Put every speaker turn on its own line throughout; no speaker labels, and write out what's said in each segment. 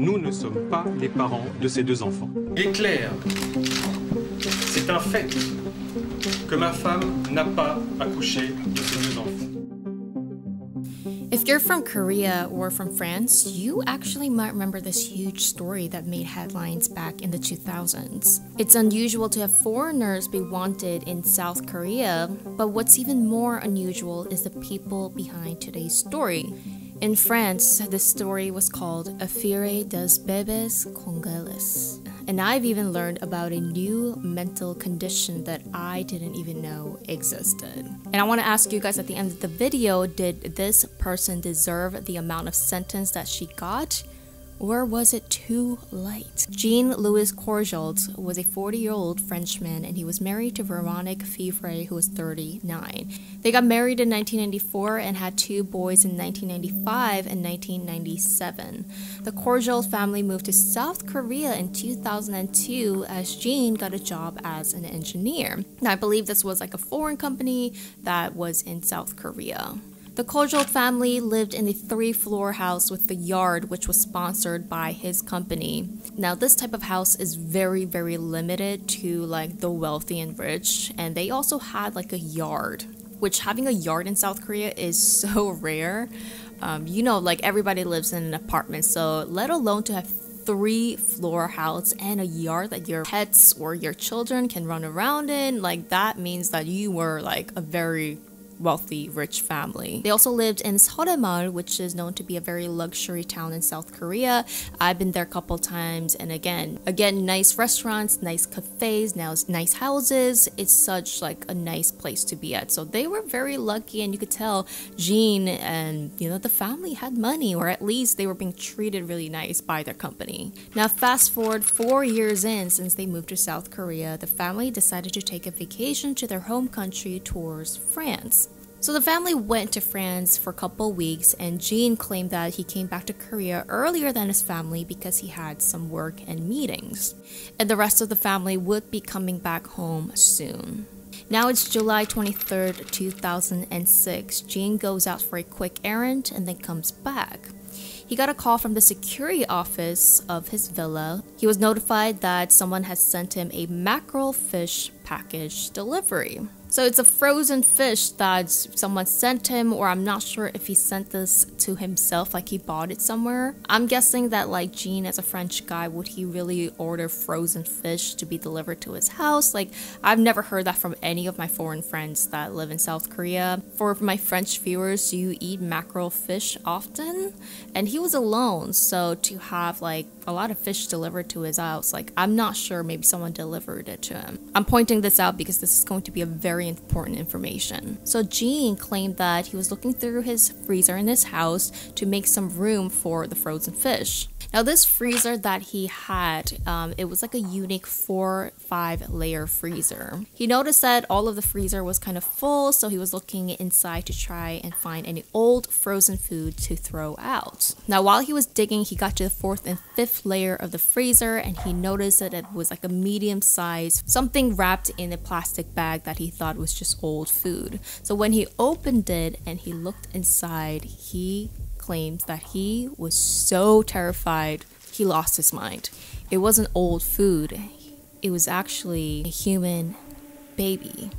nous ne sommes pas les parents de ces deux enfants. Il est clair, c'est un fait, que ma femme n'a pas accouché de ces deux enfants.
If you're from Korea or from France, you actually might remember this huge story that made headlines back in the 2000s. It's unusual to have foreigners be wanted in South Korea, but what's even more unusual is the people behind today's story. In France, this story was called Affaire des bébés congolais. And I've even learned about a new mental condition that I didn't even know existed. And I want to ask you guys at the end of the video, did this person deserve the amount of sentence that she got? Or was it too late? Jean-Louis Courgeot was a 40-year-old Frenchman, and he was married to Veronique Fivre, who was 39. They got married in 1994 and had 2 boys in 1995 and 1997. The Courgeot family moved to South Korea in 2002 as Jean got a job as an engineer. Now, I believe this was like a foreign company that was in South Korea. The Courgeot family lived in a 3-floor house with the yard, which was sponsored by his company. Now, this type of house is very, very limited to like the wealthy and rich, and they also had like a yard, which having a yard in South Korea is so rare. You know, like everybody lives in an apartment, so let alone to have 3-floor house and a yard that your pets or your children can run around in, like that means that you were like a very wealthy, rich family. They also lived in Seodaemal, which is known to be a very luxury town in South Korea. I've been there a couple times, and again, nice restaurants, nice cafes, nice houses. It's such like a nice place to be at. So they were very lucky, and you could tell Jean and the family had money, or at least they were being treated really nice by their company. Now fast forward 4 years in since they moved to South Korea, the family decided to take a vacation to their home country towards France. So the family went to France for a couple weeks, and Jean claimed that he came back to Korea earlier than his family because he had some work and meetings. And the rest of the family would be coming back home soon. Now it's July 23rd, 2006. Jean goes out for a quick errand and then comes back. He got a call from the security office of his villa. He was notified that someone had sent him a mackerel fish package delivery. So it's a frozen fish that someone sent him, or I'm not sure if he sent this to himself, like he bought it somewhere. I'm guessing that like Jean, as a French guy, would he really order frozen fish to be delivered to his house? Like, I've never heard that from any of my foreign friends that live in South Korea. For my French viewers, do you eat mackerel fish often? And he was alone, so to have like a lot of fish delivered to his house, like I'm not sure, maybe someone delivered it to him. I'm pointing this out because this is going to be a very important information. So Jean claimed that he was looking through his freezer in his house to make some room for the frozen fish. Now this freezer that he had, it was like a unique 4-5 layer freezer. He noticed that all of the freezer was kind of full, so he was looking inside to try and find any old frozen food to throw out. Now while he was digging, he got to the 4th and 5th layer of the freezer, and he noticed that it was like a medium size, something wrapped in a plastic bag that he thought was just old food. So when he opened it and he looked inside, he claims that he was so terrified he lost his mind. It wasn't old food, it was actually a human baby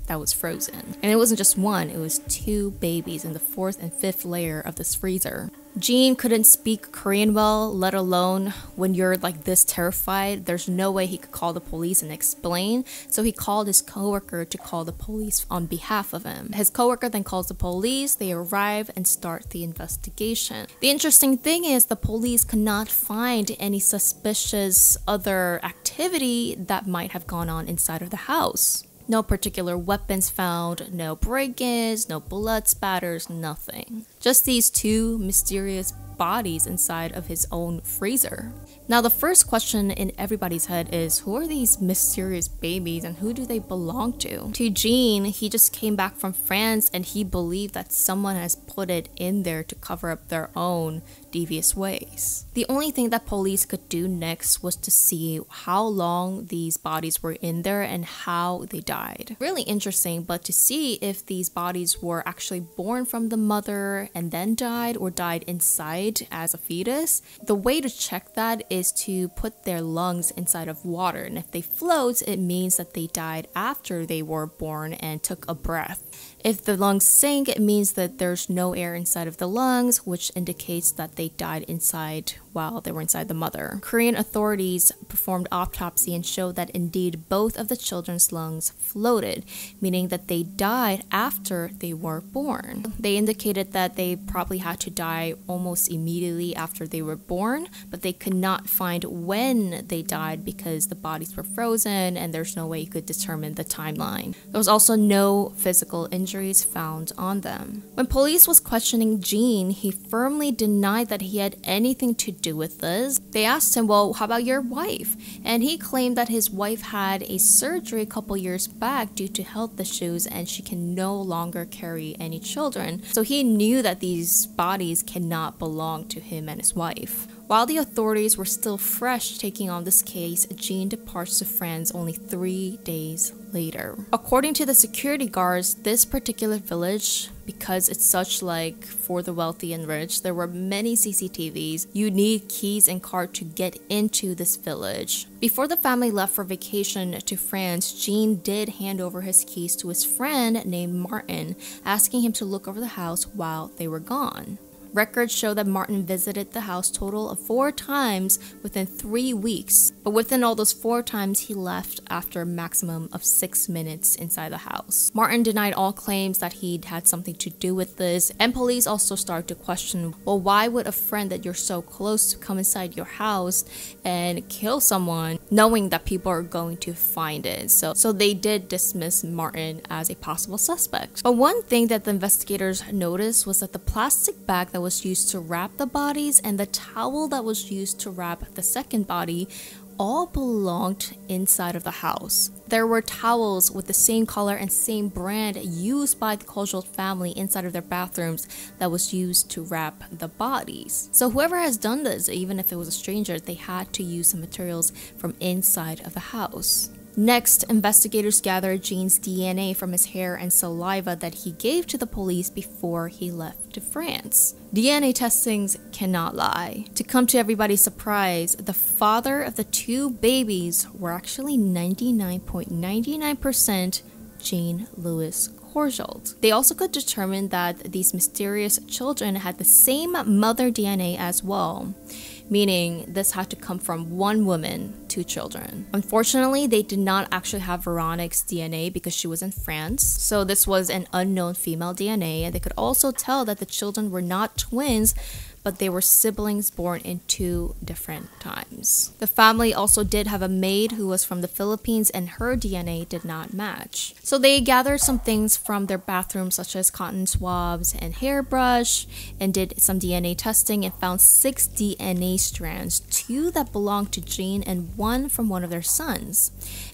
that was frozen. And it wasn't just one, it was 2 babies in the 4th and 5th layer of this freezer. Jean couldn't speak Korean well, let alone when you're like this terrified, there's no way he could call the police and explain. So he called his coworker to call the police on behalf of him. His coworker then calls the police, they arrive and start the investigation. The interesting thing is the police could not find any suspicious other activity that might have gone on inside of the house. No particular weapons found, no break-ins, no blood spatters, nothing. Just these 2 mysterious bodies inside of his own freezer. Now, the first question in everybody's head is, who are these mysterious babies and who do they belong to? To Jean, he just came back from France and he believed that someone has put it in there to cover up their own devious ways. The only thing that police could do next was to see how long these bodies were in there and how they died. Really interesting, but to see if these bodies were actually born from the mother and then died or died inside as a fetus, the way to check that is to put their lungs inside of water, and if they float, it means that they died after they were born and took a breath. If the lungs sink, it means that there's no air inside of the lungs, which indicates that they died inside while they were inside the mother. Korean authorities performed autopsy and showed that indeed both of the children's lungs floated, meaning that they died after they were born. They indicated that they probably had to die almost immediately after they were born, but they could not find when they died because the bodies were frozen and there's no way you could determine the timeline. There was also no physical injuries found on them. When police was questioning Jean, he firmly denied that he had anything to do with this. They asked him, well, how about your wife? And he claimed that his wife had a surgery a couple years back due to health issues and she can no longer carry any children. So he knew that these bodies cannot belong to him and his wife. While the authorities were still fresh taking on this case, Jean departs to France only 3 days later. According to the security guards, this particular village, because it's such like for the wealthy and rich, there were many CCTVs. You need keys and card to get into this village. Before the family left for vacation to France, Jean did hand over his keys to his friend named Martin, asking him to look over the house while they were gone. Records show that Martin visited the house total of 4 times within 3 weeks, but within all those 4 times he left after a maximum of 6 minutes inside the house. Martin denied all claims that he'd had something to do with this, and police also started to question, well, why would a friend that you're so close to come inside your house and kill someone knowing that people are going to find it? So they did dismiss Martin as a possible suspect. But one thing that the investigators noticed was that the plastic bag that was used to wrap the bodies and the towel that was used to wrap the second body all belonged inside of the house. There were towels with the same color and same brand used by the Kojold family inside of their bathrooms that was used to wrap the bodies. So whoever has done this, even if it was a stranger, they had to use some materials from inside of the house. Next, investigators gathered Jean's DNA from his hair and saliva that he gave to the police before he left to France. DNA testings cannot lie. To come to everybody's surprise, the father of the 2 babies were actually 99.99% Jean Louis Kojold. They also could determine that these mysterious children had the same mother DNA as well, meaning this had to come from one woman, 2 children. Unfortunately, they did not actually have Veronique's DNA because she was in France, so this was an unknown female DNA, and they could also tell that the children were not twins, but they were siblings born in 2 different times. The family also did have a maid who was from the Philippines, and her DNA did not match. So they gathered some things from their bathroom, such as cotton swabs and hairbrush, and did some DNA testing and found 6 DNA strands, 2 that belonged to Jean and 1 from one of their sons,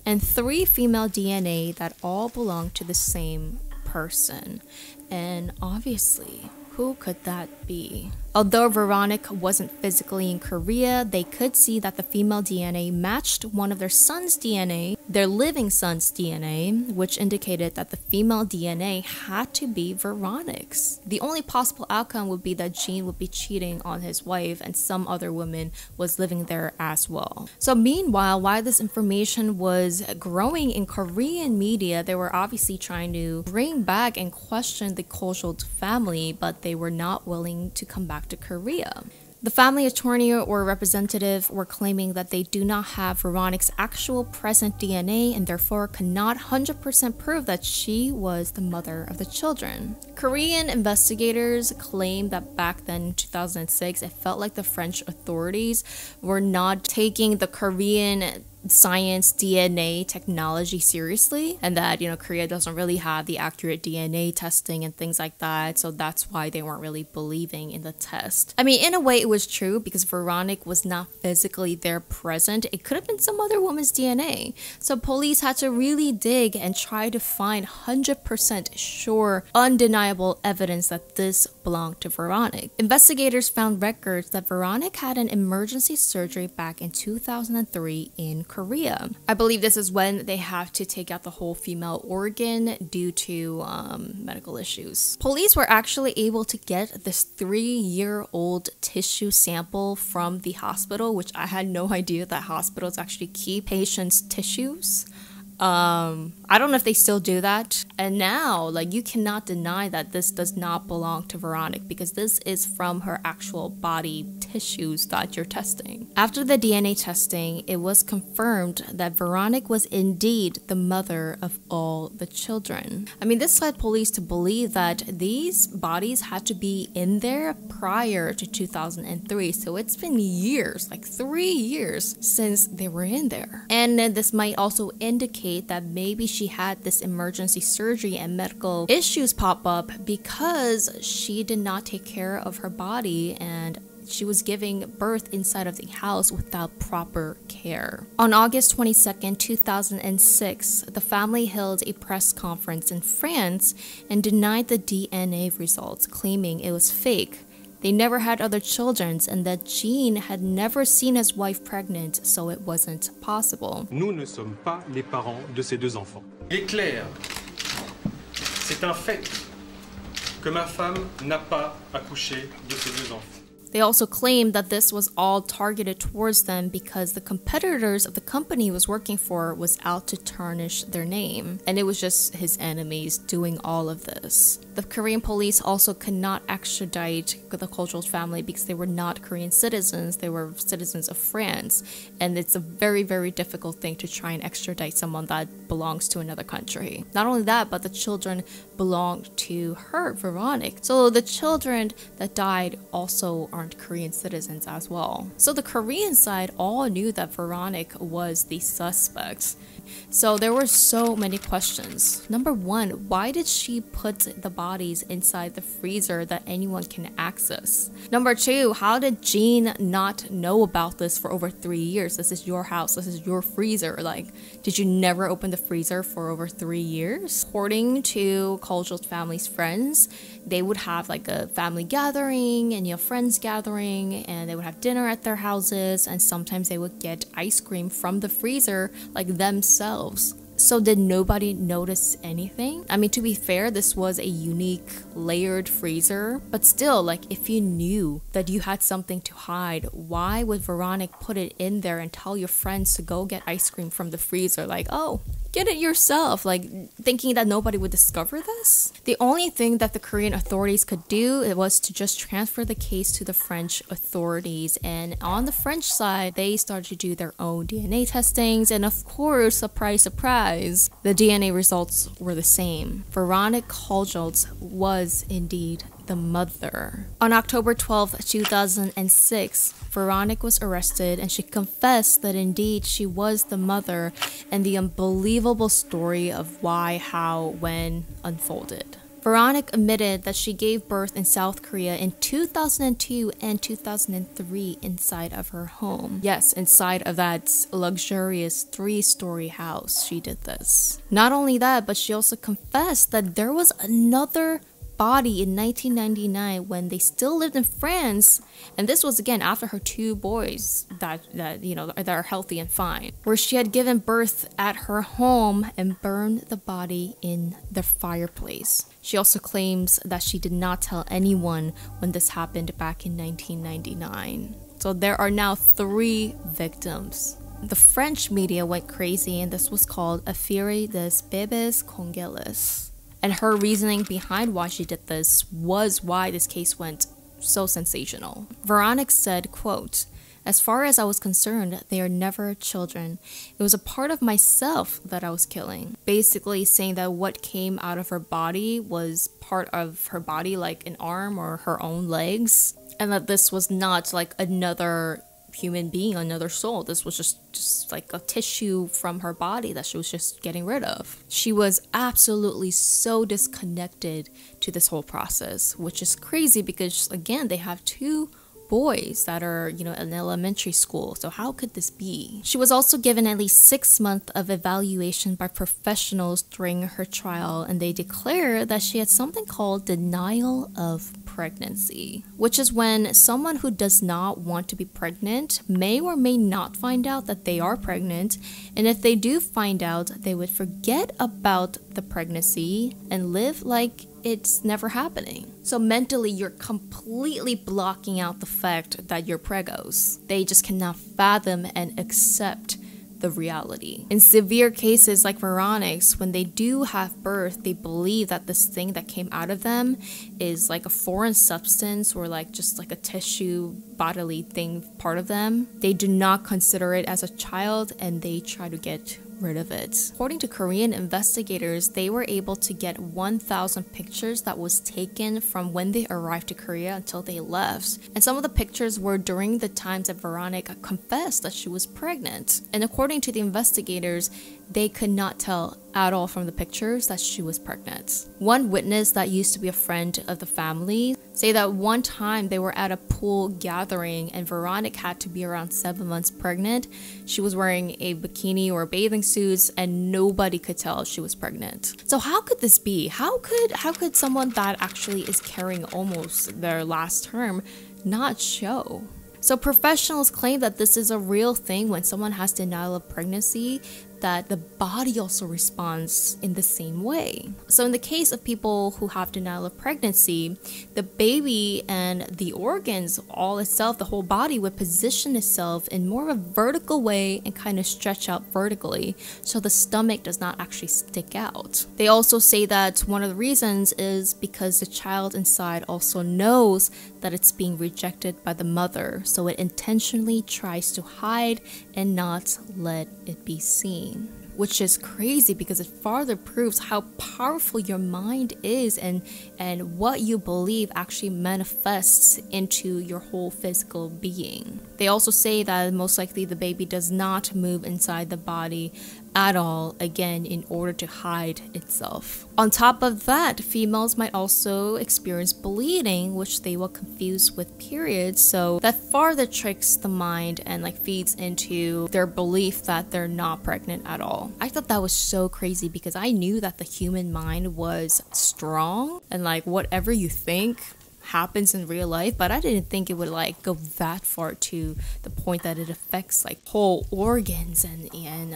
and 3 female DNA that all belonged to the same person. And obviously, who could that be? Although Veronique wasn't physically in Korea, they could see that the female DNA matched one of their son's DNA, their living son's DNA, which indicated that the female DNA had to be Veronique's. The only possible outcome would be that Jean would be cheating on his wife and some other woman was living there as well. So meanwhile, while this information was growing in Korean media, they were obviously trying to bring back and question the Kojold family, but they were not willing to come back to Korea. The family attorney or representative were claiming that they do not have Veronique's actual present DNA and therefore cannot 100% prove that she was the mother of the children. Korean investigators claim that back then in 2006, it felt like the French authorities were not taking the Korean science DNA technology seriously, and that, Korea doesn't really have the accurate DNA testing and things like that, so that's why they weren't really believing in the test. I mean, in a way it was true because Veronique was not physically there present. It could have been some other woman's DNA. So police had to really dig and try to find 100% sure, undeniable evidence that this belonged to Veronique. Investigators found records that Veronique had an emergency surgery back in 2003 in Korea. I believe this is when they have to take out the whole female organ due to medical issues. Police were actually able to get this 3-year-old tissue sample from the hospital, which I had no idea that hospitals actually keep patients' tissues. I don't know if they still do that. And now, you cannot deny that this does not belong to Veronique because this is from her actual body tissues that you're testing. After the DNA testing, it was confirmed that Veronique was indeed the mother of all the children. I mean, this led police to believe that these bodies had to be in there prior to 2003. So it's been years, 3 years since they were in there. And then this might also indicate that maybe she had this emergency surgery and medical issues pop up because she did not take care of her body and she was giving birth inside of the house without proper care. On August 22nd, 2006, the family held a press conference in France and denied the DNA results, claiming it was fake. They never had other children and that Jean had never seen his wife pregnant, so it wasn't possible.
Nous ne sommes pas les parents de ces deux enfants. Il est clair, c'est un fait que ma femme n'a pas accouché de ces deux enfants.
They also claimed that this was all targeted towards them because the competitors of the company he was working for was out to tarnish their name. And it was just his enemies doing all of this. The Korean police also could not extradite the Cultural family because they were not Korean citizens, they were citizens of France. And it's a very, very difficult thing to try and extradite someone that belongs to another country. Not only that, but the children belonged to her, Veronique. So the children that died also aren't Korean citizens as well. So the Korean side all knew that Veronique was the suspect. So there were so many questions. Number one, why did she put the bodies inside the freezer that anyone can access? Number two, how did Jean not know about this for over 3 years? This is your house, this is your freezer. Did you never open the freezer for over 3 years? According to Cultural family's friends, they would have a family gathering and friends gathering, and they would have dinner at their houses, and sometimes they would get ice cream from the freezer themselves. So did nobody notice anything? I mean, to be fair, this was a unique layered freezer, but still, if you knew that you had something to hide, why would Veronique put it in there and tell your friends to go get ice cream from the freezer? Oh, get it yourself, thinking that nobody would discover this? The only thing that the Korean authorities could do was to just transfer the case to the French authorities, and on the French side, they started to do their own DNA testings, and of course, surprise, surprise, the DNA results were the same. Veronique Culjols was indeed the mother. On October 12, 2006, Veronique was arrested and she confessed that indeed she was the mother, and the unbelievable story of why, how, when unfolded. Veronique admitted that she gave birth in South Korea in 2002 and 2003 inside of her home. Yes, inside of that luxurious 3-story house, she did this. Not only that, but she also confessed that there was another body in 1999 when they still lived in France, and this was again after her 2 boys that are healthy and fine, where she had given birth at her home and burned the body in the fireplace. She also claims that she did not tell anyone when this happened back in 1999. So there are now 3 victims. The French media went crazy, and this was called Affaire des Bébés Congolais. And her reasoning behind why she did this was why this case went so sensational. Veronique said, quote, "As far as I was concerned, they are never children. It was a part of myself that I was killing." Basically saying that what came out of her body was part of her body, like an arm or her own legs. And that this was not another human being, another soul. This was just like a tissue from her body that she was just getting rid of. She was absolutely so disconnected to this whole process, which is crazy because, again, they have 2 boys that are, in elementary school. So how could this be? She was also given at least 6 months of evaluation by professionals during her trial, and they declare that she had something called denial of pregnancy, which is when someone who does not want to be pregnant may or may not find out that they are pregnant, and if they do find out, they would forget about the pregnancy and live like it's never happening. So mentally, you're completely blocking out the fact that you're pregos. They just cannot fathom and accept the reality. In severe cases like Veronique's, when they do have birth, they believe that this thing that came out of them is like a foreign substance or like just like a tissue bodily thing part of them. They do not consider it as a child and they try to get rid of it. According to Korean investigators, they were able to get 1,000 pictures that was taken from when they arrived to Korea until they left. And some of the pictures were during the times that Veronica confessed that she was pregnant. And according to the investigators, they could not tell at all from the pictures that she was pregnant. One witness that used to be a friend of the family say that one time they were at a pool gathering and Veronica had to be around 7 months pregnant. She was wearing a bikini or bathing suits and nobody could tell she was pregnant. So how could this be? How could someone that actually is carrying almost their last term not show? So professionals claim that this is a real thing when someone has denial of pregnancy, that the body also responds in the same way. So in the case of people who have denial of pregnancy, the baby and the organs all itself, the whole body would position itself in more of a vertical way and kind of stretch out vertically so the stomach does not actually stick out. They also say that one of the reasons is because the child inside also knows that it's being rejected by the mother, so it intentionally tries to hide and not let it be seen. Which is crazy because it further proves how powerful your mind is and what you believe actually manifests into your whole physical being. They also say that most likely the baby does not move inside the body at all, again, in order to hide itself. On top of that, females might also experience bleeding, which they will confuse with periods, so that further tricks the mind and like feeds into their belief that they're not pregnant at all. I thought that was so crazy because I knew that the human mind was strong and like whatever you think happens in real life, but I didn't think it would like go that far to the point that it affects like whole organs and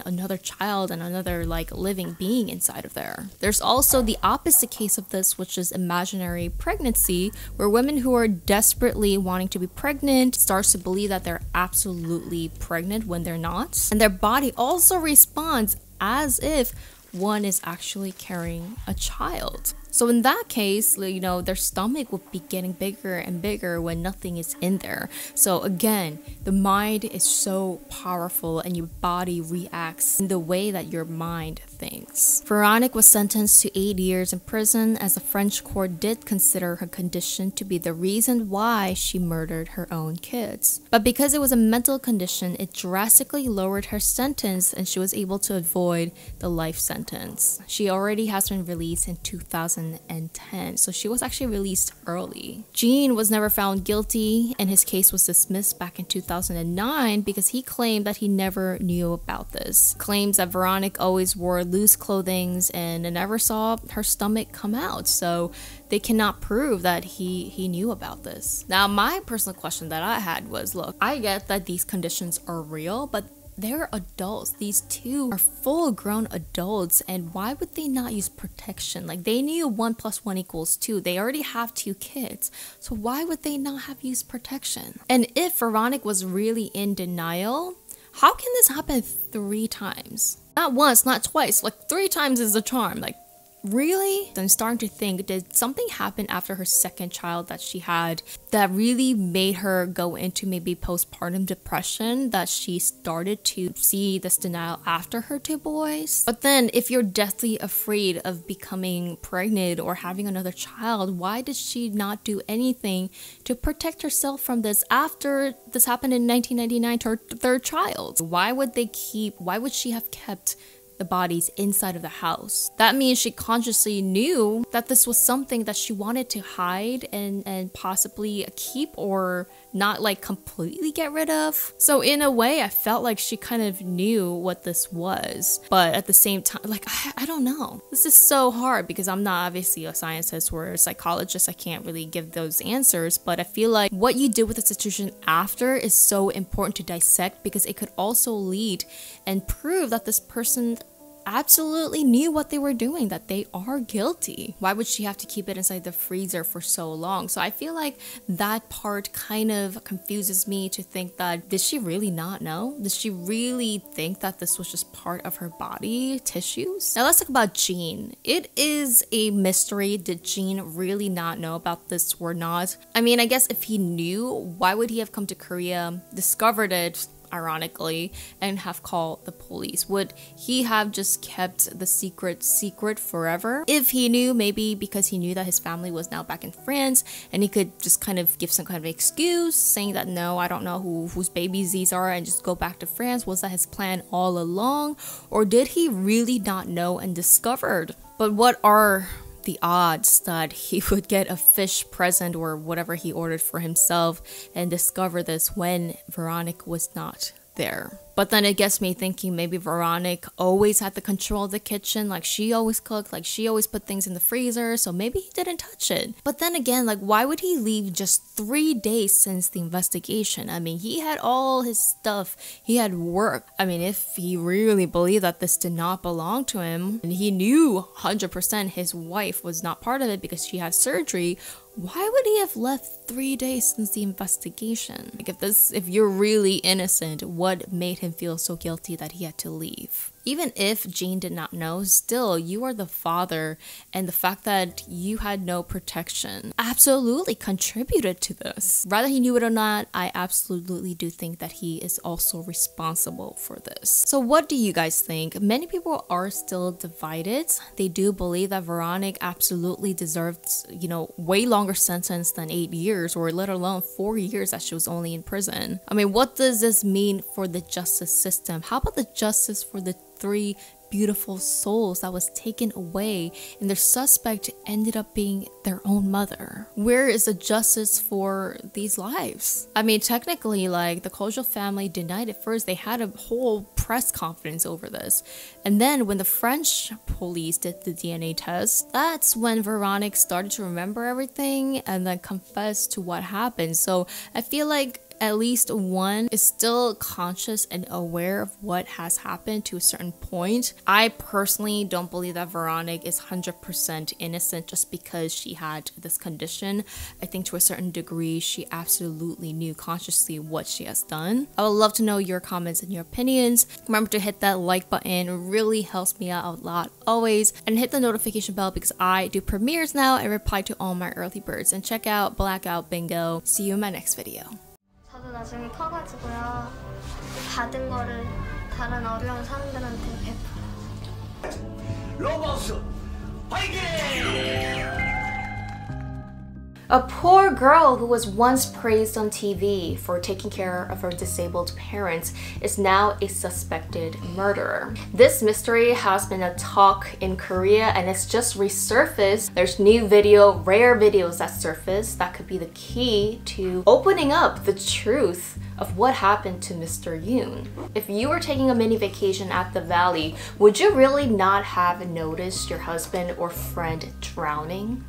another child and another like living being inside of there. There's also the opposite case of this, which is imaginary pregnancy, where women who are desperately wanting to be pregnant starts to believe that they're absolutely pregnant when they're not, and their body also responds as if one is actually carrying a child. So in that case, their stomach would be getting bigger and bigger when nothing is in there. So again, the mind is so powerful and your body reacts in the way that your mind thinks. Veronique was sentenced to 8 years in prison, as the French court did consider her condition to be the reason why she murdered her own kids. But because it was a mental condition, it drastically lowered her sentence and she was able to avoid the life sentence. She already has been released in 2010, so she was actually released early. Jean was never found guilty and his case was dismissed back in 2009 because he claimed that he never knew about this. Claims that Veronique always wore loose clothing and never saw her stomach come out, so they cannot prove that he knew about this. Now, my personal question that I had was, look, I get that these conditions are real, but they're adults. These two are full-grown adults, and why would they not use protection? Like, they knew 1 + 1 = 2. They already have 2 kids, so why would they not have used protection? And if Veronique was really in denial, how can this happen 3 times? Not once, not twice, like 3 times is the charm. Like, really? I'm starting to think, did something happen after her second child that she had that really made her go into maybe postpartum depression, that she started to see this denial after her 2 boys? But then if you're deathly afraid of becoming pregnant or having another child, why did she not do anything to protect herself from this after this happened in 1999 to her 3rd child? Why would she have kept the bodies inside of the house? That means she consciously knew that this was something that she wanted to hide and possibly keep or not like completely get rid of. So in a way, I felt like she kind of knew what this was, but at the same time, like, I don't know. This is so hard because I'm not obviously a scientist or a psychologist. I can't really give those answers, but I feel like what you did with the situation after is so important to dissect, because it could also lead and prove that this person absolutely knew what they were doing, that they are guilty. Why would she have to keep it inside the freezer for so long? So I feel like that part kind of confuses me to think that, did she really not know? Did she really think that this was just part of her body tissues? Now let's talk about Gene. It is a mystery. Did Gene really not know about this or not? I mean, I guess if he knew, why would he have come to Korea, discovered it, ironically, and have called the police? Would he have just kept the secret forever? If he knew, maybe because he knew that his family was now back in France and he could just kind of give some kind of excuse saying that, no, I don't know whose babies these are, and just go back to France. Was that his plan all along? Or did he really not know and discovered? But what are the odds that he would get a fish present or whatever he ordered for himself and discover this when Veronique was not there? But then it gets me thinking, maybe Veronique always had the control of the kitchen, like she always cooked, like she always put things in the freezer, so maybe he didn't touch it. But then again, like, why would he leave just 3 days since the investigation? I mean, he had all his stuff, he had work. I mean, if he really believed that this did not belong to him, and he knew 100% his wife was not part of it because she had surgery, why would he have left 3 days since the investigation? Like, if you're really innocent, what made him feel so guilty that he had to leave? Even if Gene did not know, still, you are the father, and the fact that you had no protection absolutely contributed to this. Whether he knew it or not, I absolutely do think that he is also responsible for this. So what do you guys think? Many people are still divided. They do believe that Veronique absolutely deserved, way longer sentence than 8 years, or let alone 4 years that she was only in prison. I mean, what does this mean for the justice system? How about the justice for the 3 beautiful souls that was taken away and their suspect ended up being their own mother? Where is the justice for these lives? I mean, technically, like, the Kojal family denied it first. They had a whole press conference over this. And then when the French police did the DNA test, that's when Veronique started to remember everything and then confessed to what happened. So I feel like at least one is still conscious and aware of what has happened to a certain point. I personally don't believe that Veronique is 100% innocent just because she had this condition. I think to a certain degree, she absolutely knew consciously what she has done. I would love to know your comments and your opinions. Remember to hit that like button. It really helps me out a lot always. And hit the notification bell because I do premieres now and reply to all my early birds. And check out Blackout Bingo. See you in my next video.
저도 나중에 커가지고요, 받은 거를 다른 어려운 사람들한테 베풀어요. 로버스 파이팅! A poor girl who was once praised on TV for taking care of her disabled parents is now a suspected murderer. This mystery has been a talk in Korea and it's just resurfaced. There's new video, rare videos that surface that could be the key to opening up the truth of what happened to Mr. Yoon. If you were taking a mini vacation at the valley, would you really not have noticed your husband or friend drowning?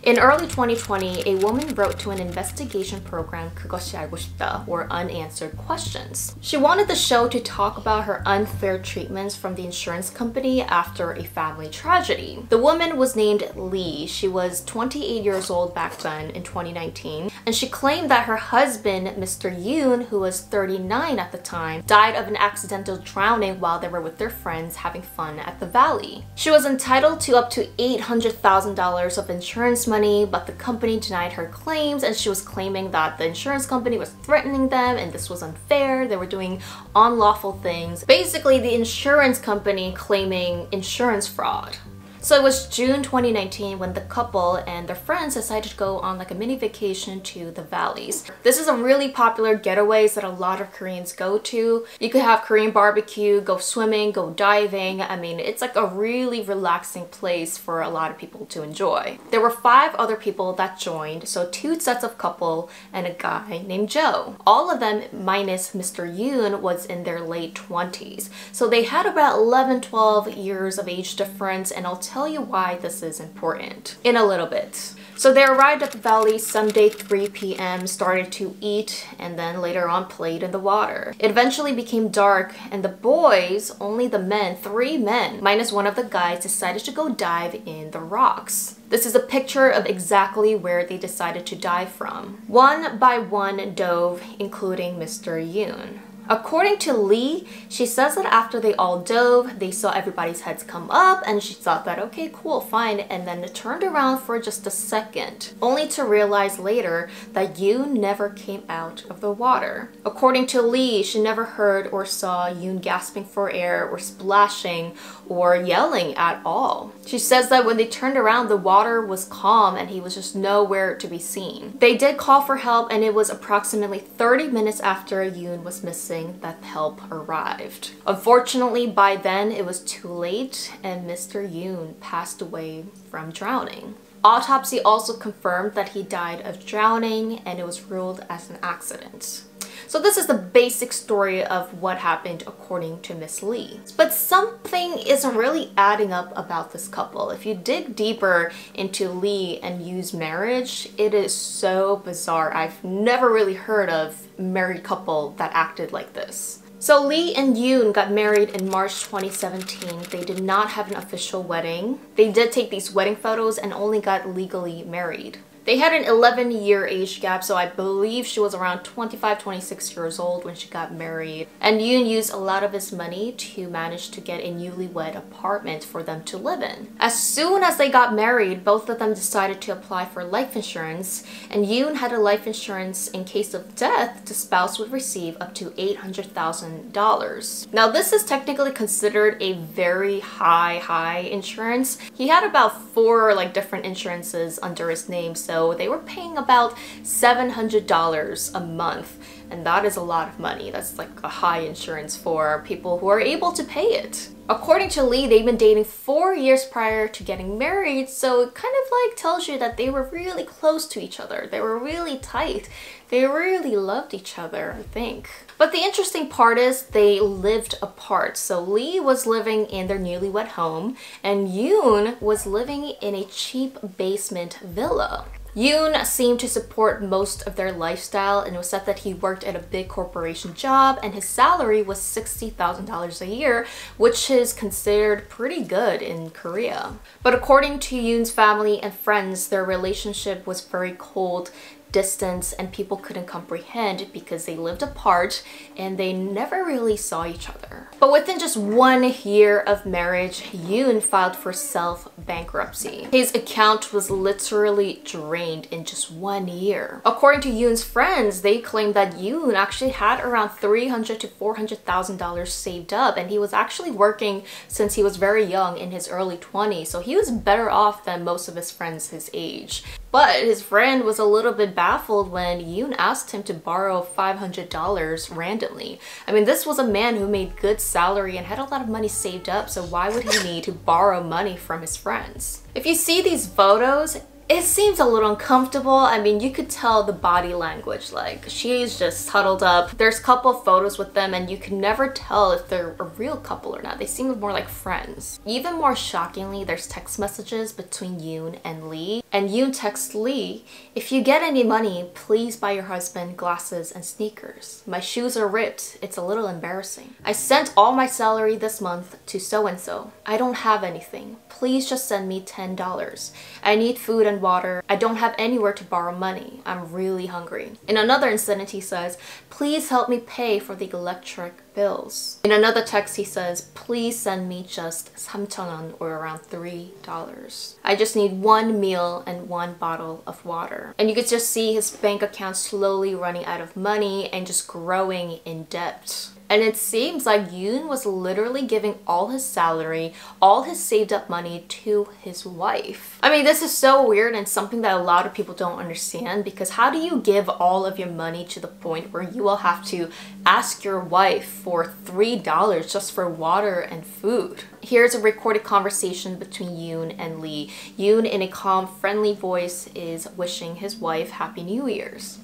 In early 2020, a woman wrote to an investigation program, 그것이 알고 싶다, or unanswered questions. She wanted the show to talk about her unfair treatments from the insurance company after a family tragedy. The woman was named Lee. She was 28 years old back then in 2019, and she claimed that her husband, Mr. Yoon, who was 39 at the time, died of an accidental drowning while they were with their friends having fun at the valley. She was entitled to up to $800,000 of insurance money, but the company denied her claims, and she was claiming that the insurance company was threatening them and this was unfair. They were doing unlawful things. Basically, the insurance company claiming insurance fraud. So it was June 2019 when the couple and their friends decided to go on like a mini vacation to the valleys. This is a really popular getaways that a lot of Koreans go to. You could have Korean barbecue, go swimming, go diving. I mean, it's like a really relaxing place for a lot of people to enjoy. There were 5 other people that joined, so 2 sets of couple and a guy named Joe. All of them minus Mr. Yoon was in their late 20s. So they had about 11-12 years of age difference, and I'll tell you why this is important in a little bit. So they arrived at the valley Sunday 3 p.m., started to eat, and then later on played in the water. It eventually became dark, and the boys, only the men, 3 men, minus one of the guys, decided to go dive in the rocks. This is a picture of exactly where they decided to dive from. One by one dove, including Mr. Yoon. According to Lee, she says that after they all dove, they saw everybody's heads come up and she thought that okay, cool, fine, and then turned around for just a second, only to realize later that Yoon never came out of the water. According to Lee, she never heard or saw Yoon gasping for air or splashing or yelling at all. She says that when they turned around, the water was calm and he was just nowhere to be seen. They did call for help, and it was approximately 30 minutes after Yoon was missing that help arrived. Unfortunately, by then it was too late and Mr. Yoon passed away from drowning. Autopsy also confirmed that he died of drowning, and it was ruled as an accident. So this is the basic story of what happened according to Miss Lee. But something isn't really adding up about this couple. If you dig deeper into Lee and Yoon's marriage, it is so bizarre. I've never really heard of a married couple that acted like this. So Lee and Yoon got married in March 2017. They did not have an official wedding. They did take these wedding photos and only got legally married. They had an 11-year age gap, so I believe she was around 25, 26 years old when she got married. And Yoon used a lot of his money to manage to get a newlywed apartment for them to live in. As soon as they got married, both of them decided to apply for life insurance, and Yoon had a life insurance in case of death. The spouse would receive up to $800,000. Now this is technically considered a very high insurance. He had about 4 different insurances under his name, so they were paying about $700 a month, and that is a lot of money. That's like a high insurance for people who are able to pay it. According to Lee, they've been dating 4 years prior to getting married, so it kind of tells you that they were really close to each other. They were really tight. They really loved each other, I think. But the interesting part is they lived apart. So Lee was living in their newlywed home, and Yoon was living in a cheap basement villa. Yoon seemed to support most of their lifestyle, and it was said that he worked at a big corporation job and his salary was $60,000 a year, which is considered pretty good in Korea. But according to Yoon's family and friends, their relationship was very cold, distance, and people couldn't comprehend because they lived apart and they never really saw each other. But within just 1 year of marriage, Yoon filed for self-bankruptcy. His account was literally drained in just 1 year. According to Yoon's friends, they claimed that Yoon actually had around $300,000 to $400,000 saved up, and he was actually working since he was very young, in his early 20s, so he was better off than most of his friends his age. But his friend was a little bit baffled when Yoon asked him to borrow $500 randomly. I mean, this was a man who made good salary and had a lot of money saved up, so why would he need to borrow money from his friends? If you see these photos, It seems a little uncomfortable. I mean, you could tell the body language, like she's just huddled up. There's a couple of photos with them and you can never tell if they're a real couple or not. They seem more like friends. Even more shockingly, there's text messages between Yoon and Lee. And Yoon texts Lee, "If you get any money, please buy your husband glasses and sneakers. My shoes are ripped. It's a little embarrassing. I sent all my salary this month to so-and-so. I don't have anything. Please just send me $10. I need food and water. I don't have anywhere to borrow money. I'm really hungry." In another incident, he says, "Please help me pay for the electric bills." In another text, he says, "Please send me just 3,000원 or around $3. I just need one meal and one bottle of water." And you could just see his bank account slowly running out of money and just growing in debt. And it seems like Yoon was literally giving all his salary, all his saved up money to his wife. I mean, this is so weird and something that a lot of people don't understand, because how do you give all of your money to the point where you will have to ask your wife for $3 just for water and food? Here's a recorded conversation between Yoon and Lee. Yoon, in a calm, friendly voice, is wishing his wife Happy New Year's.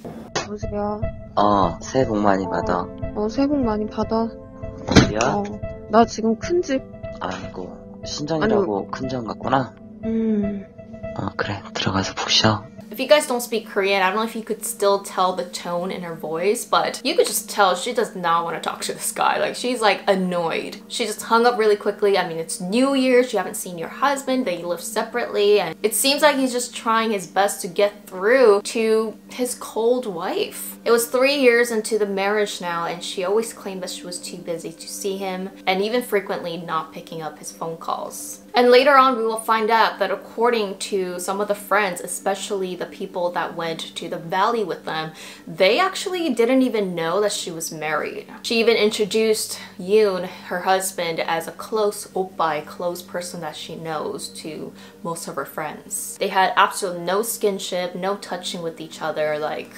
여보세요?
새해 복 많이 받아.
새해 복 많이 받아.
어디야?
나 지금 큰 집.
아이고, 신정이라고 큰 장 갔구나. 그래, 들어가서 푹 쉬어.
If you guys don't speak Korean, I don't know if you could still tell the tone in her voice, but you could just tell she does not want to talk to this guy. Like, she's like annoyed. She just hung up really quickly. I mean, it's New Year's, you haven't seen your husband, they live separately, and it seems like he's just trying his best to get through to his cold wife. It was 3 years into the marriage now, and she always claimed that she was too busy to see him, and even frequently not picking up his phone calls. And later on, we will find out that according to some of the friends, especially the people that went to the valley with them, they actually didn't even know that she was married. She even introduced Yoon, her husband, as a close oppa, a close person that she knows, to most of her friends. They had absolutely no skinship, no touching with each other, like...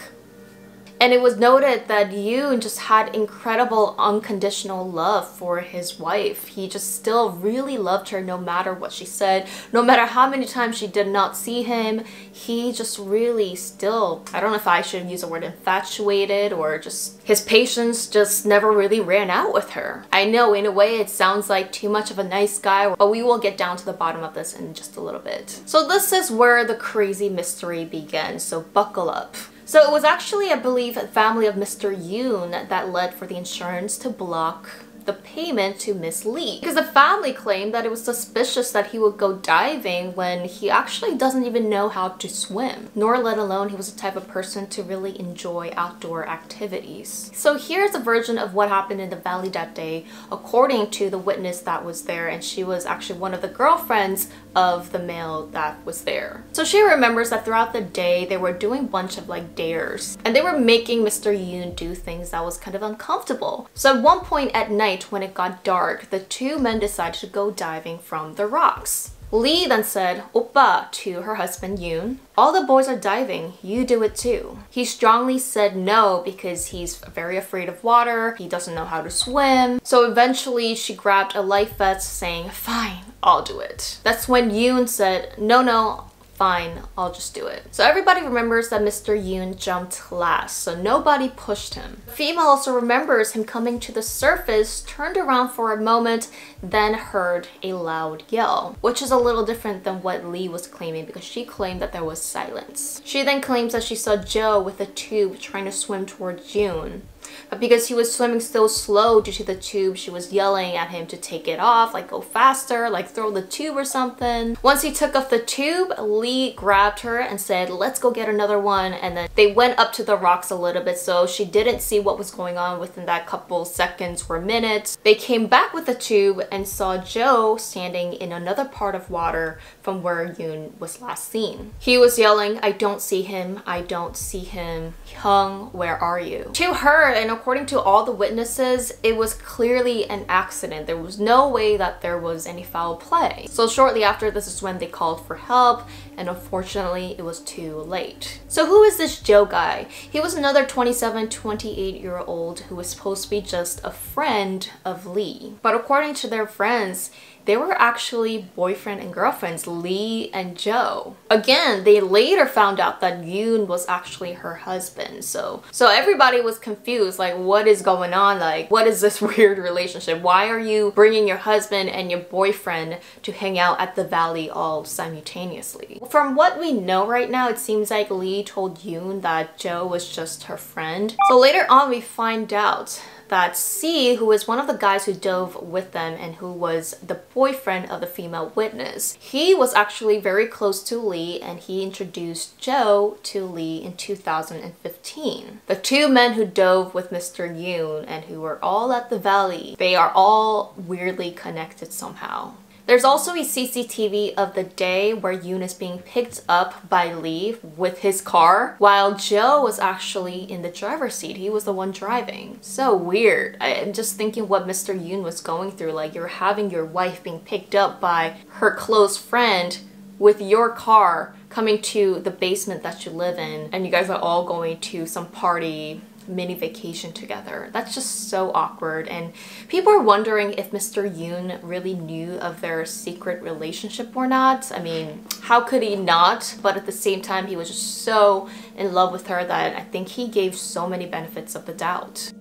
And it was noted that Yoon just had incredible unconditional love for his wife. He just still really loved her no matter what she said, no matter how many times she did not see him. He just really still, I don't know if I should use the word infatuated, or just his patience just never really ran out with her. I know in a way it sounds like too much of a nice guy, but we will get down to the bottom of this in just a little bit. So this is where the crazy mystery begins, so buckle up. So it was actually, I believe, the family of Mr. Yoon that led for the insurance to block the payment to Miss Lee, because the family claimed that it was suspicious that he would go diving when he actually doesn't even know how to swim, nor let alone he was the type of person to really enjoy outdoor activities. So here's a version of what happened in the valley that day according to the witness that was there, and she was actually one of the girlfriends of the male that was there. So she remembers that throughout the day they were doing a bunch of like dares, and they were making Mr. Yoon do things that was kind of uncomfortable. So at one point at night, when it got dark, the two men decided to go diving from the rocks. Lee then said, "Oppa," to her husband Yoon. "All the boys are diving, you do it too." He strongly said no because he's very afraid of water, he doesn't know how to swim. So eventually she grabbed a life vest saying, "Fine, I'll do it." That's when Yoon said, "No, fine, I'll just do it." So everybody remembers that Mr. Yoon jumped last, so nobody pushed him. The female also remembers him coming to the surface, turned around for a moment, then heard a loud yell, which is a little different than what Lee was claiming, because she claimed that there was silence. She then claims that she saw Joe with a tube trying to swim towards Yoon. But because he was swimming so slow due to the tube, she was yelling at him to take it off, like go faster, like throw the tube or something. Once he took off the tube, Lee grabbed her and said, "Let's go get another one." And then they went up to the rocks a little bit, so she didn't see what was going on within that couple seconds or minutes. They came back with the tube and saw Joe standing in another part of water from where Yoon was last seen. He was yelling, "I don't see him, I don't see him. Hyung, where are you?" To her, and according to all the witnesses, it was clearly an accident. There was no way that there was any foul play. So shortly after, this is when they called for help, and unfortunately it was too late. So who is this Joe guy? He was another 27, 28-year-old who was supposed to be just a friend of Lee. But according to their friends, they were actually boyfriend and girlfriends, Lee and Joe. Again, they later found out that Yoon was actually her husband. So everybody was confused, like what is going on? Like what is this weird relationship? Why are you bringing your husband and your boyfriend to hang out at the valley all simultaneously? From what we know right now, it seems like Lee told Yoon that Joe was just her friend. So later on we find out that C, who was one of the guys who dove with them and who was the boyfriend of the female witness, he was actually very close to Lee, and he introduced Joe to Lee in 2015. The two men who dove with Mr. Yoon and who were all at the valley, they are all weirdly connected somehow. There's also a CCTV of the day where Yoon is being picked up by Lee with his car while Joe was actually in the driver's seat. He was the one driving. So weird. I'm just thinking what Mr. Yoon was going through. Like, you're having your wife being picked up by her close friend with your car coming to the basement that you live in, and you guys are all going to some party mini vacation together. That's just so awkward, and people are wondering if Mr. Yoon really knew of their secret relationship or not. I mean, how could he not? But at the same time, he was just so in love with her that I think he gave so many benefits of the doubt.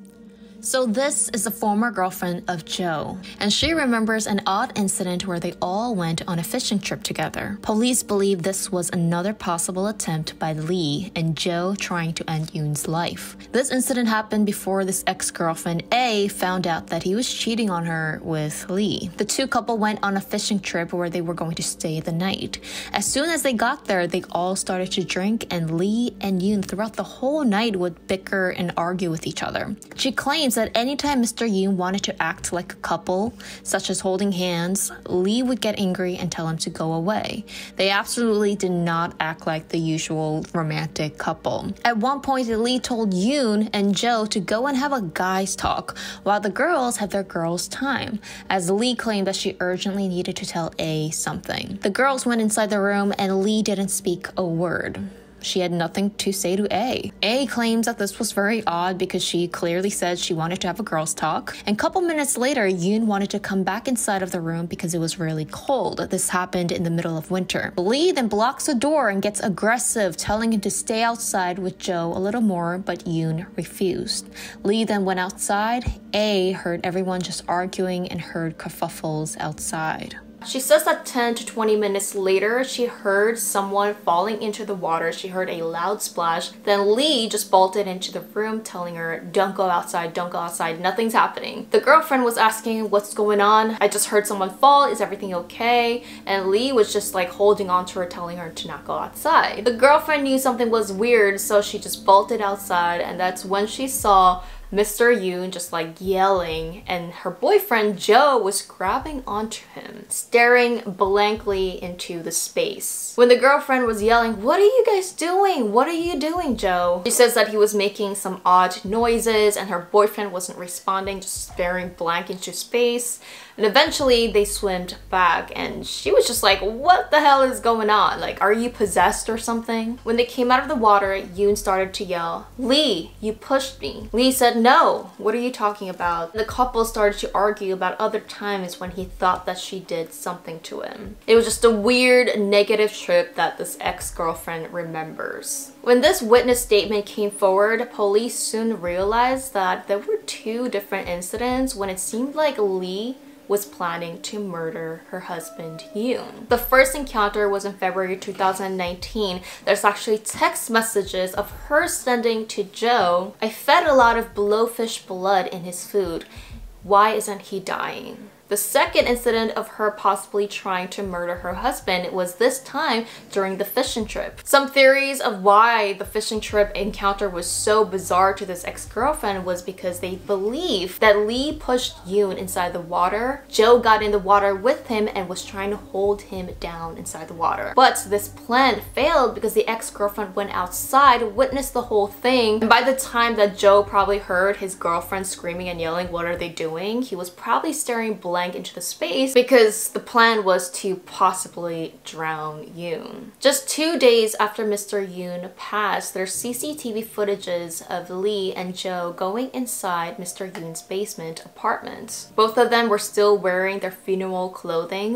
So this is the former girlfriend of Joe, and she remembers an odd incident where they all went on a fishing trip together. Police believe this was another possible attempt by Lee and Joe trying to end Yoon's life. This incident happened before this ex-girlfriend A found out that he was cheating on her with Lee. The two couple went on a fishing trip where they were going to stay the night. As soon as they got there, they all started to drink, and Lee and Yoon throughout the whole night would bicker and argue with each other. She claims that anytime Mr. Yoon wanted to act like a couple, such as holding hands, Lee would get angry and tell him to go away. They absolutely did not act like the usual romantic couple. At one point, Lee told Yoon and Joe to go and have a guys talk while the girls had their girls time, as Lee claimed that she urgently needed to tell A something. The girls went inside the room and Lee didn't speak a word. She had nothing to say to A. A claims that this was very odd because she clearly said she wanted to have a girls' talk. And a couple minutes later, Yoon wanted to come back inside of the room because it was really cold. This happened in the middle of winter. Lee then blocks the door and gets aggressive, telling him to stay outside with Joe a little more, but Yoon refused. Lee then went outside. A heard everyone just arguing and heard kerfuffles outside.
She says that 10 to 20 minutes later, she heard someone falling into the water. She heard a loud splash. Then Lee just bolted into the room telling her, don't go outside, nothing's happening. The girlfriend was asking, what's going on? I just heard someone fall, is everything okay? And Lee was just like holding on to her, telling her to not go outside. The girlfriend knew something was weird, so she just bolted outside, and that's when she saw Mr. Yoon just like yelling, and her boyfriend Joe was grabbing onto him, staring blankly into the space. When the girlfriend was yelling, what are you guys doing? What are you doing, Joe? She says that he was making some odd noises and her boyfriend wasn't responding, just staring blank into space. And eventually they swam back and she was just like, what the hell is going on? Like, are you possessed or something? When they came out of the water, Yoon started to yell, Lee, you pushed me. Lee said, no, what are you talking about? The couple started to argue about other times when he thought that she did something to him. It was just a weird negative trip that this ex-girlfriend remembers. When this witness statement came forward, police soon realized that there were two different incidents when it seemed like Lee was planning to murder her husband, Yoon. The first encounter was in February 2019. There's actually text messages of her sending to Joe, I fed a lot of blowfish blood in his food. Why isn't he dying? The second incident of her possibly trying to murder her husband was this time during the fishing trip. Some theories of why the fishing trip encounter was so bizarre to this ex-girlfriend was because they believe that Lee pushed Yoon inside the water. Joe got in the water with him and was trying to hold him down inside the water. But this plan failed because the ex-girlfriend went outside, witnessed the whole thing, and by the time that Joe probably heard his girlfriend screaming and yelling, what are they doing? He was probably staring blank blank into the space because the plan was to possibly drown Yoon. Just 2 days after Mr. Yoon passed, there's CCTV footages of Lee and Jo going inside Mr. Yoon's basement apartment. Both of them were still wearing their funeral clothing.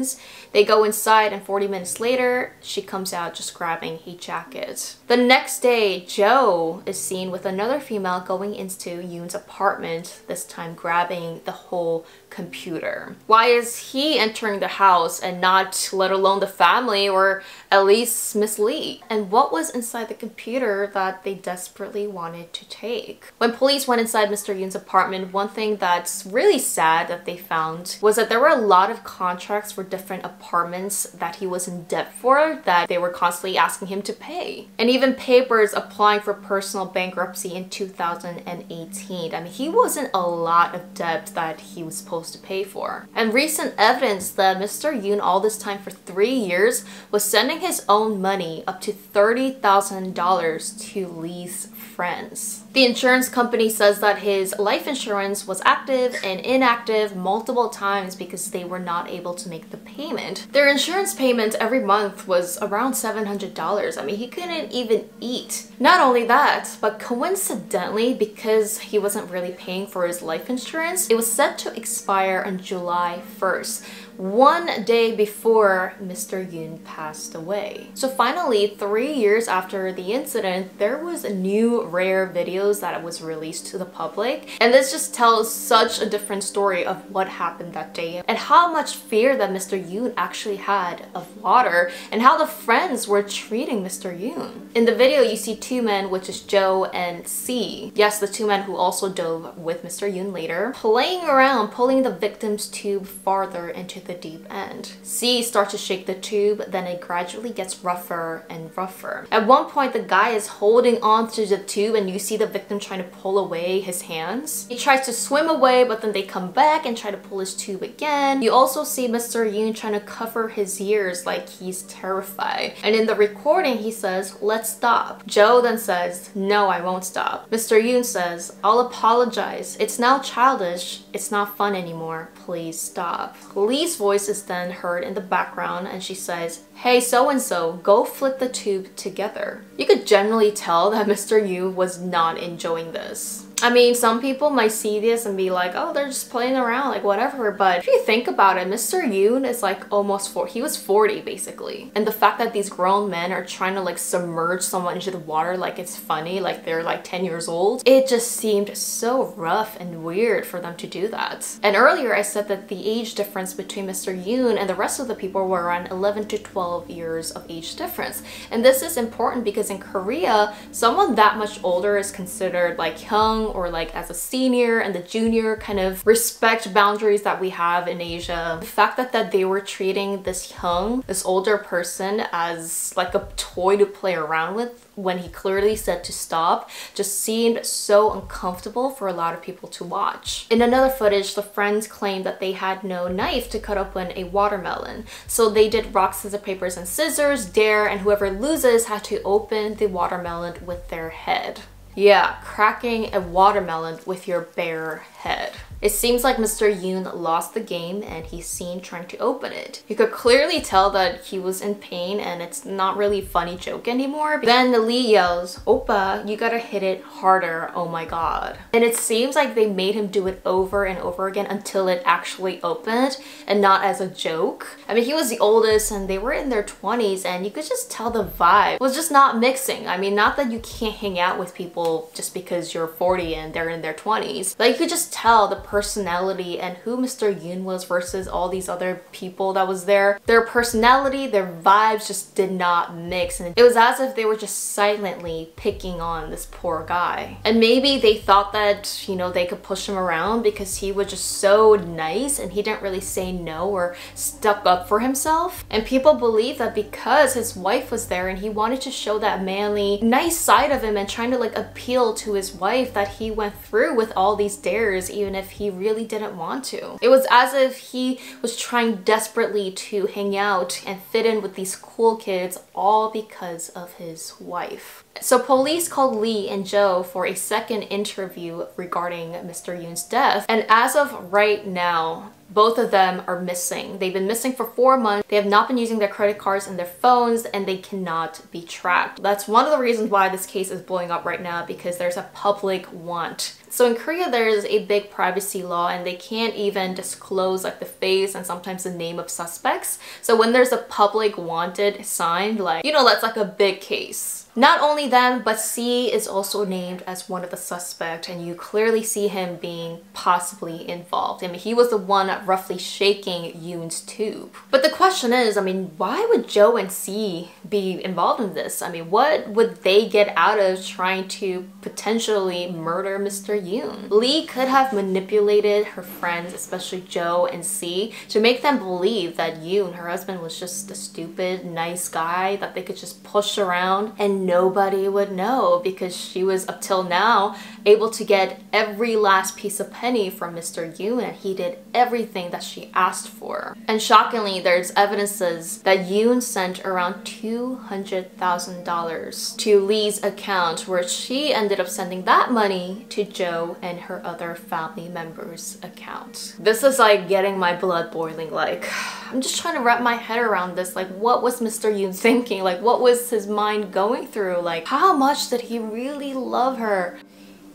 They go inside and 40 minutes later, she comes out just grabbing a jacket. The next day, Jo is seen with another female going into Yoon's apartment, this time grabbing the whole computer. Why is he entering the house and not, let alone the family or at least Miss Lee? And what was inside the computer that they desperately wanted to take? When police went inside Mr. Yoon's apartment, one thing that's really sad that they found was that there were a lot of contracts for different apartments that he was in debt for that they were constantly asking him to pay. And even papers applying for personal bankruptcy in 2018. I mean, he was in a lot of debt that he was supposed to pay for. And recent evidence that Mr. Yoon all this time for 3 years was sending his own money up to $30,000 to Lee's friends. The insurance company says that his life insurance was active and inactive multiple times because they were not able to make the payment. Their insurance payment every month was around $700. I mean, he couldn't even eat. Not only that, but coincidentally, because he wasn't really paying for his life insurance, it was set to expire on July 1st. 1 day before Mr. Yoon passed away. So finally, 3 years after the incident, there was a new rare videos that was released to the public. And this just tells such a different story of what happened that day and how much fear that Mr. Yoon actually had of water and how the friends were treating Mr. Yoon. In the video, you see 2 men, which is Jo and C. Yes, the 2 men who also dove with Mr. Yoon later, playing around, pulling the victim's tube farther into the deep end. C starts to shake the tube, then it gradually gets rougher and rougher. At one point, the guy is holding on to the tube and you see the victim trying to pull away his hands. He tries to swim away, but then they come back and try to pull his tube again. You also see Mr. Yoon trying to cover his ears like he's terrified. And in the recording, he says, "Let's stop." Jo then says, "No, I won't stop." Mr. Yoon says, "I'll apologize. It's now childish. It's not fun anymore. Please stop." Lee's voice is then heard in the background and she says, "Hey, so-and-so, go flip the tube together." You could generally tell that Mr. Yoon was not enjoying this. I mean, some people might see this and be like, oh, they're just playing around, like whatever. But if you think about it, Mr. Yoon is like almost 40. He was 40 basically. And the fact that these grown men are trying to like submerge someone into the water like it's funny, like they're like 10 years old, it just seemed so rough and weird for them to do that. And earlier I said that the age difference between Mr. Yoon and the rest of the people were around 11 to 12 years of age difference. And this is important because in Korea, someone that much older is considered like young or like as a senior, and the junior kind of respect boundaries that we have in Asia. The fact that they were treating this young, this older person as like a toy to play around with when he clearly said to stop just seemed so uncomfortable for a lot of people to watch. In another footage, the friends claimed that they had no knife to cut open a watermelon. So they did rock, scissors, papers, and scissors, dare, and whoever loses had to open the watermelon with their head. Yeah, cracking a watermelon with your bare head. It seems like Mr. Yoon lost the game and he's seen trying to open it. You could clearly tell that he was in pain and it's not really a funny joke anymore. Then Lee yells, "Oppa, you gotta hit it harder, oh my god." And it seems like they made him do it over and over again until it actually opened and not as a joke. I mean, he was the oldest and they were in their 20s and you could just tell the vibe was just not mixing. I mean, not that you can't hang out with people just because you're 40 and they're in their 20s. Like, you could just tell the personality and who Mr. Yoon was versus all these other people that was there. Their personality, their vibes just did not mix, and it was as if they were just silently picking on this poor guy. And maybe they thought that, you know, they could push him around because he was just so nice and he didn't really say no or stuck up for himself. And people believe that because his wife was there and he wanted to show that manly, nice side of him and trying to like appeal to his wife, that he went through with all these dares even if he really didn't want to. It was as if he was trying desperately to hang out and fit in with these cool kids, all because of his wife. So police called Lee and Jo for a second interview regarding Mr. Yoon's death, and as of right now, Both of them are missing. They've been missing for 4 months. They have not been using their credit cards and their phones, and they cannot be tracked. That's one of the reasons why this case is blowing up right now, because there's a public want. So in Korea, there's a big privacy law, and they can't even disclose like the face and sometimes the name of suspects. So when there's a public wanted sign, like, you know, that's like a big case. Not only them, but C is also named as one of the suspects, and you clearly see him being possibly involved. I mean, he was the one roughly shaking Yoon's tube. But the question is, I mean, why would Joe and C be involved in this? I mean, what would they get out of trying to potentially murder Mr. Yoon? Lee could have manipulated her friends, especially Joe and C, to make them believe that Yoon, her husband, was just a stupid, nice guy that they could just push around and nobody would know, because she was up till now able to get every last piece of penny from Mr. Yoon, and he did everything that she asked for. And shockingly, there's evidences that Yoon sent around $200,000 to Lee's account, where she ended up sending that money to Joe and her other family members' account. This is like getting my blood boiling. Like, I'm just trying to wrap my head around this. Like, what was Mr. Yoon thinking? Like, what was his mind going through? Like, how much did he really love her?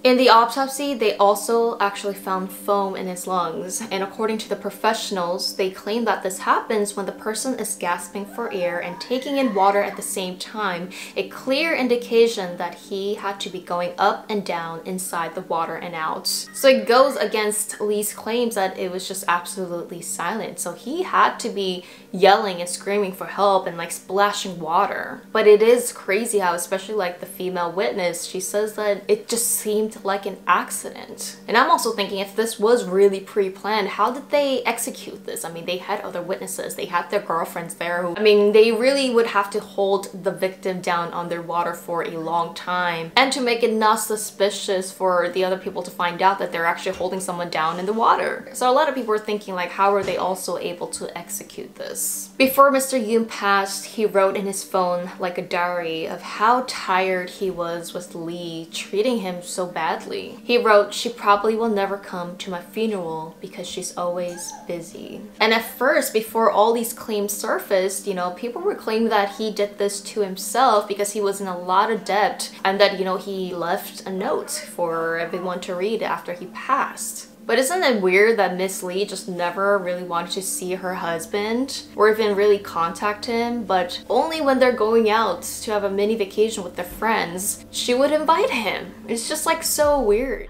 In the autopsy, they also actually found foam in his lungs, and according to the professionals, they claim that this happens when the person is gasping for air and taking in water at the same time, a clear indication that he had to be going up and down inside the water and out. So it goes against Lee's claims that it was just absolutely silent, so he had to be yelling and screaming for help and like splashing water. But it is crazy how, especially like the female witness, she says that it just seemed like an accident. And I'm also thinking, if this was really pre-planned, how did they execute this? I mean, they had other witnesses, they had their girlfriends there who, I mean, they really would have to hold the victim down underwater for a long time, and to make it not suspicious for the other people to find out that they're actually holding someone down in the water. So a lot of people are thinking, like, how were they also able to execute this? Before Mr. Yoon passed, he wrote in his phone like a diary of how tired he was with Lee treating him so badly. He wrote, "She probably will never come to my funeral because she's always busy." And at first, before all these claims surfaced, you know, people were claiming that he did this to himself because he was in a lot of debt, and that, you know, he left a note for everyone to read after he passed. But isn't it weird that Miss Lee just never really wanted to see her husband or even really contact him, but only when they're going out to have a mini vacation with their friends, she would invite him. It's just like so weird.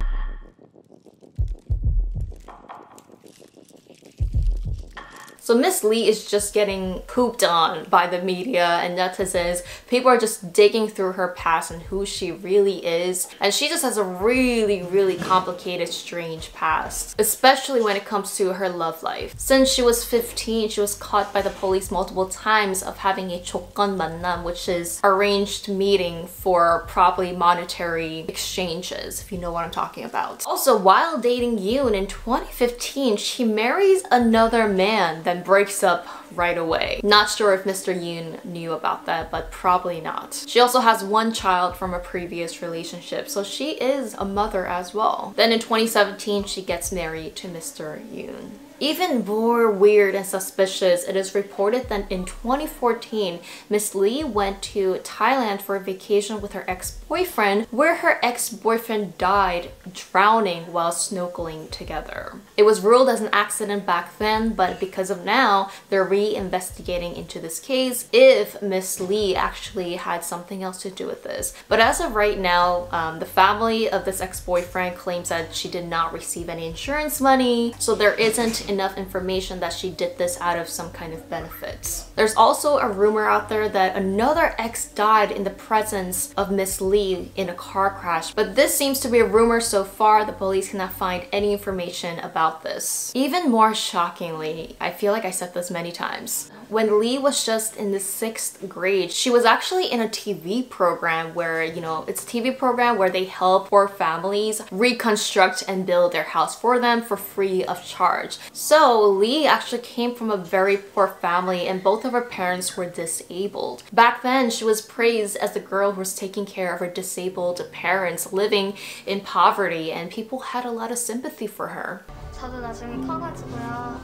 So Miss Lee is just getting pooped on by the media and netizens. People are just digging through her past and who she really is. And she just has a really, really complicated, strange past, especially when it comes to her love life. Since she was 15, she was caught by the police multiple times of having a 조건 만남, which is arranged meeting for probably monetary exchanges, if you know what I'm talking about. Also, while dating Yoon in 2015, she marries another man, then breaks up right away. Not sure if Mr. Yoon knew about that, but probably not. She also has one child from a previous relationship, so she is a mother as well. Then in 2017, she gets married to Mr. Yoon. Even more weird and suspicious, it is reported that in 2014, Miss Lee went to Thailand for a vacation with her ex-boyfriend, where her ex-boyfriend died drowning while snorkeling together. It was ruled as an accident back then, but because of now, they're re-investigating into this case if Miss Lee actually had something else to do with this. But as of right now, the family of this ex-boyfriend claims that she did not receive any insurance money, so there isn't enough information that she did this out of some kind of benefits. There's also a rumor out there that another ex died in the presence of Miss Lee in a car crash, but this seems to be a rumor so far. The police cannot find any information about this. Even more shockingly, I feel like I said this many times, when Lee was just in the 6th grade, she was actually in a TV program where, you know, it's a TV program where they help poor families reconstruct and build their house for them for free of charge. So Lee actually came from a very poor family, and both of her parents were disabled. Back then, she was praised as the girl who was taking care of her disabled parents living in poverty, and people had a lot of sympathy for her.
저도 나중에 커가지고요.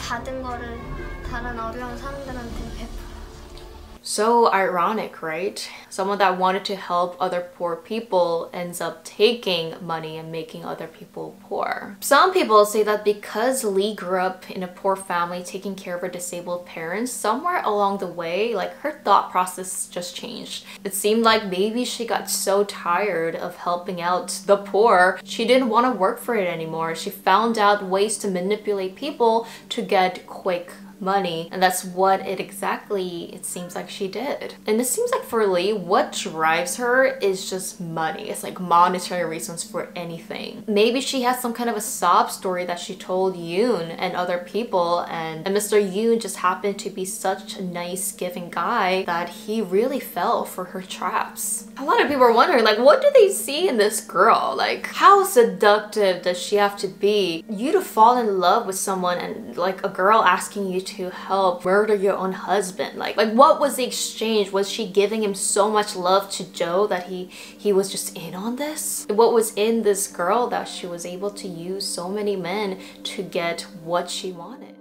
받은 거를 다른 어려운 사람들한테 베풀어.
So ironic, right? Someone that wanted to help other poor people ends up taking money and making other people poor. Some people say that because Lee grew up in a poor family taking care of her disabled parents, somewhere along the way, like her thought process just changed. It seemed like maybe she got so tired of helping out the poor, she didn't want to work for it anymore. She found out ways to manipulate people to get quick money, and that's what it seems like she did. And it seems like for Lee, what drives her is just money. It's like monetary reasons for anything. Maybe she has some kind of a sob story that she told Yoon and other people, and Mr. Yoon just happened to be such a nice giving guy that he really fell for her traps. A lot of people are wondering, like, what do they see in this girl? Like, how seductive does she have to be? You to fall in love with someone and like a girl asking you to help murder your own husband. Like what was the exchange? Was she giving him so much love to Joe that he was just in on this? What was in this girl that she was able to use so many men to get what she wanted?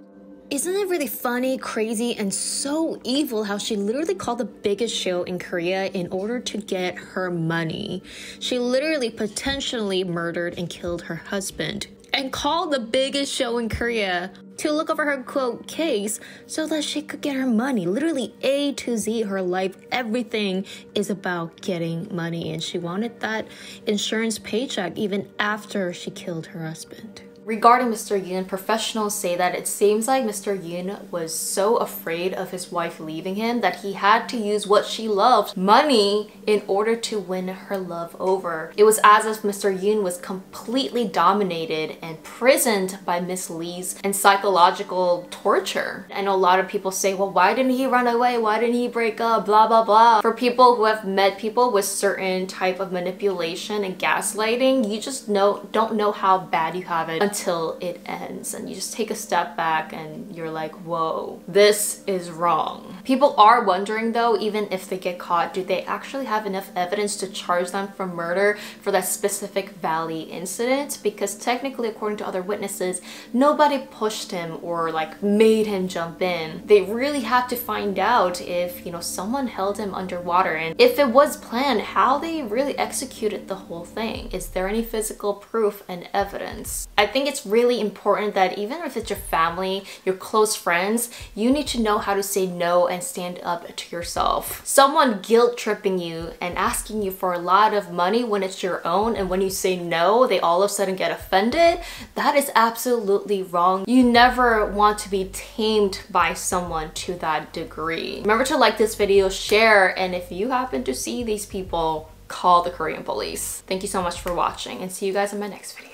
Isn't it really funny, crazy, and so evil how she literally called the biggest show in Korea in order to get her money? She literally potentially murdered and killed her husband and called the biggest show in Korea to look over her quote case so that she could get her money. Literally A to Z, her life, everything is about getting money, and she wanted that insurance paycheck even after she killed her husband.
Regarding Mr. Yoon, professionals say that it seems like Mr. Yoon was so afraid of his wife leaving him that he had to use what she loved, money, in order to win her love over. It was as if Mr. Yoon was completely dominated and imprisoned by Miss Lee's and psychological torture. I know a lot of people say, well, why didn't he run away? Why didn't he break up? Blah, blah, blah. For people who have met people with certain type of manipulation and gaslighting, you just don't know how bad you have it until it ends, and you just take a step back and you're like, whoa, this is wrong. People are wondering though, even if they get caught, do they actually have enough evidence to charge them for murder for that specific Valley incident? Because technically, according to other witnesses, nobody pushed him or like made him jump in. They really have to find out if, you know, someone held him underwater, and if it was planned, how they really executed the whole thing. Is there any physical proof and evidence? I think it's really important that even if it's your family, your close friends, you need to know how to say no and stand up to yourself. Someone guilt tripping you and asking you for a lot of money when it's your own, and when you say no, they all of a sudden get offended. That is absolutely wrong. You never want to be tamed by someone to that degree. Remember to like this video, share, and if you happen to see these people, call the Korean police. Thank you so much for watching, and see you guys in my next video.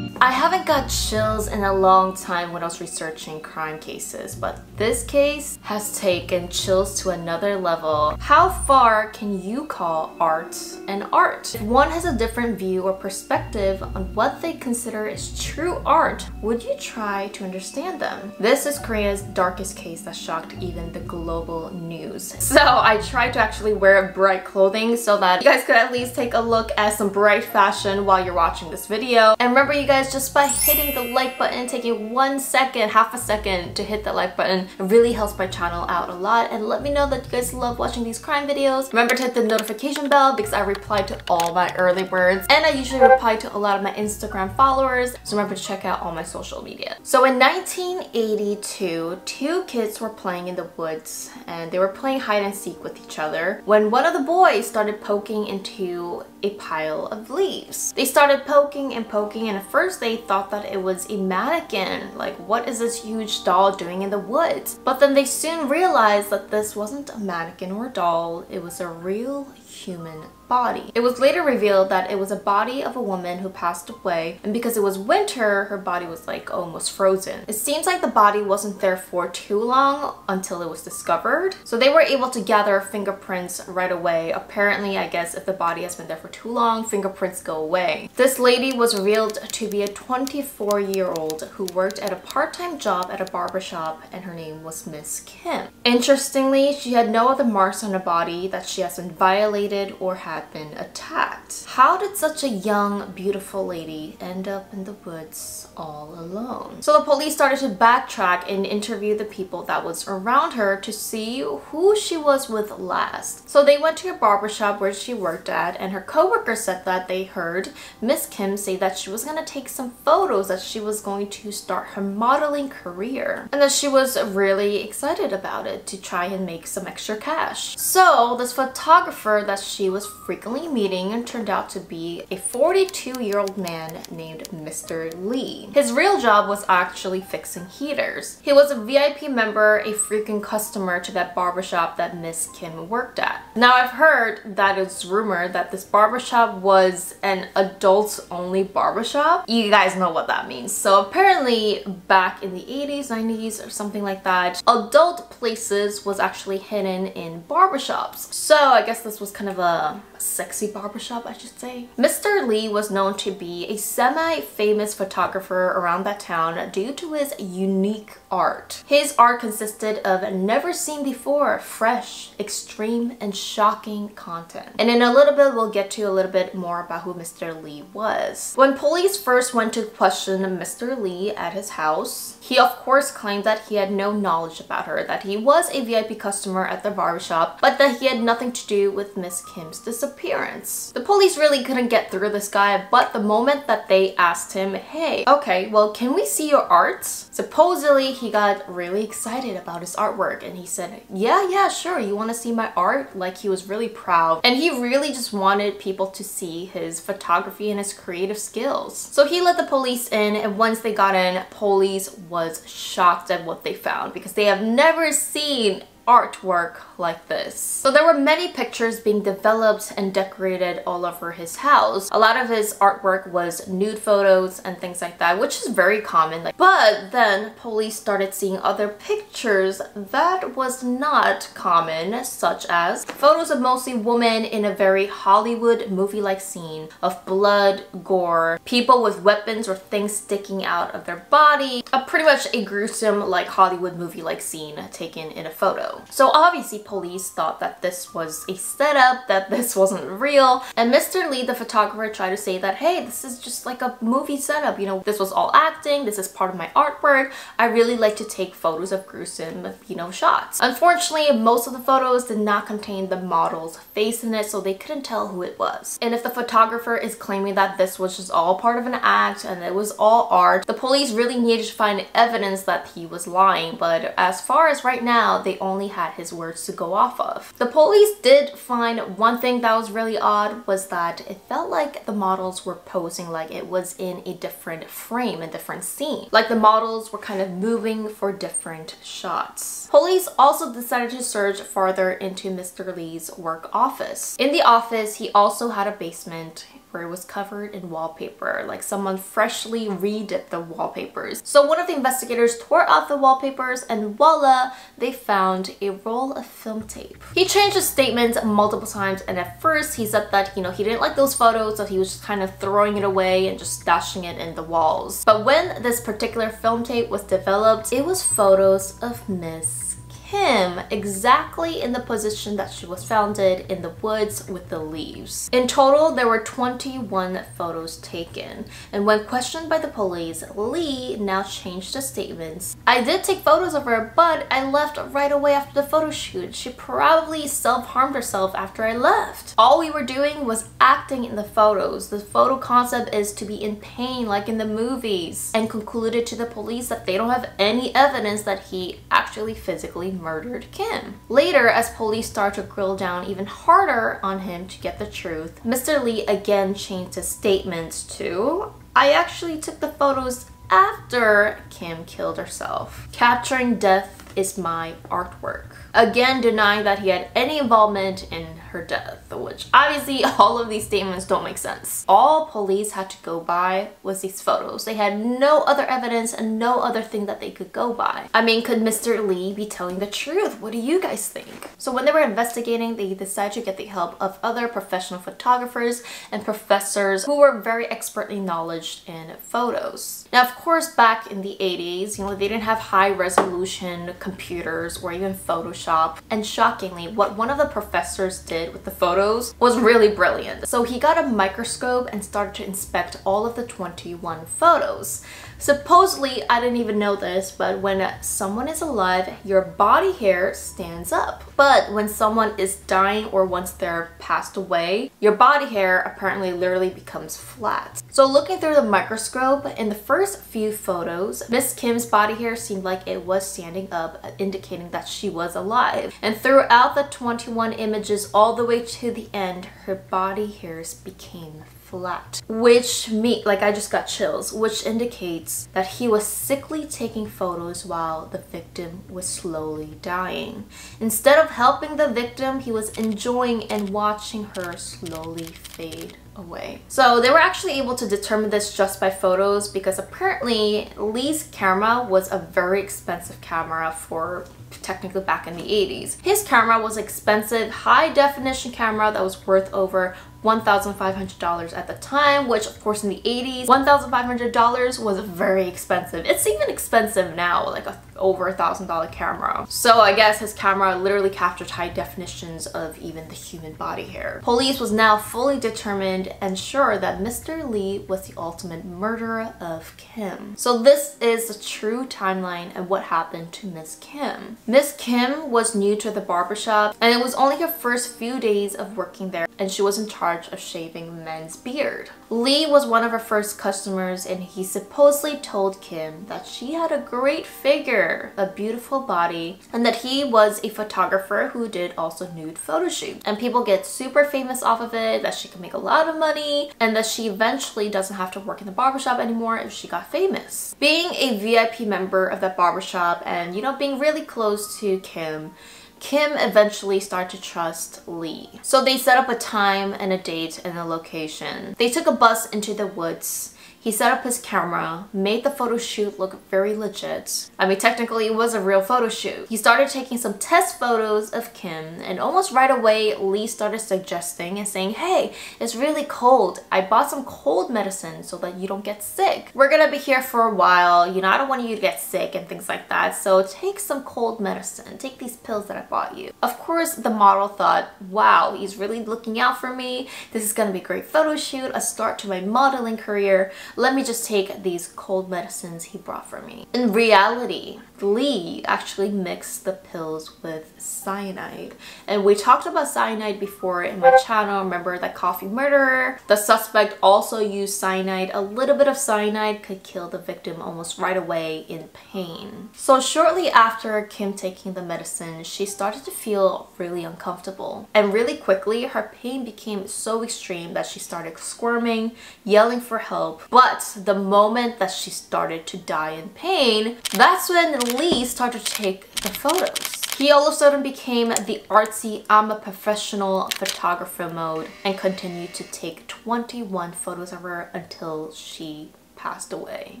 I haven't got chills in a long time when I was researching crime cases, but this case has taken chills to another level. How far can you call art an art? If one has a different view or perspective on what they consider is true art, would you try to understand them? This is Korea's darkest case that shocked even the global news. So I tried to actually wear bright clothing so that you guys could at least take a look at some bright fashion while you're watching this video. And remember, you guys, just by hitting the like button, taking 1 second, half a second to hit that like button, it really helps my channel out a lot, and let me know that you guys love watching these crime videos. Remember to hit the notification bell because I reply to all my early birds, and I usually reply to a lot of my Instagram followers, so remember to check out all my social media. So in 1982, two kids were playing in the woods, and they were playing hide and seek with each other when one of the boys started poking into a pile of leaves. They started poking and poking, and at first they thought that it was a mannequin. Like, what is this huge doll doing in the woods? But then they soon realized that this wasn't a mannequin or a doll, it was a real human body. It was later revealed that it was a body of a woman who passed away, and because it was winter, her body was like almost frozen. It seems like the body wasn't there for too long until it was discovered, so they were able to gather fingerprints right away. Apparently, I guess if the body has been there for too long, fingerprints go away. This lady was revealed to be a a 24-year-old who worked at a part-time job at a barbershop, and her name was Miss Kim. Interestingly, she had no other marks on her body that she has been violated or had been attacked. How did such a young, beautiful lady end up in the woods all alone? So the police started to backtrack and interview the people that was around her to see who she was with last. So they went to a barbershop where she worked at, and her coworker said that they heard Miss Kim say that she was going to take some photos, that she was going to start her modeling career, and that she was really excited about it to try and make some extra cash. So this photographer that she was frequently meeting turned out to be a 42-year-old man named Mr. Lee. His real job was actually fixing heaters. He was a VIP member, a frequent customer to that barbershop that Miss Kim worked at. Now I've heard that it's rumored that this barbershop was an adults-only barbershop. You guys know what that means. So apparently back in the 80s, 90s or something like that, adult places was actually hidden in barbershops. So I guess this was kind of a sexy barbershop, I should say. Mr. Lee was known to be a semi-famous photographer around that town due to his unique art. His art consisted of never seen before, fresh, extreme, and shocking content. And in a little bit, we'll get to a little bit more about who Mr. Lee was. When police first went to question Mr. Lee at his house, he of course claimed that he had no knowledge about her, that he was a VIP customer at the barbershop, but that he had nothing to do with Miss Kim's disappearance. The police really couldn't get through this guy, but the moment that they asked him, hey, okay, well, can we see your art? Supposedly, he got really excited about his artwork, and he said, yeah, sure, you want to see my art? Like, he was really proud, and he really just wanted people to see his photography and his creative skills. So he let the police in, and once they got in, police was shocked at what they found because they have never seen artwork like this. So there were many pictures being developed and decorated all over his house. A lot of his artwork was nude photos and things like that, which is very common. But then police started seeing other pictures that was not common, such as photos of mostly women in a very Hollywood movie-like scene of blood, gore, people with weapons or things sticking out of their body. Pretty much a gruesome, like Hollywood movie-like scene taken in a photo. So obviously police thought that this was a setup, that this wasn't real, and Mr. Lee, the photographer, tried to say that, hey, this is just like a movie setup, you know, this was all acting, this is part of my artwork, I really like to take photos of gruesome, you know, shots. Unfortunately, most of the photos did not contain the model's face in it, so they couldn't tell who it was. And if the photographer is claiming that this was just all part of an act and it was all art, the police really needed to find evidence that he was lying, but as far as right now, they only had his words to go off of. The police did find one thing that was really odd, was that it felt like the models were posing like it was in a different frame, a different scene. Like the models were kind of moving for different shots. Police also decided to search farther into Mr. Lee's work office. In the office, he also had a basement where it was covered in wallpaper, like someone freshly redipped the wallpapers. So one of the investigators tore out the wallpapers, and voila, they found a roll of film tape. He changed his statements multiple times, and at first he said that, you know, he didn't like those photos, so he was just kind of throwing it away and just stashing it in the walls. But when this particular film tape was developed, it was photos of Miss Kim, exactly in the position that she was founded in the woods with the leaves. In total, there were 21 photos taken, and when questioned by the police, Lee now changed his statements. I did take photos of her, but I left right away after the photo shoot. She probably self-harmed herself after I left. All we were doing was acting in the photos. The photo concept is to be in pain like in the movies, and concluded to the police that they don't have any evidence that he actually physically murdered Kim. Later, as police started to grill down even harder on him to get the truth, Mr. Lee again changed his statements to, I actually took the photos after Kim killed herself. Capturing death is my artwork. again denying that he had any involvement in her death, which obviously all of these statements don't make sense. All police had to go by was these photos. They had no other evidence and no other thing that they could go by. I mean, could Mr. Lee be telling the truth? What do you guys think? So when they were investigating, they decided to get the help of other professional photographers and professors who were very expertly knowledgeable in photos. Now, of course, back in the 80s, they didn't have high resolution computers or even Photoshop. And shockingly, what one of the professors did with the photos was really brilliant. So he got a microscope and started to inspect all of the 21 photos. Supposedly, I didn't even know this, but when someone is alive, your body hair stands up. But when someone is dying or once they're passed away, your body hair apparently literally becomes flat. So looking through the microscope, in the first few photos, Miss Kim's body hair seemed like it was standing up, indicating that she was alive. And throughout the 21 images all the way to the end, her body hairs became flat, which I just got chills, which indicates that he was sickly taking photos while the victim was slowly dying. Instead of helping the victim, he was enjoying and watching her slowly fade away. So they were actually able to determine this just by photos because apparently Lee's camera was a very expensive camera for technically back in the 80s. His camera was expensive, high definition camera that was worth over $1,500 at the time, which of course in the 80s, $1,500 was very expensive. It's even expensive now, like over $1,000 camera. So I guess his camera literally captured high definitions of even the human body hair. Police was now fully determined and sure that Mr. Lee was the ultimate murderer of Kim. So this is the true timeline of what happened to Miss Kim. Miss Kim was new to the barbershop and it was only her first few days of working there and she was in charge of shaving men's beard. Lee was one of her first customers and he supposedly told Kim that she had a great figure, a beautiful body, and that he was a photographer who did also nude photo shoots. And people get super famous off of it, that she can make a lot of money, and that she eventually doesn't have to work in the barbershop anymore if she got famous. Being a VIP member of that barbershop and, being really close to Kim eventually started to trust Lee. So they set up a time and a date and a location. They took a bus into the woods. He set up his camera, made the photo shoot look very legit. I mean, technically it was a real photo shoot. He started taking some test photos of Kim and almost right away, Lee started suggesting and saying, hey, it's really cold. I bought some cold medicine so that you don't get sick. We're gonna be here for a while. I don't want you to get sick and things like that. So take some cold medicine. Take these pills that I bought you. Of course, the model thought, wow, he's really looking out for me. This is gonna be a great photo shoot, a start to my modeling career. Let me just take these cold medicines he brought for me. In reality, Lee actually mixed the pills with cyanide. And we talked about cyanide before in my channel. Remember that coffee murderer? The suspect also used cyanide. A little bit of cyanide could kill the victim almost right away in pain. So shortly after Kim taking the medicine, she started to feel really uncomfortable. And really quickly, her pain became so extreme that she started squirming, yelling for help. But the moment that she started to die in pain, that's when Lee started to take the photos. He all of a sudden became the artsy, I'm a professional photographer mode and continued to take 21 photos of her until she passed away.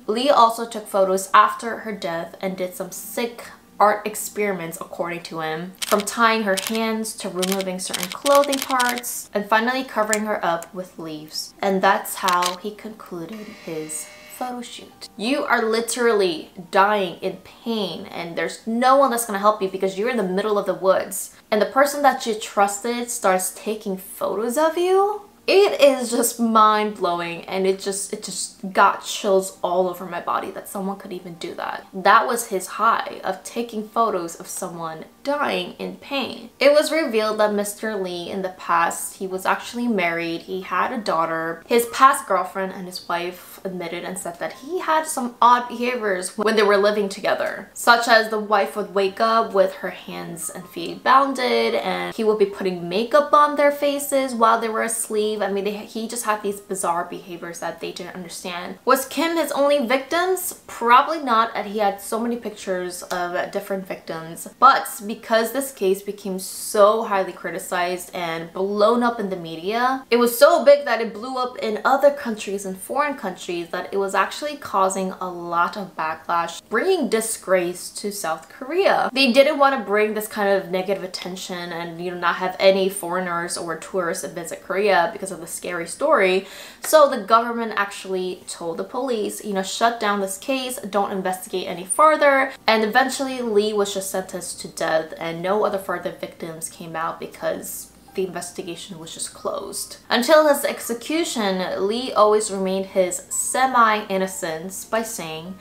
Lee also took photos after her death and did some sick art experiments, according to him, from tying her hands to removing certain clothing parts and finally covering her up with leaves. And that's how he concluded his photo shoot. You are literally dying in pain and there's no one that's gonna help you because you're in the middle of the woods and the person that you trusted starts taking photos of you. It is just mind-blowing and it just got chills all over my body that someone could even do that. That was his high of taking photos of someone dying in pain. It was revealed that Mr. Lee in the past, he was actually married, he had a daughter. His past girlfriend and his wife admitted and said that he had some odd behaviors when they were living together, such as the wife would wake up with her hands and feet bounded and he would be putting makeup on their faces while they were asleep. believe, I mean, he just had these bizarre behaviors that they didn't understand. Was Kim his only victims? Probably not, and he had so many pictures of different victims. But because this case became so highly criticized and blown up in the media, it was so big that it blew up in other countries and foreign countries that it was actually causing a lot of backlash, bringing disgrace to South Korea. They didn't want to bring this kind of negative attention and, you know, not have any foreigners or tourists visit Korea because of the scary story. So the government actually told the police, you know, shut down this case, don't investigate any further. And eventually Lee was just sentenced to death and no other further victims came out because the investigation was just closed. Until his execution, Lee always remained his semi-innocence by saying,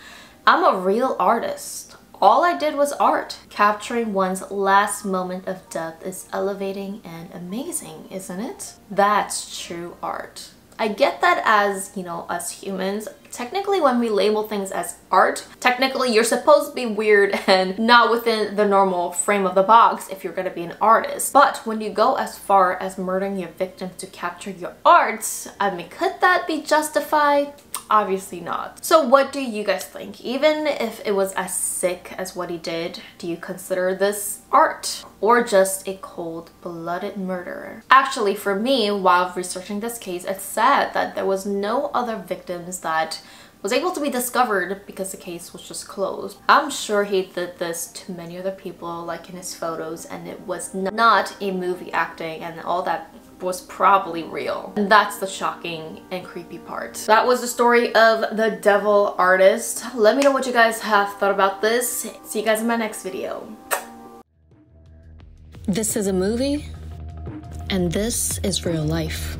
"I'm a real artist. All I did was art." Capturing one's last moment of death is elevating and amazing, isn't it? That's true art. I get that as, you know, us humans, technically when we label things as art, technically you're supposed to be weird and not within the normal frame of the box if you're gonna be an artist. But when you go as far as murdering your victim to capture your art, I mean, could that be justified? Obviously not. So what do you guys think? Even if it was as sick as what he did, do you consider this art or just a cold-blooded murderer? Actually, for me, while researching this case, it's sad that there was no other victims that was able to be discovered because the case was just closed. I'm sure he did this to many other people, like in his photos, and it was not a movie acting, and all that was probably real. And that's the shocking and creepy part. That was the story of the devil artist. Let me know what you guys have thought about this. See you guys in my next video.
This is a movie, and this is real life.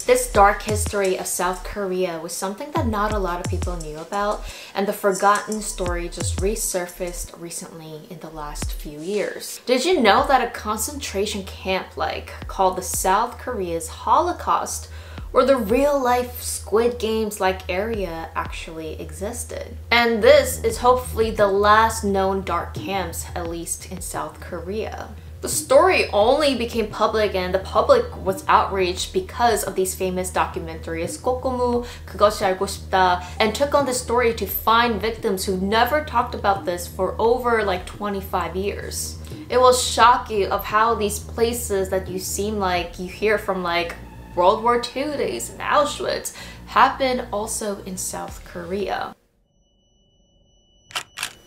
This dark history of South Korea was something that not a lot of people knew about, and the forgotten story just resurfaced recently in the last few years. Did you know that a concentration camp called the South Korea's Holocaust, or the real-life Squid Games-like area actually existed? And this is hopefully the last known dark camps, at least in South Korea. The story only became public and the public was outraged because of these famous documentaries 꼬꼬무, 그것이 알고 싶다, and took on the story to find victims who never talked about this for over 25 years. It will shock you of how these places that you seem like you hear from World War II days in Auschwitz happen also in South Korea.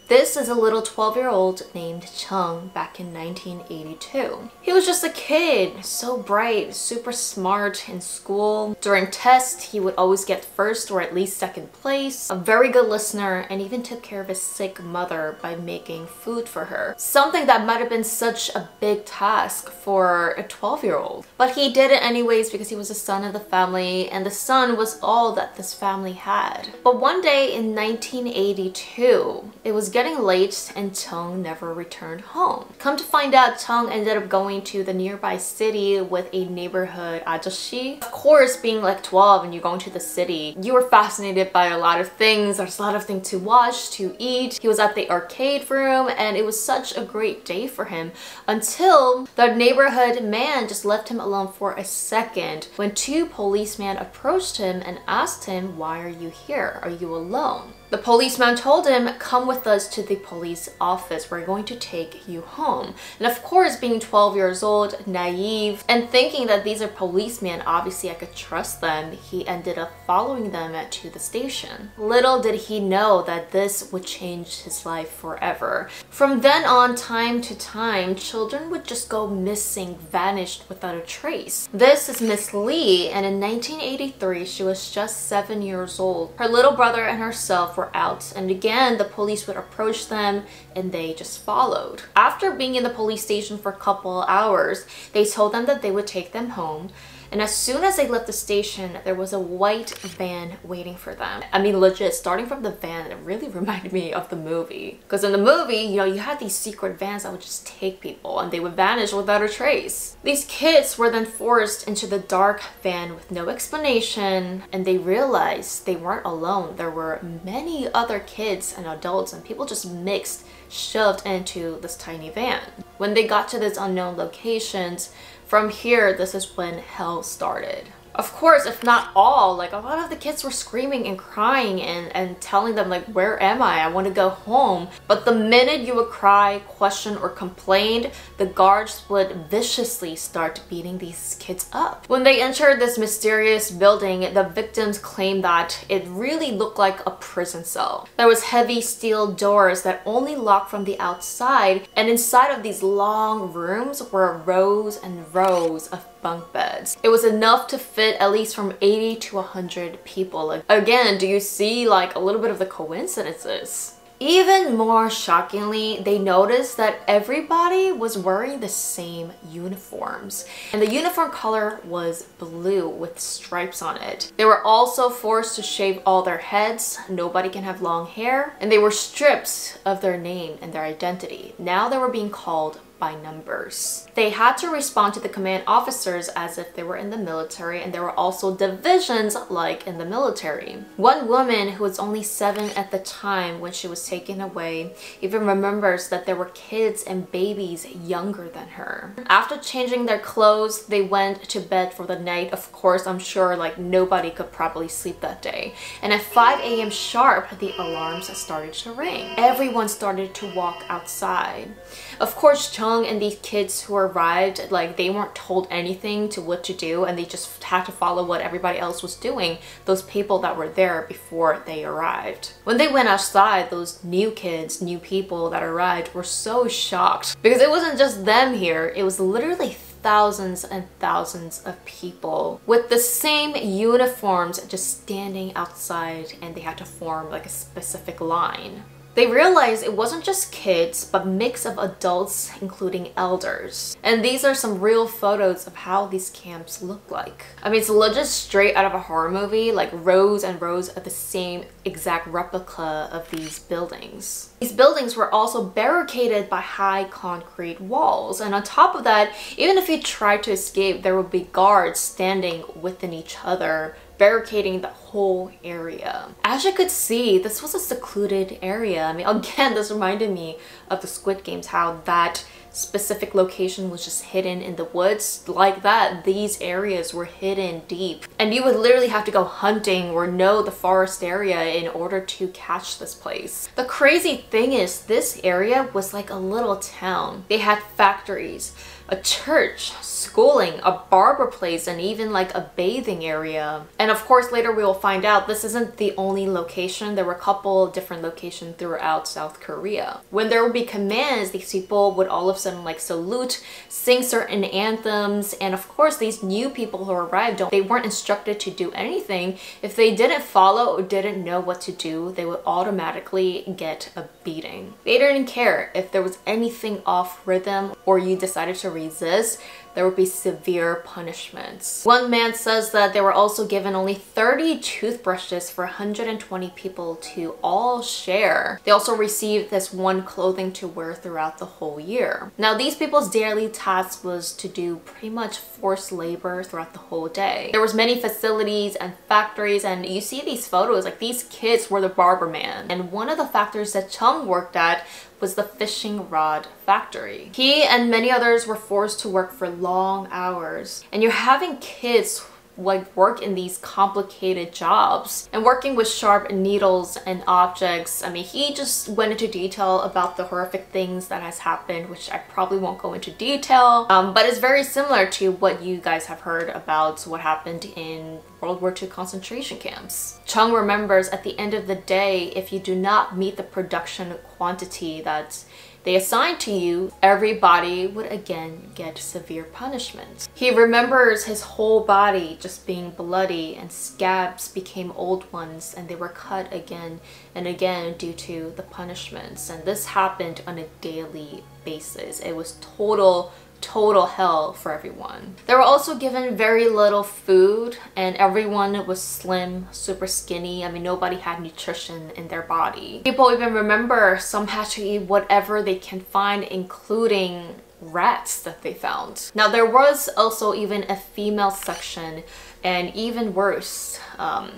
This is a little 12-year-old named Chung back in 1982. He was just a kid, so bright, super smart in school. During tests, he would always get first or at least second place, a very good listener, and even took care of his sick mother by making food for her. Something that might have been such a big task for a 12-year-old. But he did it anyways because he was the son of the family, and the son was all that this family had. But one day in 1982, it was getting late and Chung never returned home. Come to find out, Chung ended up going to the nearby city with a neighborhood ajashi. Of course, being 12 and you're going to the city, you were fascinated by a lot of things. There's a lot of things to watch, to eat. He was at the arcade room and it was such a great day for him until the neighborhood man just left him alone for a second when two policemen approached him and asked him, "Why are you here? Are you alone?" The policeman told him, "Come with us to the police office. We're going to take you home." And of course, being 12 years old, naive, and thinking that these are policemen, obviously I could trust them, he ended up following them to the station. Little did he know that this would change his life forever. From then on, time to time, children would just go missing, vanished without a trace. This is Miss Lee, and in 1983, she was just 7 years old. Her little brother and herself were out, and again the police would approach them and they just followed. After being in the police station for a couple hours, they told them that they would take them home, And as soon as they left the station, there was a white van waiting for them. I mean, legit, starting from the van, it really reminded me of the movie. Because in the movie, you know, you had these secret vans that would just take people and they would vanish without a trace. These kids were then forced into the dark van with no explanation, and they realized they weren't alone. There were many other kids and adults and people just mixed, shoved into this tiny van. When they got to these unknown locations, from here, this is when hell started. Of course, if not all, like a lot of the kids were screaming and crying and telling them like, where am I want to go home. But the minute you would cry, question, or complain, the guards would viciously start beating these kids up. When they entered this mysterious building, the victims claimed that it really looked like a prison cell. There was heavy steel doors that only locked from the outside, and inside of these long rooms were rows and rows of bunk beds. It was enough to fit at least from 80 to 100 people. Like, again, do you see like a little bit of the coincidences? Even more shockingly, they noticed that everybody was wearing the same uniforms. And the uniform color was blue with stripes on it. They were also forced to shave all their heads. Nobody can have long hair. And they were stripped of their name and their identity. Now they were being called by numbers. They had to respond to the command officers as if they were in the military, and there were also divisions like in the military. One woman who was only 7 at the time when she was taken away even remembers that there were kids and babies younger than her. After changing their clothes, they went to bed for the night. Of course, I'm sure like nobody could probably sleep that day. And at 5 a.m. sharp, the alarms started to ring. Everyone started to walk outside. Of course, Chung and these kids who arrived, like they weren't told anything to what to do, and they just had to follow what everybody else was doing, those people that were there before they arrived. When they went outside, those new kids, new people that arrived were so shocked because it wasn't just them here, it was literally thousands and thousands of people with the same uniforms just standing outside, and they had to form like a specific line. They realized it wasn't just kids, but mix of adults, including elders. And these are some real photos of how these camps look like. I mean, it's legit straight out of a horror movie, like rows and rows of the same exact replica of these buildings. These buildings were also barricaded by high concrete walls. And on top of that, even if you tried to escape, there would be guards standing within each other, barricading the whole area. As you could see, this was a secluded area. I mean, again, this reminded me of the Squid Games, how that specific location was just hidden in the woods. Like that, these areas were hidden deep. And you would literally have to go hunting or know the forest area in order to catch this place. The crazy thing is, this area was like a little town. They had factories, a church, schooling, a barber place, and even like a bathing area. And of course, later we will find out this isn't the only location. There were a couple different locations throughout South Korea. When there would be commands, these people would all of a sudden like salute, sing certain anthems, and of course these new people who arrived, they weren't instructed to do anything. If they didn't follow or didn't know what to do, they would automatically get a beating. They didn't care if there was anything off rhythm or you decided to resist. There would be severe punishments. One man says that they were also given only 30 toothbrushes for 120 people to all share. They also received this one clothing to wear throughout the whole year. Now, these people's daily task was to do pretty much forced labor throughout the whole day. There was many facilities and factories, and you see these photos, like these kids were the barber man. And one of the factories that Chung worked at was the fishing rod factory. He and many others were forced to work for long hours. And you're having kids like work in these complicated jobs and working with sharp needles and objects. I mean, he just went into detail about the horrific things that has happened, which I probably won't go into detail, but it's very similar to what you guys have heard about what happened in World War II concentration camps. Chung remembers at the end of the day, if you do not meet the production quantity that they assigned to you, everybody would again get severe punishment. He remembers his whole body just being bloody, and scabs became old ones, and they were cut again and again due to the punishments. And this happened on a daily basis. It was total total hell for everyone. They were also given very little food, and everyone was slim, super skinny. I mean, nobody had nutrition in their body. People even remember some had to eat whatever they can find, including rats that they found. Now, there was also even a female section, and even worse,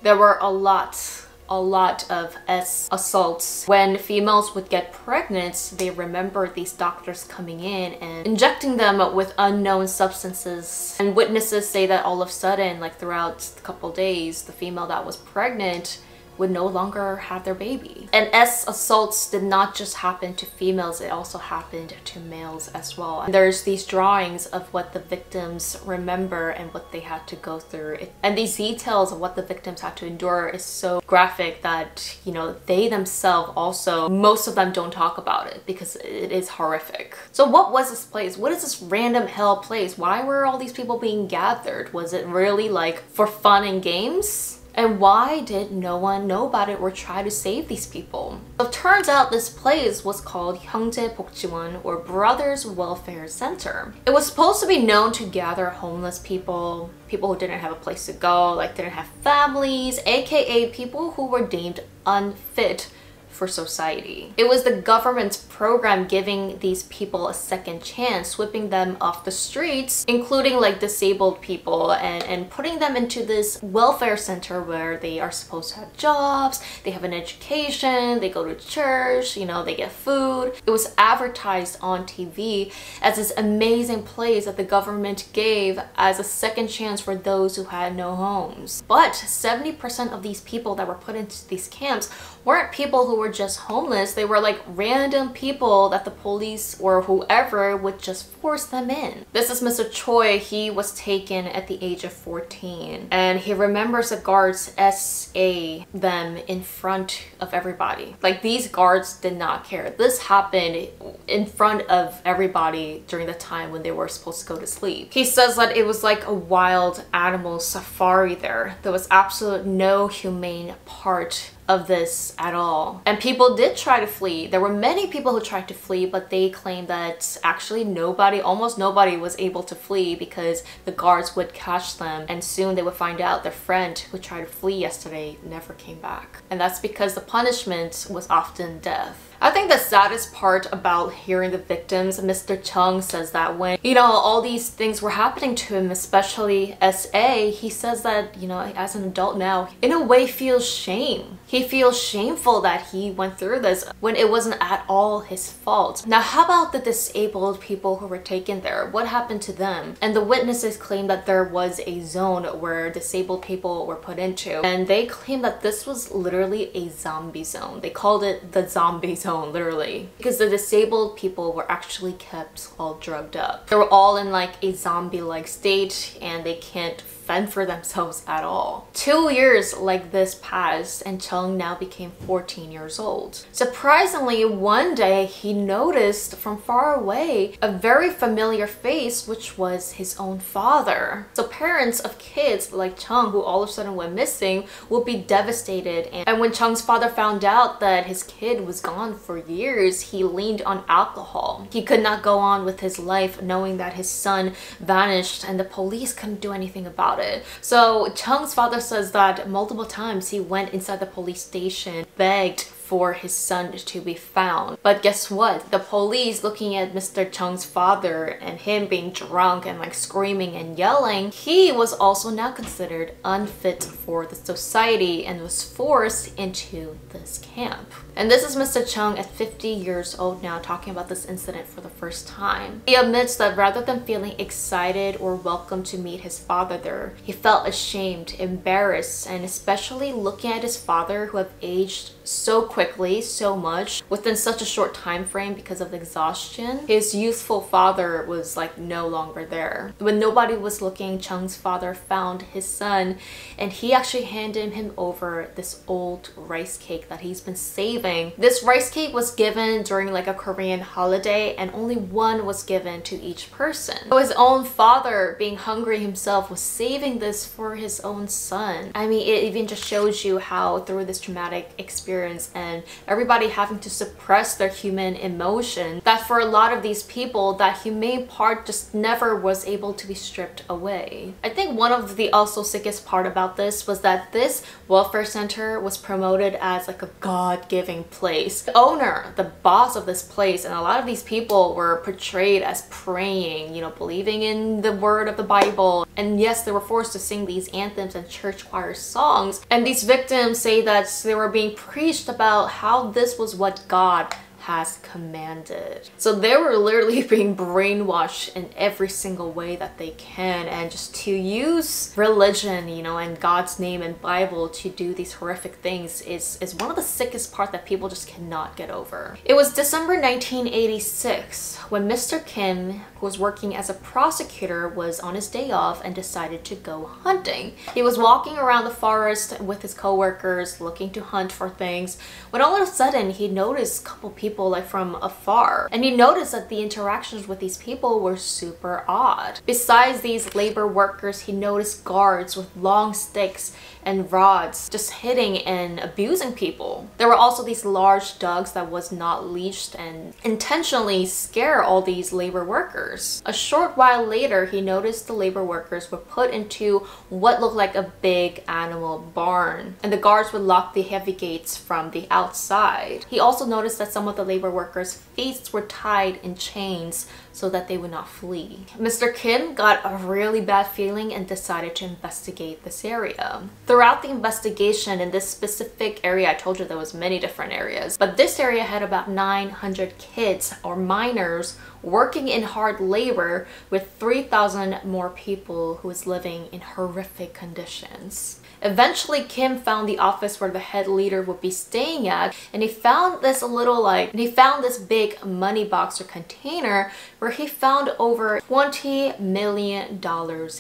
there were a lot of assaults. When females would get pregnant, they remember these doctors coming in and injecting them with unknown substances. And witnesses say that all of a sudden, like throughout a couple days, the female that was pregnant would no longer have their baby. And assaults did not just happen to females, it also happened to males as well. And there's these drawings of what the victims remember and what they had to go through. And these details of what the victims had to endure is so graphic that, you know, they themselves also, most of them don't talk about it because it is horrific. So what was this place? What is this random hell place? Why were all these people being gathered? Was it really like for fun and games? And why did no one know about it or try to save these people? So it turns out this place was called 형제복지원, or Brothers Welfare Center. It was supposed to be known to gather homeless people, people who didn't have a place to go, like didn't have families, aka people who were deemed unfit for society. It was the government's program giving these people a second chance, sweeping them off the streets, including like disabled people, and putting them into this welfare center where they are supposed to have jobs, they have an education, they go to church, you know, they get food. It was advertised on TV as this amazing place that the government gave as a second chance for those who had no homes. But 70% of these people that were put into these camps weren't people who were just homeless. They were like random people that the police or whoever would just force them in. This is Mr. Choi. He was taken at the age of 14, and he remembers the guards SA them in front of everybody. Like, these guards did not care. This happened in front of everybody during the time when they were supposed to go to sleep. He says that it was like a wild animal safari there. There was absolutely no humane part of this at all. And people did try to flee. There were many people who tried to flee, but they claimed that actually almost nobody was able to flee because the guards would catch them, and soon they would find out their friend who tried to flee yesterday never came back. And that's because the punishment was often death. I think the saddest part about hearing the victims, Mr. Chung says that when, you know, all these things were happening to him, especially SA, he says that, you know, as an adult now, in a way feels shame. He feels shameful that he went through this when it wasn't at all his fault. Now, how about the disabled people who were taken there? What happened to them? And the witnesses claim that there was a zone where disabled people were put into, and they claim that this was literally a zombie zone. They called it the zombie zone, literally, because the disabled people were actually kept all drugged up. They were all in like a zombie-like state, and they can't fend for themselves at all. 2 years like this passed, and Chung now became 14 years old. Surprisingly, one day he noticed from far away a very familiar face, which was his own father. So parents of kids like Chung who all of a sudden went missing would be devastated. And when Chung's father found out that his kid was gone for years, he leaned on alcohol. He could not go on with his life knowing that his son vanished, and the police couldn't do anything about it. So Chung's father says that multiple times he went inside the police station, begged for his son to be found. But guess what? The police, looking at Mr. Chung's father and him being drunk and like screaming and yelling, he was also now considered unfit for the society and was forced into this camp. And this is Mr. Chung at 50 years old now, talking about this incident for the first time. He admits that rather than feeling excited or welcome to meet his father there, he felt ashamed, embarrassed, and especially looking at his father who had aged so quickly, so much, within such a short time frame because of exhaustion. His youthful father was like no longer there. When nobody was looking, Chung's father found his son, and he actually handed him over this old rice cake that he's been saving. This rice cake was given during like a Korean holiday, and only one was given to each person. So his own father, being hungry himself, was saving this for his own son. I mean, it even just shows you how through this traumatic experience experience and everybody having to suppress their human emotion, that for a lot of these people, that humane part just never was able to be stripped away. I think one of the also sickest part about this was that this welfare center was promoted as like a God-giving place. The owner, the boss of this place, and a lot of these people were portrayed as praying, you know, believing in the word of the Bible. And yes, they were forced to sing these anthems and church choir songs. And these victims say that they were being preached about how this was what God has commanded. So they were literally being brainwashed in every single way that they can, and just to use religion, you know, and God's name and Bible to do these horrific things is one of the sickest part that people just cannot get over. It was December 1986 when Mr. Kim, who was working as a prosecutor, was on his day off and decided to go hunting. He was walking around the forest with his co-workers looking to hunt for things when all of a sudden he noticed a couple people like from afar, and he noticed that the interactions with these people were super odd. Besides these labor workers, he noticed guards with long sticks and rods just hitting and abusing people. There were also these large dogs that was not leashed and intentionally scare all these labor workers. A short while later, he noticed the labor workers were put into what looked like a big animal barn, and the guards would lock the heavy gates from the outside. He also noticed that some of the labor workers' feet were tied in chains so that they would not flee. Mr. Kim got a really bad feeling and decided to investigate this area. Throughout the investigation in this specific area, I told you there was many different areas, but this area had about 900 kids or minors working in hard labor, with 3,000 more people who was living in horrific conditions. Eventually, Kim found the office where the head leader would be staying at, and he found this big money box or container where he found over $20 million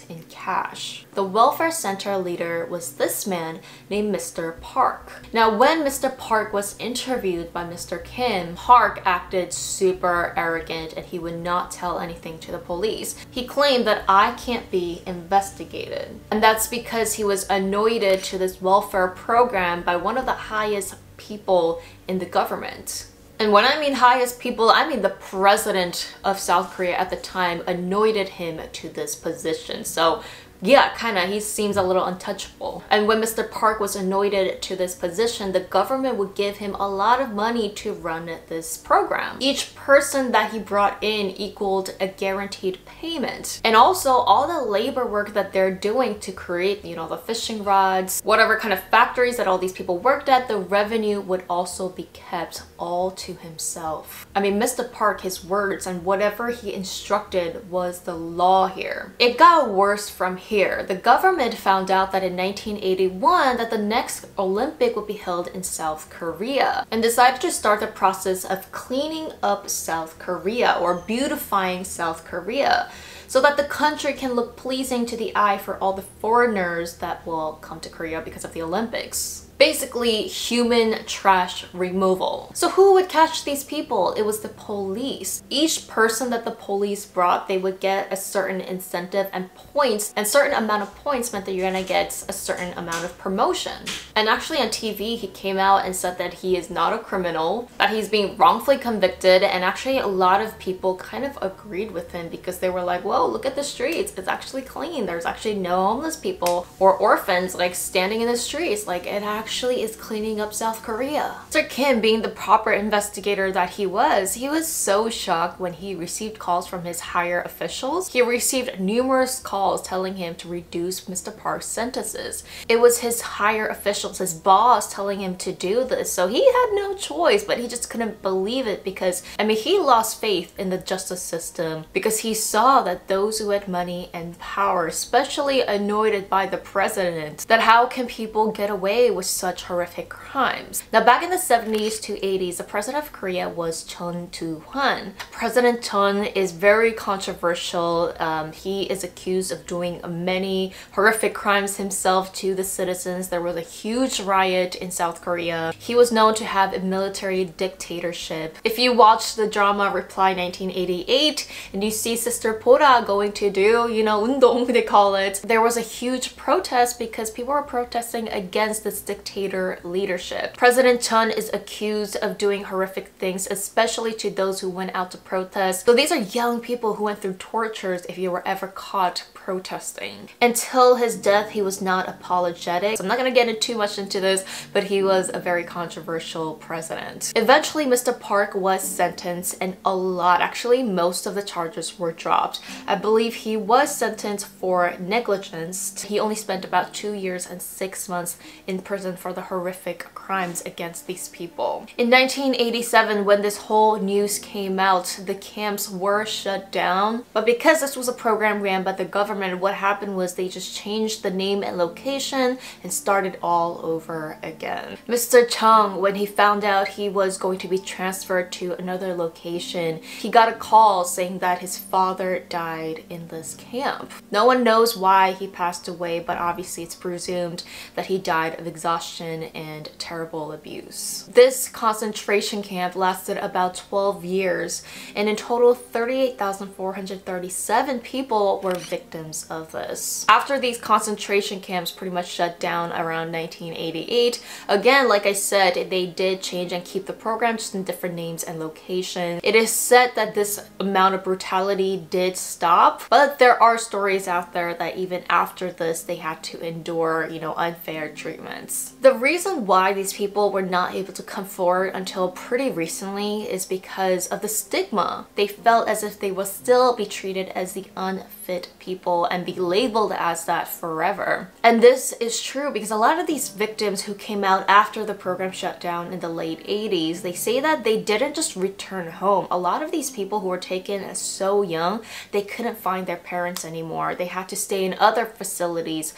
in cash. The welfare center leader was this man named Mr. Park. Now, when Mr. Park was interviewed by Mr. Kim, Park acted super arrogant and he would not tell anything to the police. He claimed that I can't be investigated. And that's because he was anointed to this welfare program by one of the highest people in the government. And when I mean highest people, I mean the president of South Korea at the time anointed him to this position. So yeah, he seems a little untouchable. And when Mr. Park was anointed to this position, the government would give him a lot of money to run this program. Each person that he brought in equaled a guaranteed payment. And also all the labor work that they're doing to create, you know, the fishing rods, whatever kind of factories that all these people worked at, the revenue would also be kept all to himself. I mean, Mr. Park, his words and whatever he instructed was the law here. It got worse from here. The government found out that in 1981 that the next Olympic would be held in South Korea, and decided to start the process of cleaning up South Korea or beautifying South Korea, so that the country can look pleasing to the eye for all the foreigners that will come to Korea because of the Olympics. Basically, human trash removal. So who would catch these people? It was the police. Each person that the police brought, they would get a certain incentive and points, and certain amount of points meant that you're gonna get a certain amount of promotion. And actually on TV, he came out and said that he is not a criminal, that he's being wrongfully convicted, and actually a lot of people kind of agreed with him because they were like, whoa, look at the streets, it's actually clean. There's actually no homeless people or orphans like standing in the streets. Like, it actually is cleaning up South Korea. Mr. Kim, being the proper investigator that he was so shocked when he received calls from his higher officials. He received numerous calls telling him to reduce Mr. Park's sentences. It was his higher officials, his boss, telling him to do this. So he had no choice, but he just couldn't believe it because, I mean, he lost faith in the justice system because he saw that those who had money and power, especially anointed by the president, that how can people get away with such horrific crimes? Now, back in the 70s to 80s, the president of Korea was Chun Doo-hwan. President Chun is very controversial. He is accused of doing many horrific crimes himself to the citizens. There was a huge riot in South Korea. He was known to have a military dictatorship. If you watch the drama Reply 1988 and you see Sister Pora going to do, you know, 운동, they call it, there was a huge protest because people were protesting against this dictatorship dictator leadership. President Chun is accused of doing horrific things, especially to those who went out to protest. So these are young people who went through tortures if you were ever caught protesting. Until his death, he was not apologetic. So I'm not going to get too much into this, but he was a very controversial president. Eventually, Mr. Park was sentenced, and actually most of the charges were dropped. I believe he was sentenced for negligence. He only spent about 2 years and 6 months in prison for the horrific crimes against these people. In 1987, when this whole news came out, the camps were shut down. But because this was a program ran by the government, what happened was they just changed the name and location and started all over again. Mr. Chung, when he found out he was going to be transferred to another location, he got a call saying that his father died in this camp. No one knows why he passed away, but obviously it's presumed that he died of exhaustion and terrible abuse. This concentration camp lasted about 12 years, and in total 38,437 people were victims of this. After these concentration camps pretty much shut down around 1988, again, like I said, they did change and keep the program just in different names and locations. It is said that this amount of brutality did stop, but there are stories out there that even after this, they had to endure, unfair treatments. The reason why these people were not able to come forward until pretty recently is because of the stigma. They felt as if they would still be treated as the unfit people and be labeled as that forever. And this is true because a lot of these victims who came out after the program shut down in the late 80s, they say that they didn't just return home. A lot of these people who were taken as so young, they couldn't find their parents anymore. They had to stay in other facilities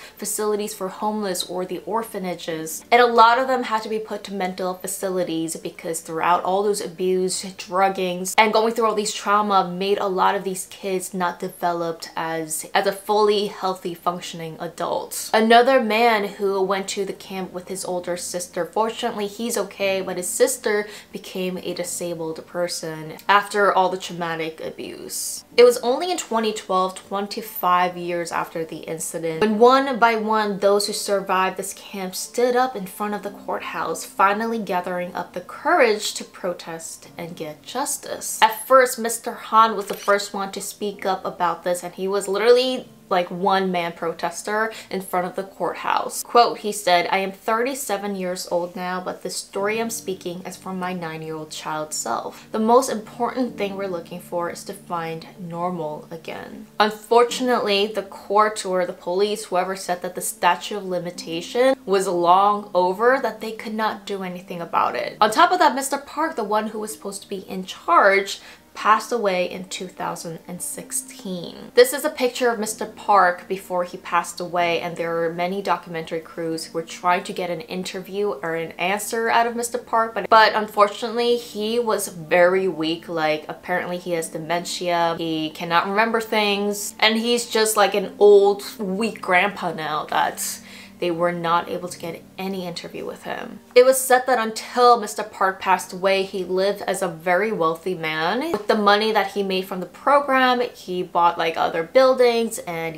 for homeless or the orphanages. And a lot of them had to be put to mental facilities because throughout all those abuse, druggings, and going through all these trauma made a lot of these kids not developed as a fully healthy functioning adult. Another man who went to the camp with his older sister, fortunately he's okay, but his sister became a disabled person after all the traumatic abuse. It was only in 2012, 25 years after the incident, when one by one those who survived this camp stood up in front of the courthouse, finally gathering up the courage to protest and get justice. At first, Mr. Han was the first one to speak up about this, and he was literally like one-man protester in front of the courthouse. Quote, he said, "I am 37 years old now, but the story I'm speaking is from my 9-year-old child self. The most important thing we're looking for is to find normal again." Unfortunately, the court or the police, whoever said that the statute of limitation was long over, that they could not do anything about it. On top of that, Mr. Park, the one who was supposed to be in charge, passed away in 2016. This is a picture of Mr. Park before he passed away, and there are many documentary crews who were trying to get an interview or an answer out of Mr. Park, but unfortunately he was very weak. Like, apparently he has dementia, he cannot remember things, and he's just like an old weak grandpa now that they were not able to get any interview with him. It was said that until Mr. Park passed away, he lived as a very wealthy man. With the money that he made from the program, he bought like other buildings, and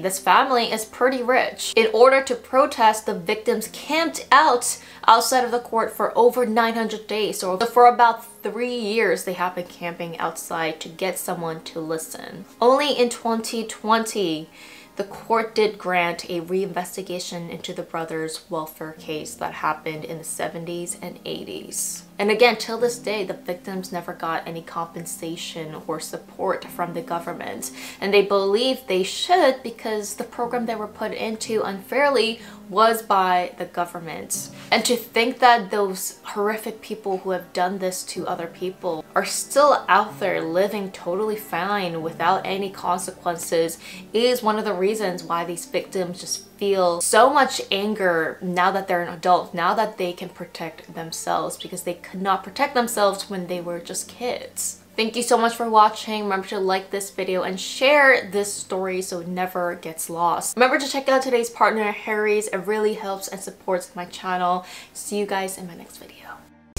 this family is pretty rich. In order to protest, the victims camped outside of the court for over 900 days. So for about 3 years, they have been camping outside to get someone to listen. Only in 2020, the court did grant a reinvestigation into the brothers' welfare case that happened in the 70s and 80s. And again, till this day, the victims never got any compensation or support from the government. And they believe they should because the program they were put into unfairly was by the government. And to think that those horrific people who have done this to other people are still out there living totally fine without any consequences is one of the reasons why these victims just feel so much anger now that they're an adult, now that they can protect themselves, because they could not protect themselves when they were just kids. Thank you so much for watching. Remember to like this video and share this story so it never gets lost. Remember to check out today's partner, Harry's. It really helps and supports my channel. See you guys in my next video.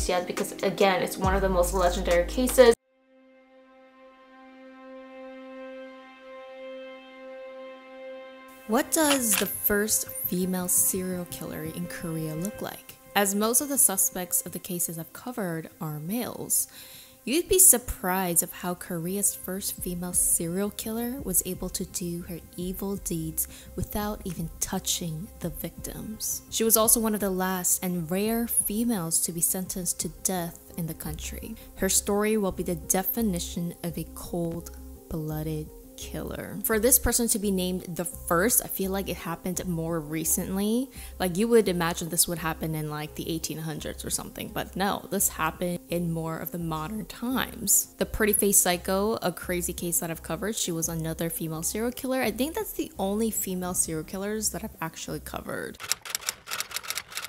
Yeah, because again, it's one of the most legendary cases.
What does the first female serial killer in Korea look like? As most of the suspects of the cases I've covered are males, you'd be surprised of how Korea's first female serial killer was able to do her evil deeds without even touching the victims. She was also one of the last and rare females to be sentenced to death in the country. Her story will be the definition of a cold-blooded killer. For this person to be named the first, I feel like it happened more recently. Like, you would imagine this would happen in like the 1800s or something, but no, this happened in more of the modern times. The Pretty Face Psycho, a crazy case that I've covered, she was another female serial killer. I think that's the only female serial killers that I've actually covered.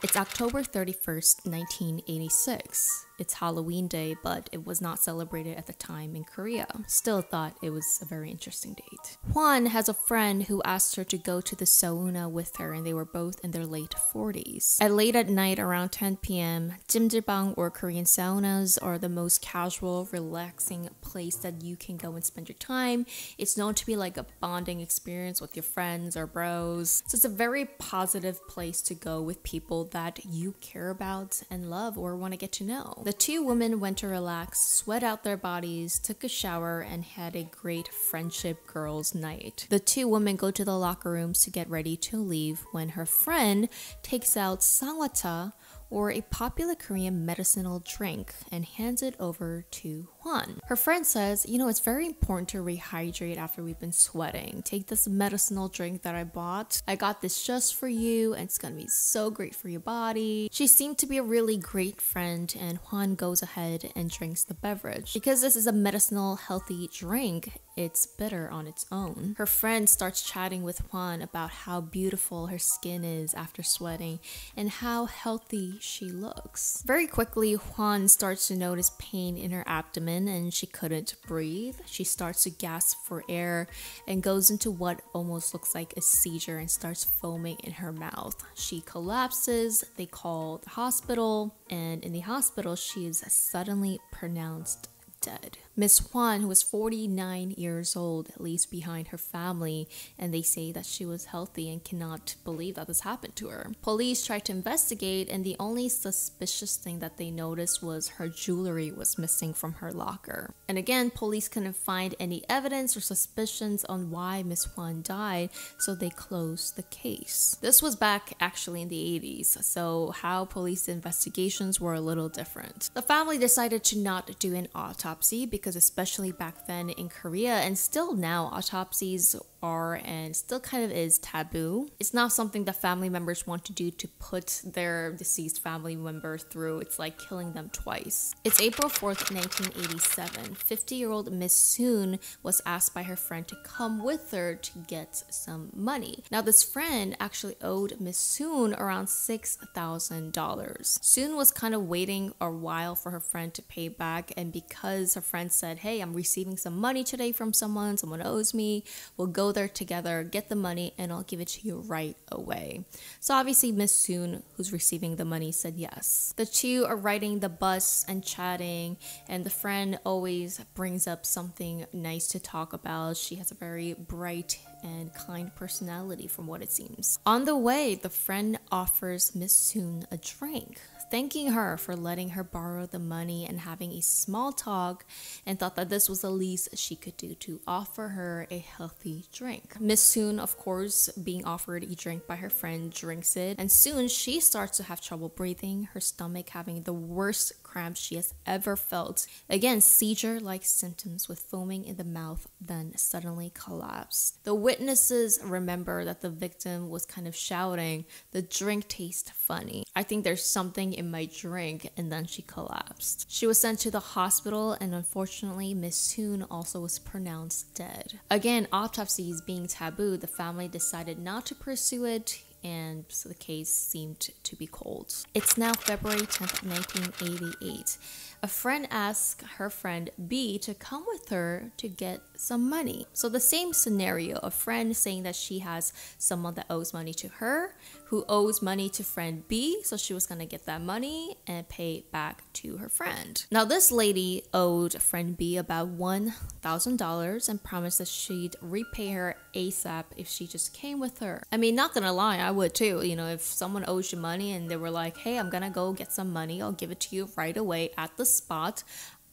It's October 31st, 1986. It's Halloween Day, but it was not celebrated at the time in Korea. Still thought it was a very interesting date. Hwan has a friend who asked her to go to the sauna with her, and they were both in their late 40s. At late at night, around 10 p.m., jjimjilbang or Korean saunas are the most casual, relaxing place that you can go and spend your time. It's known to be like a bonding experience with your friends or bros. So it's a very positive place to go with people that you care about and love or want to get to know. The two women went to relax, sweat out their bodies, took a shower, and had a great friendship girls' night. The two women go to the locker rooms to get ready to leave when her friend takes out sangwata, or a popular Korean medicinal drink, and hands it over to Hwan. Her friend says, you know, it's very important to rehydrate after we've been sweating. Take this medicinal drink that I bought. I got this just for you, and it's gonna be so great for your body. She seemed to be a really great friend, and Hwan goes ahead and drinks the beverage. Because this is a medicinal healthy drink, it's bitter on its own. Her friend starts chatting with Hwan about how beautiful her skin is after sweating and how healthy she looks. Very quickly, Hwan starts to notice pain in her abdomen and she couldn't breathe. She starts to gasp for air and goes into what almost looks like a seizure and starts foaming in her mouth. She collapses, they call the hospital, and in the hospital, she is suddenly pronounced dead. Miss Hwan, who was 49 years old, leaves behind her family, and they say that she was healthy and cannot believe that this happened to her. Police tried to investigate, and the only suspicious thing that they noticed was her jewelry was missing from her locker. And again, police couldn't find any evidence or suspicions on why Miss Hwan died, so they closed the case. This was back actually in the 80s, so how police investigations were a little different. The family decided to not do an autopsy because especially back then in Korea, and still now, autopsies are and still kind of is taboo. It's not something that family members want to do to put their deceased family member through. It's like killing them twice. It's April 4th, 1987. 50-year-old Miss Soon was asked by her friend to come with her to get some money. Now this friend actually owed Miss Soon around $6,000. Soon was kind of waiting a while for her friend to pay back, and because her friend said, hey, I'm receiving some money today from someone owes me, we'll go there together, get the money, and I'll give it to you right away. So obviously Miss Soon, who's receiving the money, said yes. The two are riding the bus and chatting, and the friend always brings up something nice to talk about. She has a very bright and kind personality from what it seems. On the way, the friend offers Miss Soon a drink, thanking her for letting her borrow the money and having a small talk, and thought that this was the least she could do to offer her a healthy drink. Miss Soon, of course, being offered a drink by her friend, drinks it, and soon she starts to have trouble breathing, her stomach having the worst cramps she has ever felt. Again, seizure-like symptoms with foaming in the mouth, then suddenly collapsed. The witnesses remember that the victim was kind of shouting, "The drink tastes funny. I think there's something in my drink," and then she collapsed. She was sent to the hospital, and unfortunately, Miss Soon also was pronounced dead. Again, autopsies being taboo, the family decided not to pursue it, and so the case seemed to be cold. It's now February 10th, 1988. a friend asks her friend B to come with her to get some money. So the same scenario, a friend saying that she has someone that owes money to her, who owes money to friend B, so she was gonna get that money and pay back to her friend. Now this lady owed friend B about $1,000 and promised that she'd repay her ASAP if she just came with her. I mean, not gonna lie, I would too. You know, if someone owes you money and they were like, hey, I'm gonna go get some money, I'll give it to you right away at the spot,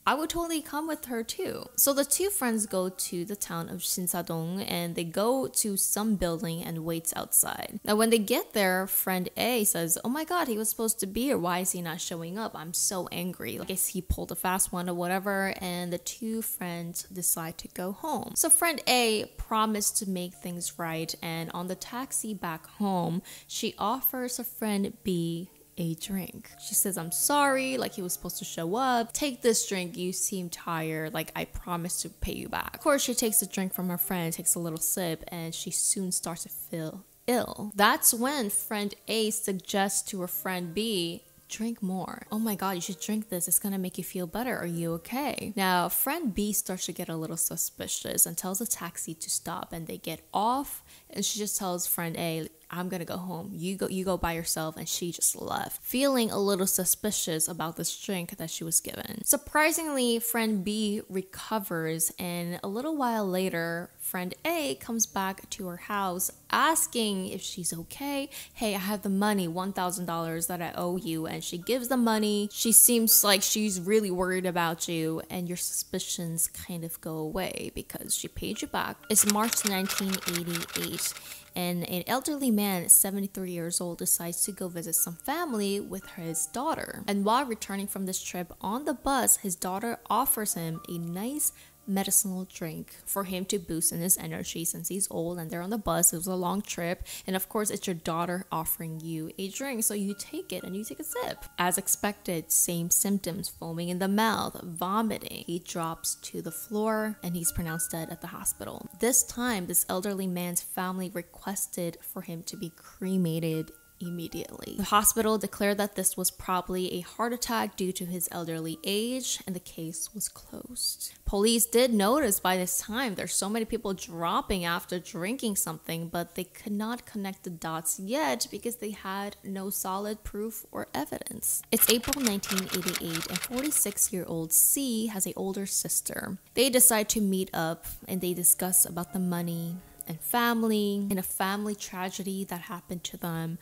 I would totally come with her too. So the two friends go to the town of Shinsadong and they go to some building and waits outside. Now when they get there, friend A says, oh my god, he was supposed to be here. Why is he not showing up? I'm so angry. I guess he pulled a fast one or whatever, and the two friends decide to go home. So friend A promised to make things right, and on the taxi back home, she offers her friend B a drink. She says, I'm sorry, like he was supposed to show up. Take this drink, you seem tired, like I promise to pay you back. Of course, she takes the drink from her friend, takes a little sip, and she soon starts to feel ill. That's when friend A suggests to her friend B, drink more. Oh my god, you should drink this. It's gonna make you feel better. Are you okay? Now, friend B starts to get a little suspicious and tells the taxi to stop, and they get off, and she just tells friend A, I'm gonna go home. You go by yourself, and she just left, feeling a little suspicious about this drink that she was given. Surprisingly, friend B recovers, and a little while later, friend A comes back to her house asking if she's okay. Hey, I have the money, $1,000 that I owe you, and she gives the money. She seems like she's really worried about you, and your suspicions kind of go away because she paid you back. It's March 1988. And an elderly man, 73 years old, decides to go visit some family with his daughter. And while returning from this trip on the bus, his daughter offers him a nice medicinal drink for him to boost in his energy since he's old and they're on the bus. It was a long trip, and of course it's your daughter offering you a drink, so you take it and you take a sip. As expected, same symptoms: foaming in the mouth, vomiting. He drops to the floor and he's pronounced dead at the hospital. This time, this elderly man's family requested for him to be cremated immediately. The hospital declared that this was probably a heart attack due to his elderly age, and the case was closed. Police did notice by this time there's so many people dropping after drinking something, but they could not connect the dots yet because they had no solid proof or evidence. It's April 1988, and 46-year-old C has an older sister. They decide to meet up and they discuss about the money and family, and a family tragedy that happened to them,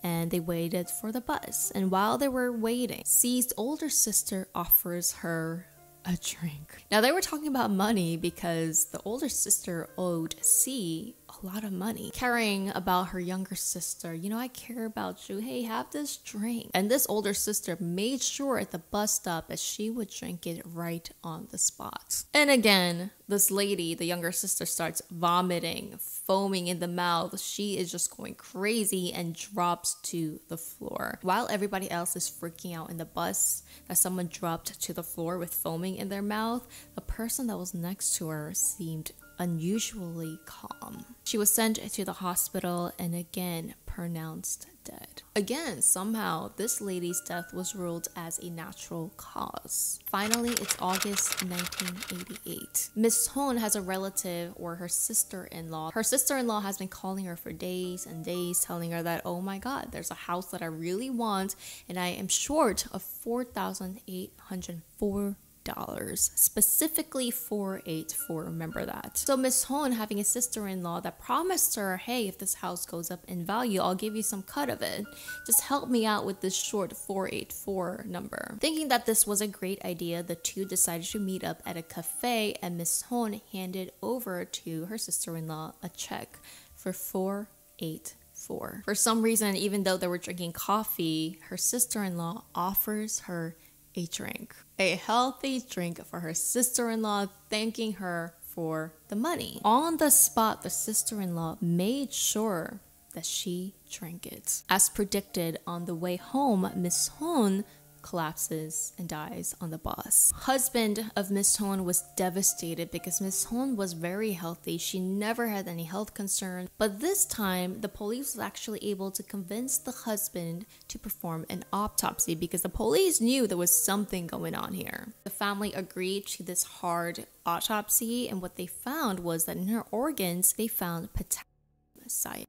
and they waited for the bus. And while they were waiting, C's older sister offers her a drink. Now they were talking about money because the older sister owed C a lot of money, caring about her younger sister. You know, I care about you. Hey, have this drink. And this older sister made sure at the bus stop that she would drink it right on the spot. And again, this lady, the younger sister, starts vomiting, foaming in the mouth. She is just going crazy and drops to the floor. While everybody else is freaking out in the bus that someone dropped to the floor with foaming in their mouth, the person that was next to her seemed unusually calm. She was sent to the hospital and again pronounced dead. Again, somehow this lady's death was ruled as a natural cause. Finally, it's August 1988. Miss Hon has a relative, or her sister-in-law. Her sister-in-law has been calling her for days and days, telling her that, oh my god, there's a house that I really want and I am short of $4,804. Specifically 484, remember that. So Miss Hon, having a sister-in-law that promised her, hey, if this house goes up in value, I'll give you some cut of it. Just help me out with this short 484 number. Thinking that this was a great idea, the two decided to meet up at a cafe, and Miss Hon handed over to her sister-in-law a check for 484. For some reason, even though they were drinking coffee, her sister-in-law offers her a drink. A healthy drink for her sister-in-law, thanking her for the money. On the spot, the sister-in-law made sure that she drank it. As predicted, on the way home, Miss Hon collapses and dies on the bus. Husband of Miss Hon was devastated because Miss Hon was very healthy. She never had any health concerns. But this time, the police was actually able to convince the husband to perform an autopsy because the police knew there was something going on here. The family agreed to this hard autopsy, and what they found was that in her organs, they found potassium cyanide.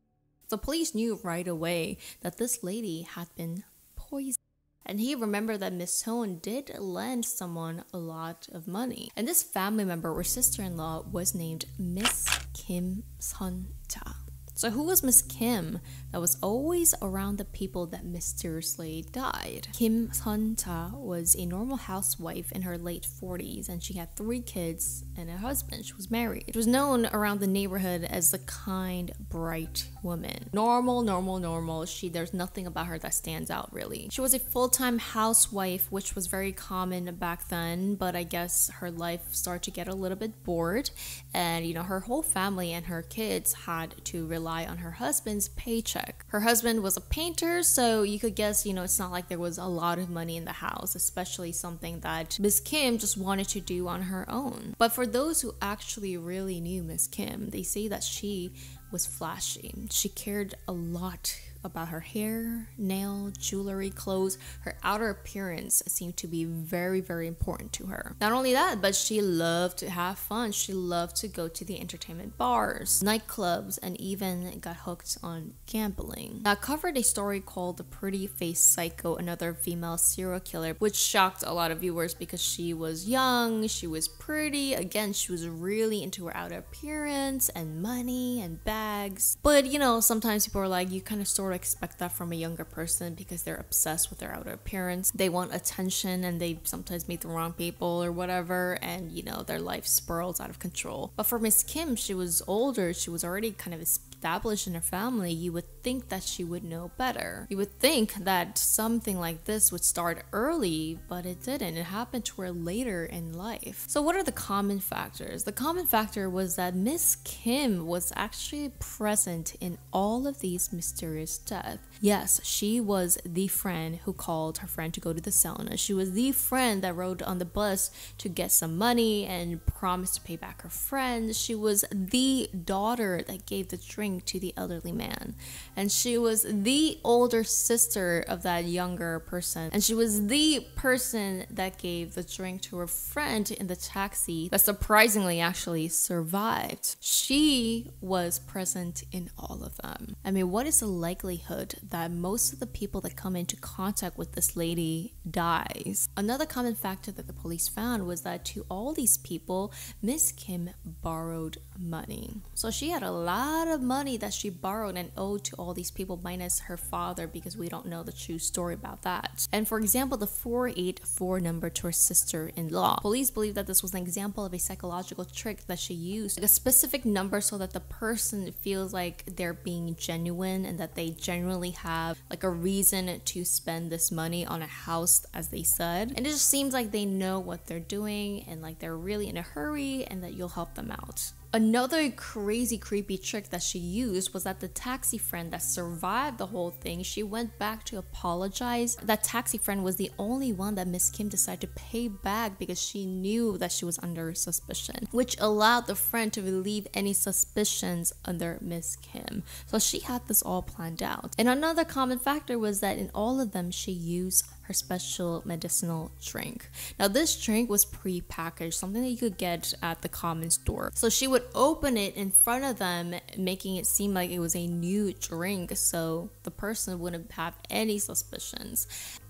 So police knew right away that this lady had been poisoned. And he remembered that Miss Hon did lend someone a lot of money. And this family member or sister-in-law was named Miss Kim Sun-ta. So who was Miss Kim that was always around the people that mysteriously died? Kim Sun-ta was a normal housewife in her late 40s, and she had 3 kids and a husband. She was married. She was known around the neighborhood as the kind, bright woman. Normal. There's nothing about her that stands out really. She was a full-time housewife, which was very common back then, but I guess her life started to get a little bit bored, and her whole family and her kids had to rely on her husband's paycheck. Her husband was a painter, so you could guess, it's not like there was a lot of money in the house, especially something that Miss Kim just wanted to do on her own. But for those who actually really knew Miss Kim, they say that she was flashy. She cared a lot about her hair, nail, jewelry, clothes. Her outer appearance seemed to be very, very important to her. Not only that, but she loved to have fun. She loved to go to the entertainment bars, nightclubs, and even got hooked on gambling. Now, I covered a story called The Pretty Face Psycho, another female serial killer, which shocked a lot of viewers because she was young, she was pretty, again, she was really into her outer appearance and money and bags. But, sometimes people are like, you kind of sort of expect that from a younger person because they're obsessed with their outer appearance. They want attention and they sometimes meet the wrong people or whatever, and their life spirals out of control. But for Miss Kim, she was older, she was already kind of established in her family. You would think that she would know better. You would think that something like this would start early, but it didn't. It happened to her later in life. So what are the common factors? The common factor was that Miss Kim was actually present in all of these mysterious deaths. Yes, she was the friend who called her friend to go to the sauna. She was the friend that rode on the bus to get some money and promised to pay back her friends. She was the daughter that gave the drink to the elderly man. And she was the older sister of that younger person. And she was the person that gave the drink to her friend in the taxi that surprisingly actually survived. She was present in all of them. I mean, what is the likelihood that most of the people that come into contact with this lady dies? Another common factor that the police found was that to all these people, Miss Kim borrowed money. So she had a lot of money that she borrowed and owed to all these people minus her father, because we don't know the true story about that. And for example, the 484 number to her sister-in-law. Police believe that this was an example of a psychological trick that she used, like a specific number so that the person feels like they're being genuine and that they genuinely have like a reason to spend this money on a house, as they said. And it just seems like they know what they're doing and like they're really in a hurry and that you'll help them out. Another crazy, creepy trick that she used was that the taxi friend that survived the whole thing, she went back to apologize. That taxi friend was the only one that Miss Kim decided to pay back because she knew that she was under suspicion, which allowed the friend to relieve any suspicions under Miss Kim. So she had this all planned out. And another common factor was that in all of them, she used her special medicinal drink. Now this drink was pre-packaged, something that you could get at the common store. So she would open it in front of them, making it seem like it was a new drink so the person wouldn't have any suspicions.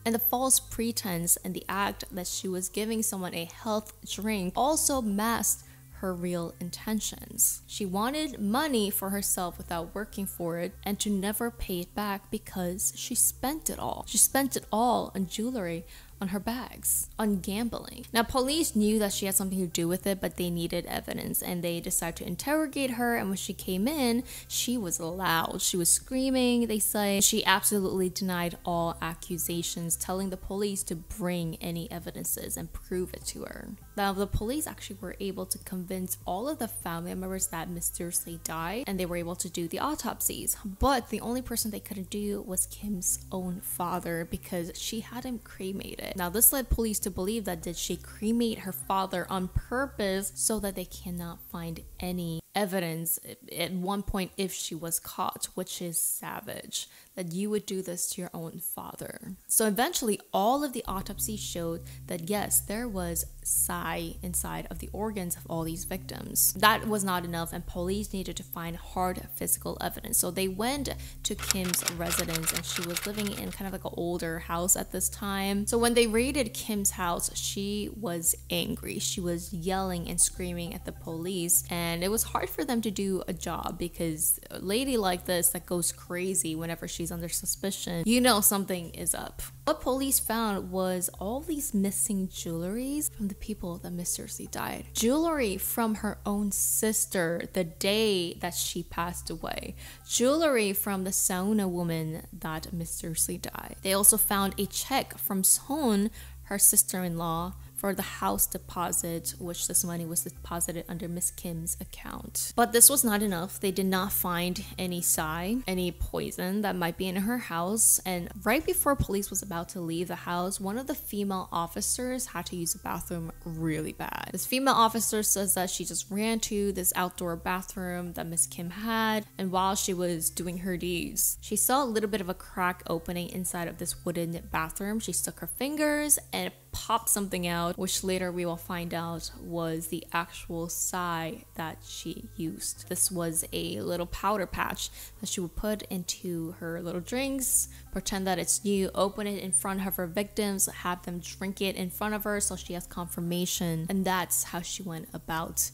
And the false pretense and the act that she was giving someone a health drink also masked her real intentions. She wanted money for herself without working for it and to never pay it back because she spent it all. She spent it all on jewelry, on her bags, on gambling. Now police knew that she had something to do with it, but they needed evidence and they decided to interrogate her. And when she came in, she was loud. She was screaming, they say. She absolutely denied all accusations, telling the police to bring any evidences and prove it to her. Now the police actually were able to convince all of the family members that mysteriously died, and they were able to do the autopsies. But the only person they couldn't do was Kim's own father because she had him cremated. Now this led police to believe that did she cremate her father on purpose so that they cannot find any evidence at one point if she was caught, which is savage that you would do this to your own father. So eventually all of the autopsy showed that yes, there was psi inside of the organs of all these victims. That was not enough and police needed to find hard physical evidence. So they went to Kim's residence and she was living in kind of like an older house at this time. So when they raided Kim's house, she was angry. She was yelling and screaming at the police and it was hard for them to do a job because a lady like this that goes crazy whenever she's under suspicion, you know something is up. What police found was all these missing jewelries from the people that mysteriously died. Jewelry from her own sister the day that she passed away. Jewelry from the sauna woman that mysteriously died. They also found a check from Son, her sister-in-law, for the house deposit, which this money was deposited under Miss Kim's account. But this was not enough. They did not find any psi, any poison that might be in her house. And right before police was about to leave the house, one of the female officers had to use the bathroom really bad. This female officer says that she just ran to this outdoor bathroom that Miss Kim had, and while she was doing her deeds, she saw a little bit of a crack opening inside of this wooden bathroom. She stuck her fingers and popped something out, which later we will find out was the actual psi that she used. This was a little powder patch that she would put into her little drinks, pretend that it's new, open it in front of her victims, have them drink it in front of her so she has confirmation, and that's how she went about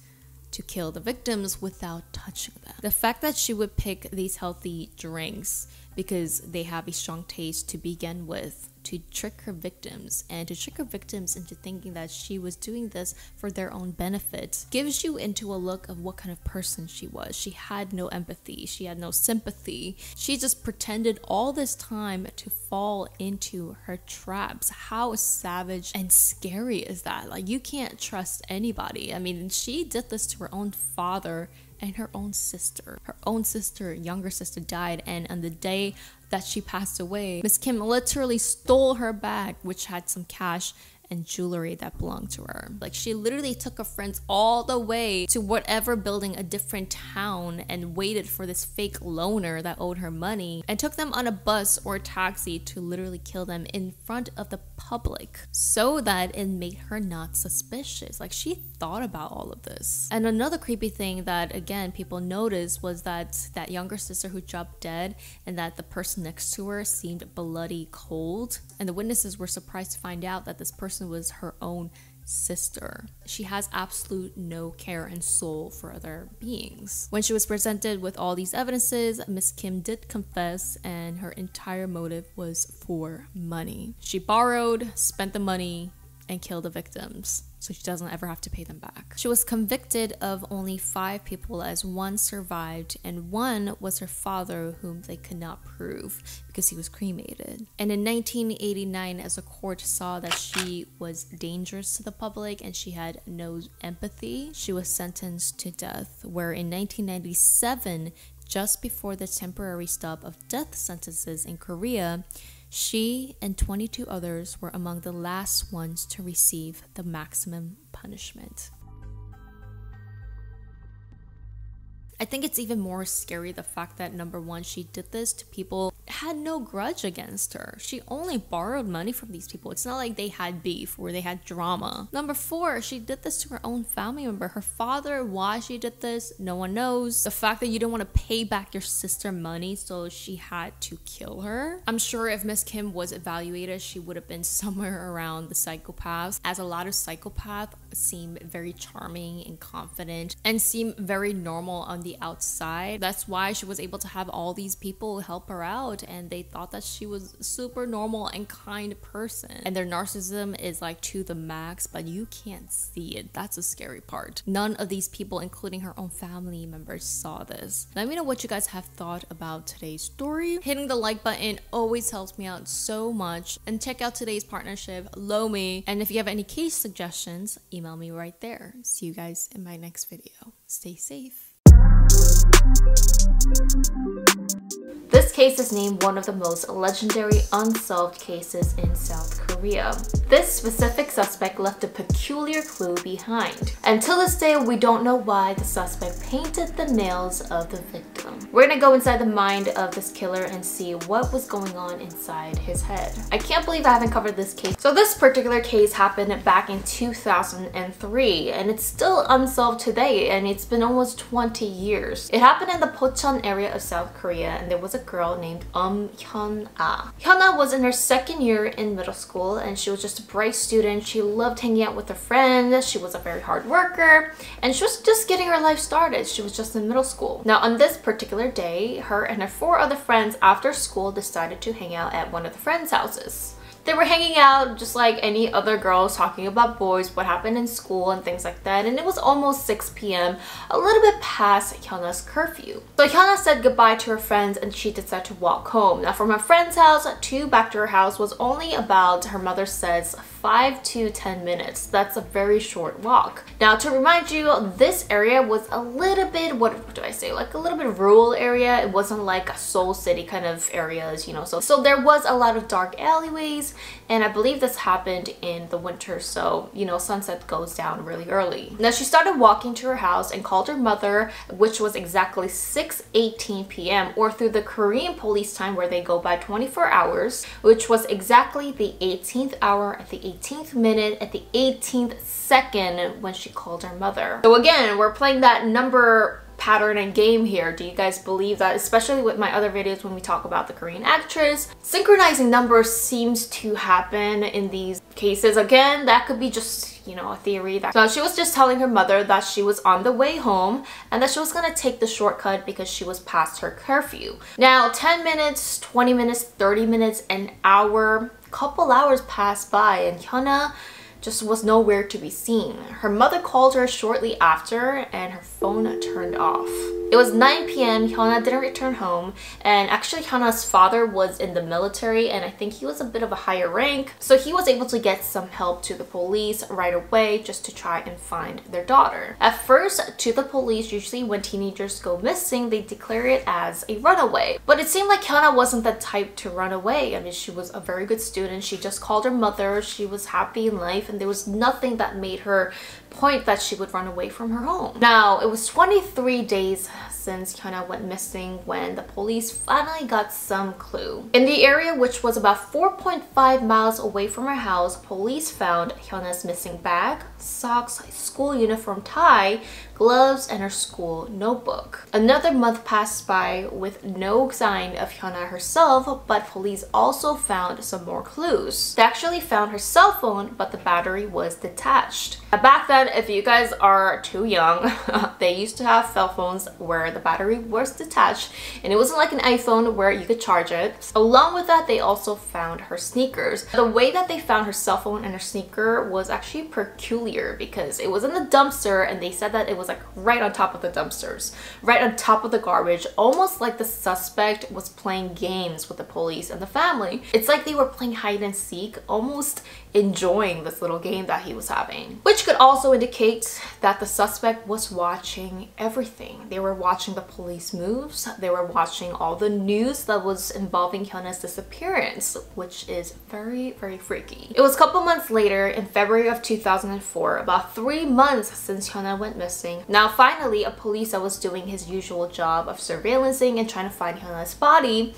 to kill the victims without touching them. The fact that she would pick these healthy drinks because they have a strong taste to begin with, to trick her victims and to trick her victims into thinking that she was doing this for their own benefit, gives you into a look of what kind of person she was. She had no empathy, she had no sympathy, she just pretended all this time to fall into her traps. How savage and scary is that? Like, you can't trust anybody. I mean, she did this to her own father and her own sister. Her own sister, younger sister, died, and on the day that she passed away, Miss Kim literally stole her bag, which had some cash and jewelry that belonged to her. Like, she literally took her friends all the way to whatever building, a different town, and waited for this fake loner that owed her money and took them on a bus or a taxi to literally kill them in front of the public so that it made her not suspicious. Like, she thought about all of this. And another creepy thing that, again, people noticed was that that younger sister who dropped dead and that the person next to her seemed bloody cold. And the witnesses were surprised to find out that this person was her own sister. She has absolute no care and soul for other beings. When she was presented with all these evidences, Miss Kim did confess, and her entire motive was for money. She borrowed, spent the money, and killed the victims so she doesn't ever have to pay them back. She was convicted of only 5 people, as 1 survived, and 1 was her father, whom they could not prove because he was cremated. And in 1989, as the court saw that she was dangerous to the public and she had no empathy, she was sentenced to death, where in 1997, just before the temporary stop of death sentences in Korea, she and 22 others were among the last ones to receive the maximum punishment. I think it's even more scary the fact that, number one, she did this to people had no grudge against her. She only borrowed money from these people. It's not like they had beef or they had drama. Number 4, she did this to her own family member. Her father, why she did this, no one knows. The fact that you don't want to pay back your sister money, so she had to kill her. I'm sure if Miss Kim was evaluated, she would have been somewhere around the psychopaths, as a lot of psychopaths seem very charming and confident and seem very normal on the outside. That's why she was able to have all these people help her out, and they thought that she was a super normal and kind person, and their narcissism is like to the max, but you can't see it. That's the scary part. None of these people, including her own family members, saw this. Let me know what you guys have thought about today's story. Hitting the like button always helps me out so much, and check out today's partnership, Lomi, and if you have any case suggestions, email me right there. See you guys in my next video. Stay safe.
This case is named one of the most legendary unsolved cases in South Korea. This specific suspect left a peculiar clue behind. Until this day, we don't know why the suspect painted the nails of the victim. We're gonna go inside the mind of this killer and see what was going on inside his head. I can't believe I haven't covered this case. So this particular case happened back in 2003 and it's still unsolved today, and it's been almost 20 years. It happened in the Pocheon area of South Korea, and there was a girl named Hyuna. Hyuna was in her second year in middle school and she was just a bright student. She loved hanging out with her friends. She was a very hard worker and she was just getting her life started. She was just in middle school. Now on this particular day, her and her 4 other friends after school decided to hang out at one of the friends' houses. They were hanging out just like any other girls, talking about boys, what happened in school and things like that, and it was almost 6 p.m, a little bit past Hyuna's curfew. So Hyuna said goodbye to her friends and she decided to walk home. Now from her friend's house to back to her house was only about, her mother says, 5 to 10 minutes. That's a very short walk. Now to remind you, this area was a little bit, what do I say, like a little bit rural area. It wasn't like a Seoul city kind of areas, you know, so there was a lot of dark alleyways, and I believe this happened in the winter, so you know, sunset goes down really early. Now she started walking to her house and called her mother, which was exactly 6:18 p.m. or through the Korean police time where they go by 24 hours, which was exactly the 18th hour at the 18th minute at the 18th second when she called her mother. So again, we're playing that number pattern and game here. Do you guys believe that? Especially with my other videos when we talk about the Korean actress. Synchronizing numbers seems to happen in these cases. Again, that could be just, you know, a theory. So she was just telling her mother that she was on the way home and that she was gonna take the shortcut because she was past her curfew. Now 10 minutes, 20 minutes, 30 minutes, an hour, couple hours passed by and Hyuna just was nowhere to be seen. Her mother called her shortly after and her phone turned off. It was 9 p.m. Hyuna didn't return home, and actually Hyuna's father was in the military and I think he was a bit of a higher rank, so he was able to get some help to the police right away just to try and find their daughter. At first, to the police, usually when teenagers go missing, they declare it as a runaway. But it seemed like Hyuna wasn't the type to run away. I mean, she was a very good student. She just called her mother. She was happy in life and there was nothing that made her point that she would run away from her home. Now, it was 23 days since Hyuna went missing when the police finally got some clue. In the area, which was about 4.5 miles away from her house, police found Hyuna's missing bag, socks, school uniform tie, gloves, and her school notebook. Another month passed by with no sign of Hyuna herself, but police also found some more clues. They actually found her cell phone, but the battery was detached. Back then, if you guys are too young, they used to have cell phones where the battery was detached, and it wasn't like an iPhone where you could charge it. Along with that, they also found her sneakers. The way that they found her cell phone and her sneaker was actually peculiar because it was in the dumpster, and they said that it was like right on top of the dumpsters, right on top of the garbage, almost like the suspect was playing games with the police and the family. It's like they were playing hide and seek, almost enjoying this little game that he was having, which could also indicate that the suspect was watching everything. They were watching the police moves, they were watching all the news that was involving Hyuna's disappearance, which is very, very freaky. It was a couple months later, in February of 2004, about 3 months since Hyuna went missing. Now finally, a police that was doing his usual job of surveillancing and trying to find Hyuna's body,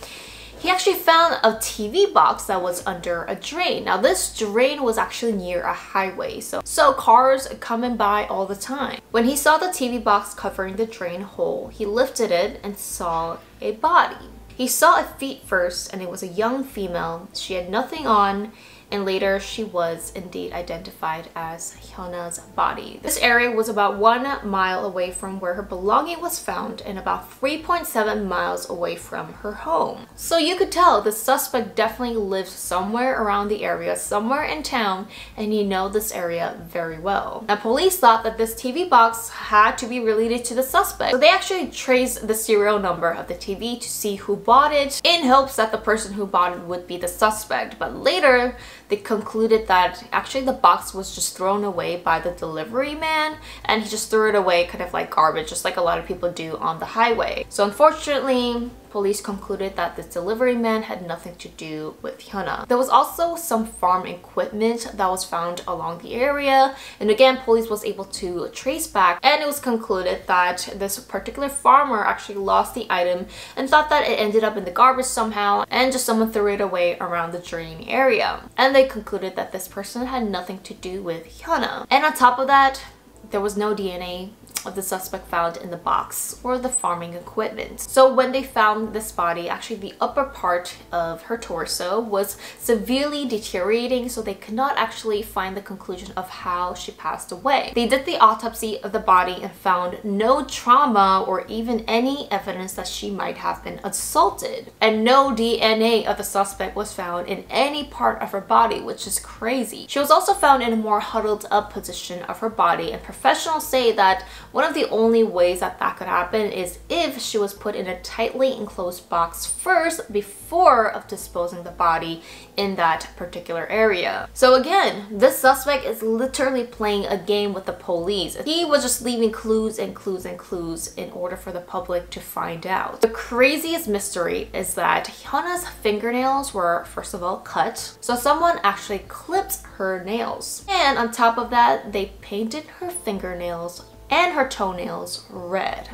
he actually found a TV box that was under a drain. Now this drain was actually near a highway, so cars coming by all the time. When he saw the TV box covering the drain hole, he lifted it and saw a body. He saw a feet first, and it was a young female. She had nothing on, and later she was indeed identified as Hyuna's body. This area was about 1 mile away from where her belonging was found and about 3.7 miles away from her home. So you could tell the suspect definitely lived somewhere around the area, somewhere in town, and he knows this area very well. Now police thought that this TV box had to be related to the suspect, so they actually traced the serial number of the TV to see who bought it in hopes that the person who bought it would be the suspect. But later, they concluded that actually the box was just thrown away by the delivery man, and he just threw it away kind of like garbage, just like a lot of people do on the highway. So unfortunately, police concluded that this delivery man had nothing to do with Hyuna. There was also some farm equipment that was found along the area, and again, police was able to trace back, and it was concluded that this particular farmer actually lost the item and thought that it ended up in the garbage somehow, and just someone threw it away around the drain area. And they concluded that this person had nothing to do with Hyuna. And on top of that, there was no DNA of the suspect found in the box or the farming equipment. So when they found this body, actually the upper part of her torso was severely deteriorating, so they could not actually find the conclusion of how she passed away. They did the autopsy of the body and found no trauma or even any evidence that she might have been assaulted. And no DNA of the suspect was found in any part of her body, which is crazy. She was also found in a more huddled up position of her body, and professionals say that one of the only ways that that could happen is if she was put in a tightly enclosed box first before of disposing the body in that particular area. So again, this suspect is literally playing a game with the police. He was just leaving clues and clues and clues in order for the public to find out. The craziest mystery is that Hyuna's fingernails were first of all cut, so someone actually clipped her nails. And on top of that, they painted her fingernails and her toenails red.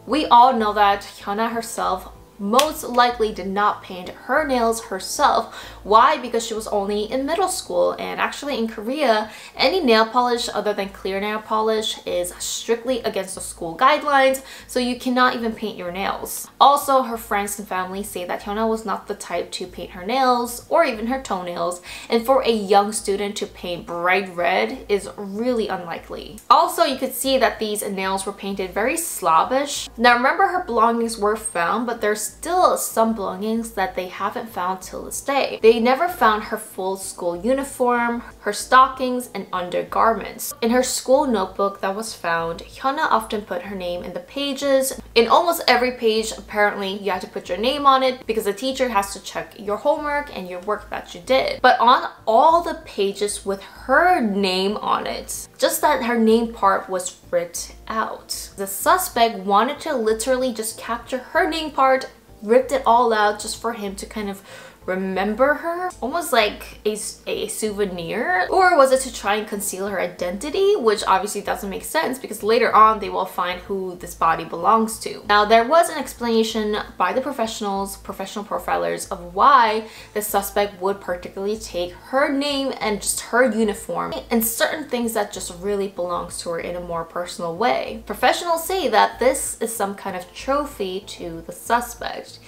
We all know that Hyuna herself most likely did not paint her nails herself. Why? Because she was only in middle school, and actually in Korea, any nail polish other than clear nail polish is strictly against the school guidelines, so you cannot even paint your nails. Also, her friends and family say that Hyuna was not the type to paint her nails or even her toenails, and for a young student to paint bright red is really unlikely. Also, you could see that these nails were painted very slobbish. Now remember, her belongings were found, but there's still some belongings that they haven't found till this day. They never found her full school uniform, her stockings, and undergarments. In her school notebook that was found, Hyuna often put her name in the pages. In almost every page, apparently, you had to put your name on it because the teacher has to check your homework and your work that you did. But on all the pages with her name on it, just that her name part was ripped out. The suspect wanted to literally just capture her name part, ripped it all out just for him to kind of remember her, almost like a souvenir. Or was it to try and conceal her identity, which obviously doesn't make sense because later on they will find who this body belongs to. Now there was an explanation by the professional profilers of why the suspect would particularly take her name and just her uniform and certain things that just really belongs to her in a more personal way. Professionals say that this is some kind of trophy to the suspect.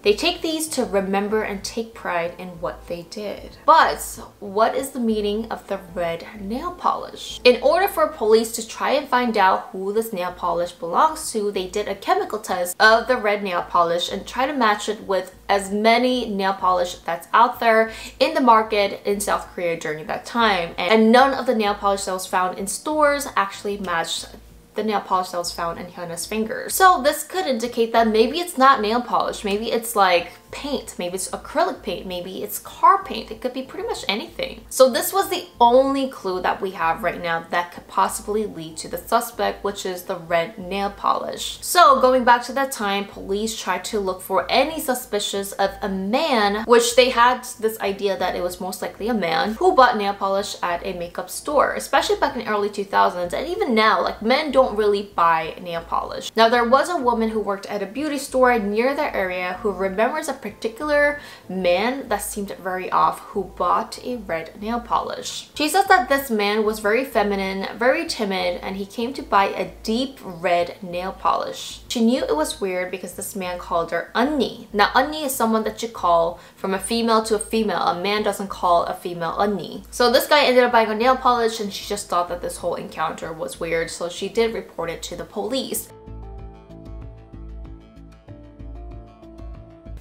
They take these to remember and take pride in what they did. But what is the meaning of the red nail polish? In order for police to try and find out who this nail polish belongs to, they did a chemical test of the red nail polish and try to match it with as many nail polish that's out there in the market in South Korea during that time. And none of the nail polish that was found in stores actually matched the nail polish that was found in Hyuna's fingers. So this could indicate that maybe it's not nail polish, maybe it's like paint, maybe it's acrylic paint, maybe it's car paint. It could be pretty much anything. So this was the only clue that we have right now that could possibly lead to the suspect, which is the red nail polish. So going back to that time, police tried to look for any suspicious of a man, which they had this idea that it was most likely a man who bought nail polish at a makeup store, especially back in the early 2000s, and even now, like, men don't really buy nail polish. Now there was a woman who worked at a beauty store near the area who remembers a particular man that seemed very off who bought a red nail polish. She says that this man was very feminine, very timid, and he came to buy a deep red nail polish. She knew it was weird because this man called her Unni. Now Unni is someone that you call from a female to a female. A man doesn't call a female Unni. So this guy ended up buying a nail polish and she just thought that this whole encounter was weird, so she did report it to the police.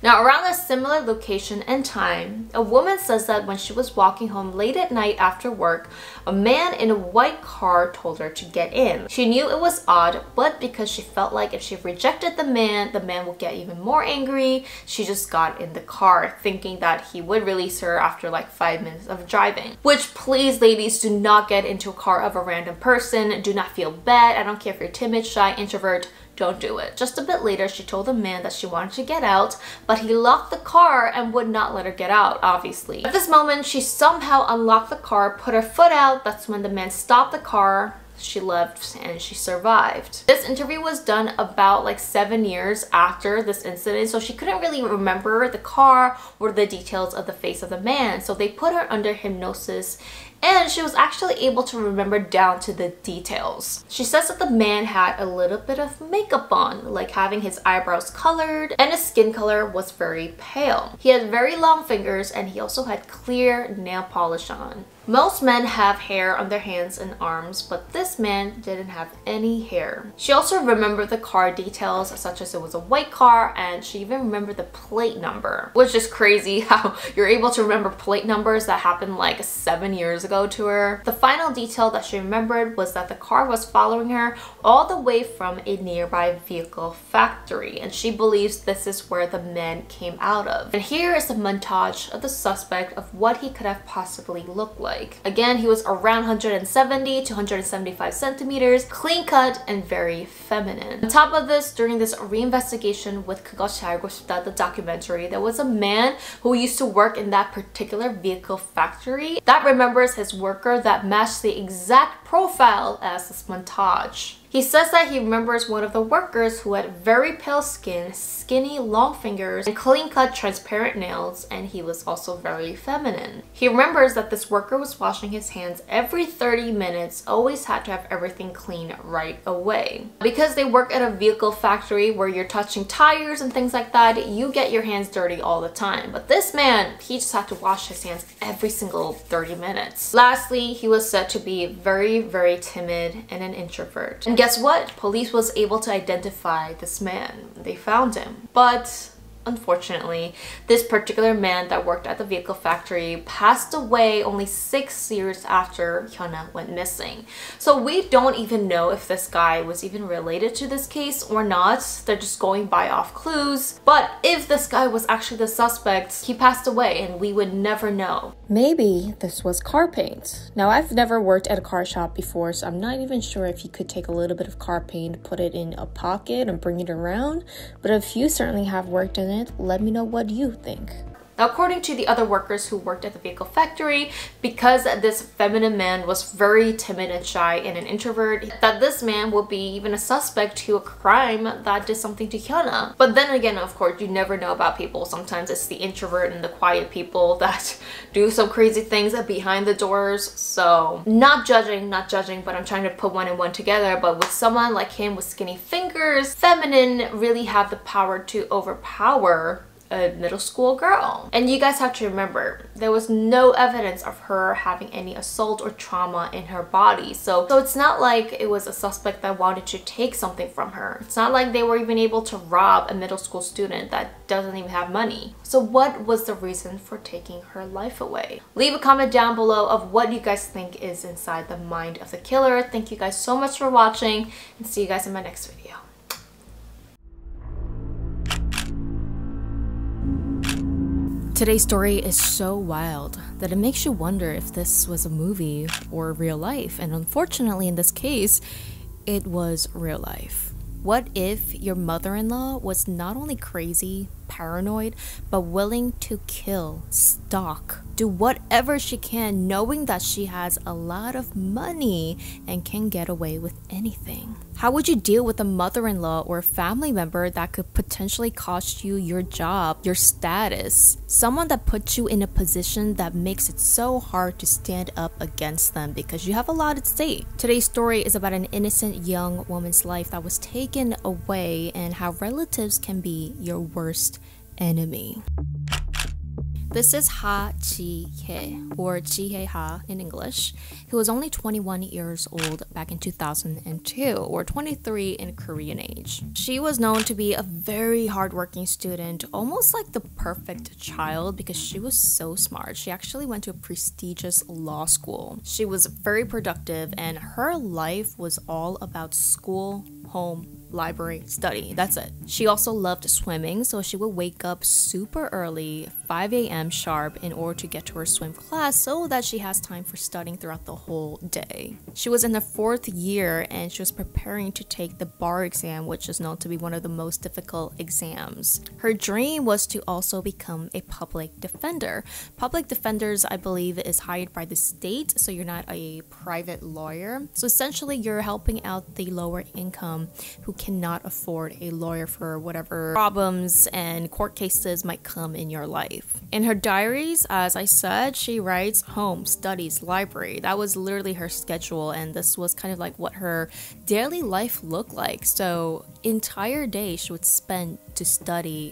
Now, around a similar location and time, a woman says that when she was walking home late at night after work, a man in a white car told her to get in. She knew it was odd, but because she felt like if she rejected the man would get even more angry, she just got in the car, thinking that he would release her after like 5 minutes of driving. Which, please ladies, do not get into a car of a random person. Do not feel bad. I don't care if you're timid, shy, introvert. don't do it. Just a bit later, she told the man that she wanted to get out, but he locked the car and would not let her get out, obviously. At this moment, she somehow unlocked the car, put her foot out. That's when the man stopped the car. She left and she survived. This interview was done about like 7 years after this incident, so she couldn't really remember the car or the details of the face of the man. So they put her under hypnosis and she was actually able to remember down to the details. She says that the man had a little bit of makeup on, like having his eyebrows colored, and his skin color was very pale. He had very long fingers and he also had clear nail polish on. Most men have hair on their hands and arms, but this man didn't have any hair. She also remembered the car details, such as it was a white car, and she even remembered the plate number, which is crazy how you're able to remember plate numbers that happened like 7 years ago to her. The final detail that she remembered was that the car was following her all the way from a nearby vehicle factory, and she believes this is where the man came out of. And here is a montage of the suspect of what he could have possibly looked like. Again, he was around 170 to 175 centimeters, clean cut, and very feminine. On top of this, during this reinvestigation with 그것이 알고 싶다, the documentary, there was a man who used to work in that particular vehicle factory that remembers his worker that matched the exact profile as this montage. He says that he remembers one of the workers who had very pale skin, skinny, long fingers, and clean-cut, transparent nails, and he was also very feminine. He remembers that this worker was washing his hands every 30 minutes, always had to have everything clean right away. Because they work at a vehicle factory where you're touching tires and things like that, you get your hands dirty all the time. But this man, he just had to wash his hands every single 30 minutes. Lastly, he was said to be very, very timid and an introvert. And guess what? Police was able to identify this man. They found him. But unfortunately, this particular man that worked at the vehicle factory passed away only 6 years after Hyuna went missing. So we don't even know if this guy was even related to this case or not. They're just going by off clues. But if this guy was actually the suspect, he passed away and we would never know.
Maybe this was car paint. Now, I've never worked at a car shop before, so I'm not even sure if you could take a little bit of car paint, put it in a pocket and bring it around. But if you certainly have worked in it, let me know what you think.
Now, according to the other workers who worked at the vehicle factory, because this feminine man was very timid and shy and an introvert, that this man would be even a suspect to a crime that did something to Hyuna. But then again, of course, you never know about people. Sometimes it's the introvert and the quiet people that do some crazy things behind the doors. So not judging, but I'm trying to put one and one together. But with someone like him with skinny fingers, feminine really have the power to overpower a middle school girl. And you guys have to remember, there was no evidence of her having any assault or trauma in her body. So it's not like it was a suspect that wanted to take something from her. It's not like they were even able to rob a middle school student that doesn't even have money. So what was the reason for taking her life away? Leave a comment down below of what you guys think is inside the mind of the killer. Thank you guys so much for watching, and see you guys in my next video.
Today's story is so wild that it makes you wonder if this was a movie or real life. And unfortunately, in this case, it was real life. What if your mother-in-law was not only crazy, paranoid, but willing to kill, stalk, do whatever she can, knowing that she has a lot of money and can get away with anything? How would you deal with a mother-in-law or a family member that could potentially cost you your job, your status? Someone that puts you in a position that makes it so hard to stand up against them because you have a lot at stake. Today's story is about an innocent young woman's life that was taken away and how relatives can be your worst enemy. This is Ha Ji-hye, or Ji-hye Ha in English, who was only 21 years old back in 2002, or 23 in Korean age. She was known to be a very hardworking student, almost like the perfect child because she was so smart. She actually went to a prestigious law school. She was very productive and her life was all about school, home, library, study. That's it. She also loved swimming, so she would wake up super early, 5 a.m. sharp, in order to get to her swim class so that she has time for studying throughout the whole day. She was in her 4th year and she was preparing to take the bar exam, which is known to be one of the most difficult exams. Her dream was to also become a public defender. Public defenders, I believe, is hired by the state, so you're not a private lawyer. So essentially, you're helping out the lower income who cannot afford a lawyer for whatever problems and court cases might come in your life. In her diaries, as I said, she writes home, studies, library. That was literally her schedule, and this was kind of like what her daily life looked like. So entire day she would spend to study,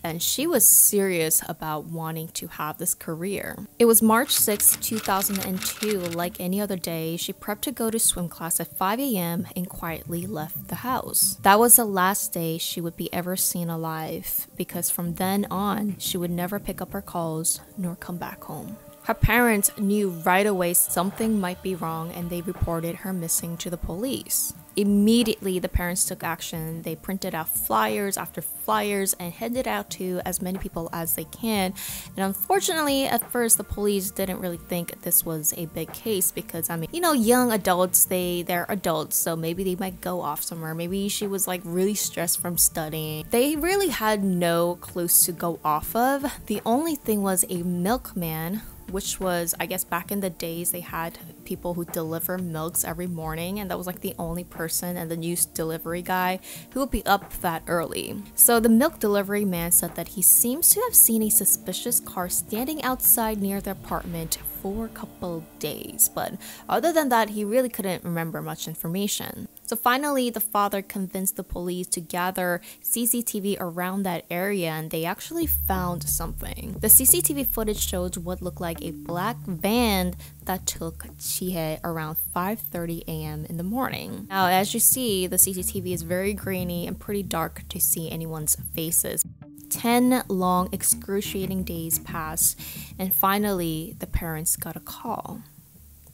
and she was serious about wanting to have this career. It was March 6, 2002. Like any other day, she prepped to go to swim class at 5 a.m. and quietly left the house. That was the last day she would be ever seen alive, because from then on, she would never pick up her calls nor come back home. Her parents knew right away something might be wrong, and they reported her missing to the police. Immediately, the parents took action. They printed out flyers after flyers and handed out to as many people as they can. And unfortunately, at first, the police didn't really think this was a big case because, I mean, you know, young adults, they're adults, so maybe they might go off somewhere. Maybe she was like really stressed from studying. They really had no clues to go off of. The only thing was a milkman, which was, I guess back in the days, they had people who deliver milks every morning, and that was like the only person, and the news delivery guy who would be up that early. So the milk delivery man said that he seems to have seen a suspicious car standing outside near their apartment for a couple days, but other than that, he really couldn't remember much information. So finally, the father convinced the police to gather CCTV around that area, and they actually found something. The CCTV footage showed what looked like a black van that took Chihye around 5:30 a.m. in the morning. Now, as you see, the CCTV is very grainy and pretty dark to see anyone's faces. 10 long, excruciating days passed, and finally, the parents got a call.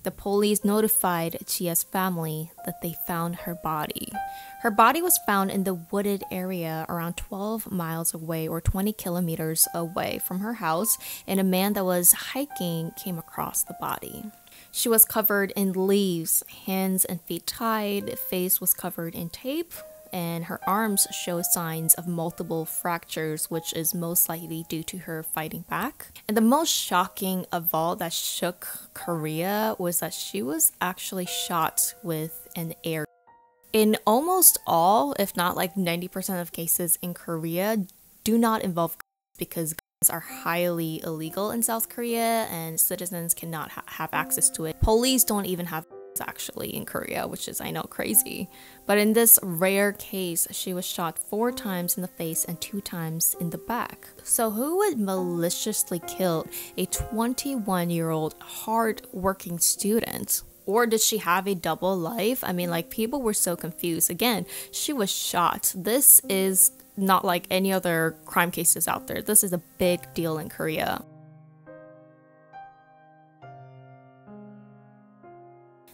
The police notified Chia's family that they found her body. Her body was found in the wooded area around 12 miles away, or 20 kilometers away from her house, and a man that was hiking came across the body. She was covered in leaves, hands and feet tied, face was covered in tape, and her arms show signs of multiple fractures, which is most likely due to her fighting back. And the most shocking of all that shook Korea was that she was actually shot with an air. In almost all, if not like 90% of cases in Korea, do not involve guns because guns are highly illegal in South Korea and citizens cannot have access to it. Police don't even have actually in Korea, which is, I know, crazy. But in this rare case, she was shot 4 times in the face and 2 times in the back. So who would maliciously kill a 21-year-old hard-working student? Or did she have a double life? I mean, like, people were so confused. Again, she was shot. This is not like any other crime cases out there. This is a big deal in Korea.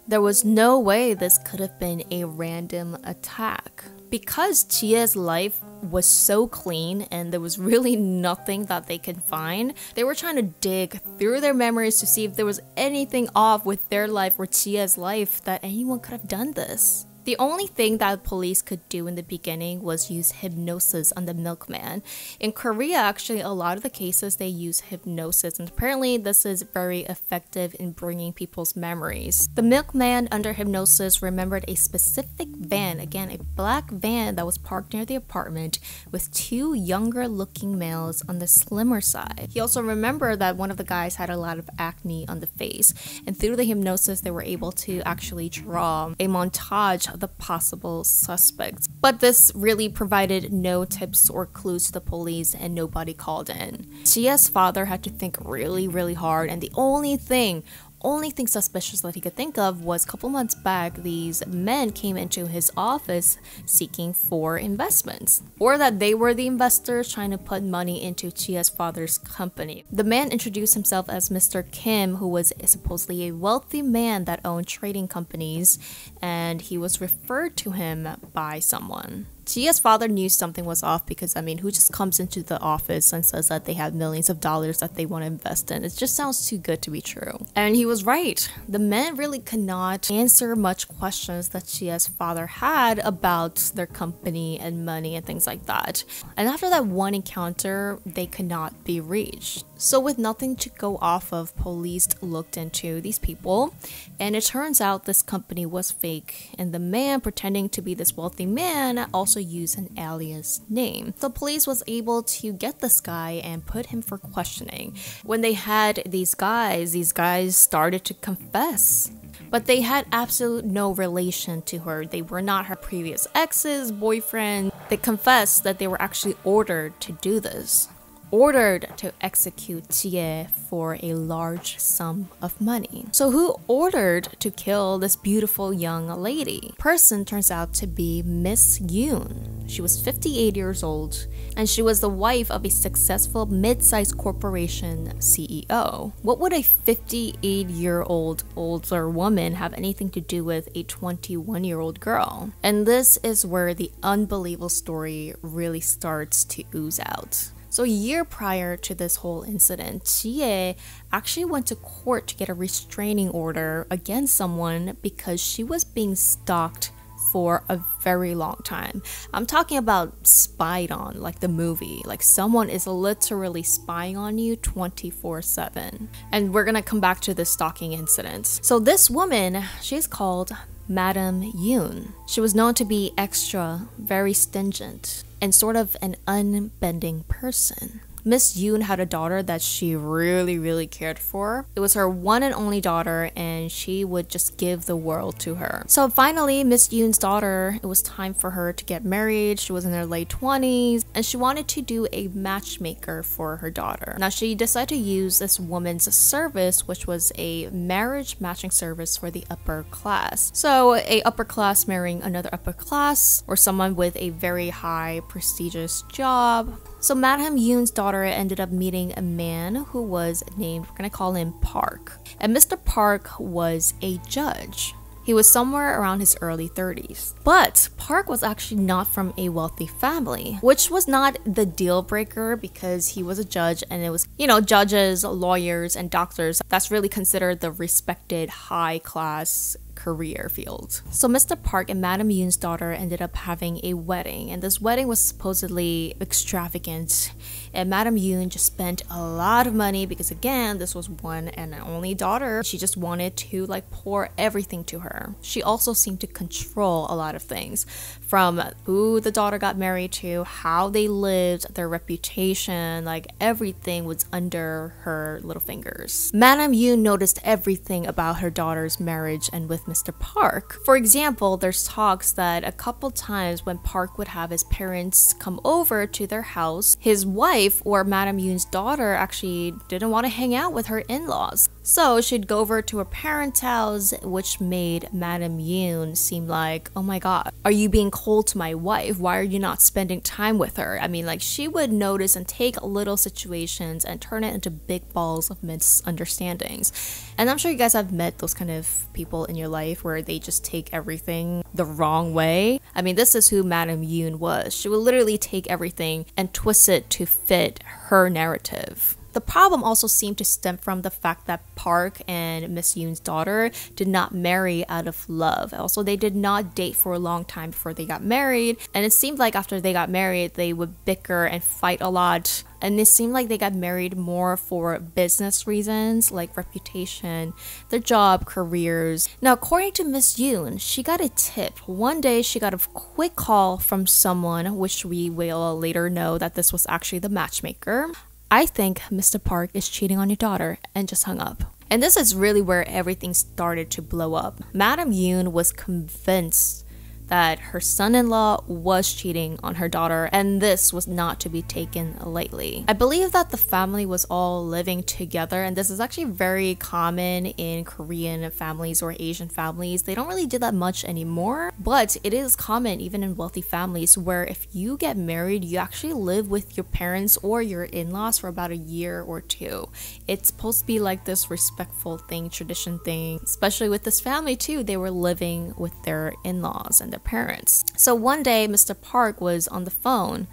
There was no way this could have been a random attack. Because Chia's life was so clean and there was really nothing that they could find, they were trying to dig through their memories to see if there was anything off with their life or Chia's life that anyone could have done this. The only thing that police could do in the beginning was use hypnosis on the milkman. In Korea, actually, a lot of the cases they use hypnosis, and apparently this is very effective in bringing people's memories. The milkman under hypnosis remembered a specific van, again, a black van that was parked near the apartment with 2 younger looking males on the slimmer side. He also remembered that one of the guys had a lot of acne on the face, and through the hypnosis they were able to actually draw a montage the possible suspects. But this really provided no tips or clues to the police and nobody called in. Chia's father had to think really hard, and the only thing only thing suspicious that he could think of was a couple months back, these men came into his office seeking for investments, or that they were the investors trying to put money into Chia's father's company. The man introduced himself as Mr. Kim, who was supposedly a wealthy man that owned trading companies, and he was referred to him by someone. Chia's father knew something was off because, I mean, who just comes into the office and says that they have millions of dollars that they want to invest in? It just sounds too good to be true. And he was right. The men really could not answer much questions that Chia's father had about their company and money and things like that. And after that one encounter, they could not be reached. So with nothing to go off of, police looked into these people, and it turns out this company was fake, and the man pretending to be this wealthy man also used an alias name. So police was able to get this guy and put him for questioning. When they had these guys started to confess. But they had absolute no relation to her. They were not her previous ex's, boyfriend. They confessed that they were actually ordered to do this. Ordered to execute Chie for a large sum of money. So who ordered to kill this beautiful young lady? Person turns out to be Miss Yoon. She was 58 years old, and she was the wife of a successful mid-sized corporation CEO. What would a 58-year-old older woman have anything to do with a 21-year-old girl? And this is where the unbelievable story really starts to ooze out. So a year prior to this whole incident, Chie actually went to court to get a restraining order against someone because she was being stalked for a very long time. I'm talking about spied on, like the movie. Like someone is literally spying on you 24/7. And we're gonna come back to this stalking incident. So this woman, she's called Madam Yoon. She was known to be extra, very stingent, and sort of an unbending person. Miss Yoon had a daughter that she really cared for. It was her one and only daughter, and she would just give the world to her. So finally, Miss Yoon's daughter, it was time for her to get married. She was in her late 20s, and she wanted to do a matchmaker for her daughter. Now, she decided to use this woman's service, which was a marriage matching service for the upper class. So a upper class marrying another upper class, or someone with a very high prestigious job. So Madam Yoon's daughter ended up meeting a man who was named, we're gonna call him Park. And Mr. Park was a judge. He was somewhere around his early 30s. But Park was actually not from a wealthy family, which was not the deal breaker because he was a judge, and it was, you know, judges, lawyers, and doctors. That's really considered the respected high class career field. So Mr. Park and Madam Yoon's daughter ended up having a wedding, and this wedding was supposedly extravagant, and Madam Yoon just spent a lot of money because, again, this was one and only daughter. She just wanted to like pour everything to her. She also seemed to control a lot of things, from who the daughter got married to, how they lived, their reputation, like everything was under her little fingers. Madam Yoon noticed everything about her daughter's marriage and with Mr. Park. For example, there's talks that a couple times when Park would have his parents come over to their house, his wife or Madam Yoon's daughter actually didn't want to hang out with her in-laws. So she'd go over to her parents' house, which made Madam Yoon seem like, oh my god, are you being cold to my wife? Why are you not spending time with her? I mean, like, she would notice and take little situations and turn it into big balls of misunderstandings. And I'm sure you guys have met those kind of people in your life where they just take everything the wrong way. I mean, this is who Madam Yoon was. She would literally take everything and twist it to fit her narrative. The problem also seemed to stem from the fact that Park and Miss Yoon's daughter did not marry out of love. Also, they did not date for a long time before they got married. And it seemed like after they got married, they would bicker and fight a lot. And it seemed like they got married more for business reasons, like reputation, their job, careers. Now, according to Miss Yoon, she got a tip. One day, she got a quick call from someone, which we will later know that this was actually the matchmaker. I think Mr. Park is cheating on your daughter, and just hung up. And this is really where everything started to blow up. Madam Yoon was convinced that her son-in-law was cheating on her daughter, and this was not to be taken lightly. I believe that the family was all living together, and this is actually very common in Korean families or Asian families. They don't really do that much anymore, but it is common even in wealthy families where if you get married, you actually live with your parents or your in-laws for about a year or two. It's supposed to be like this respectful thing, tradition thing, especially with this family too. They were living with their in-laws and their parents. So one day, Mr. Park was on the phone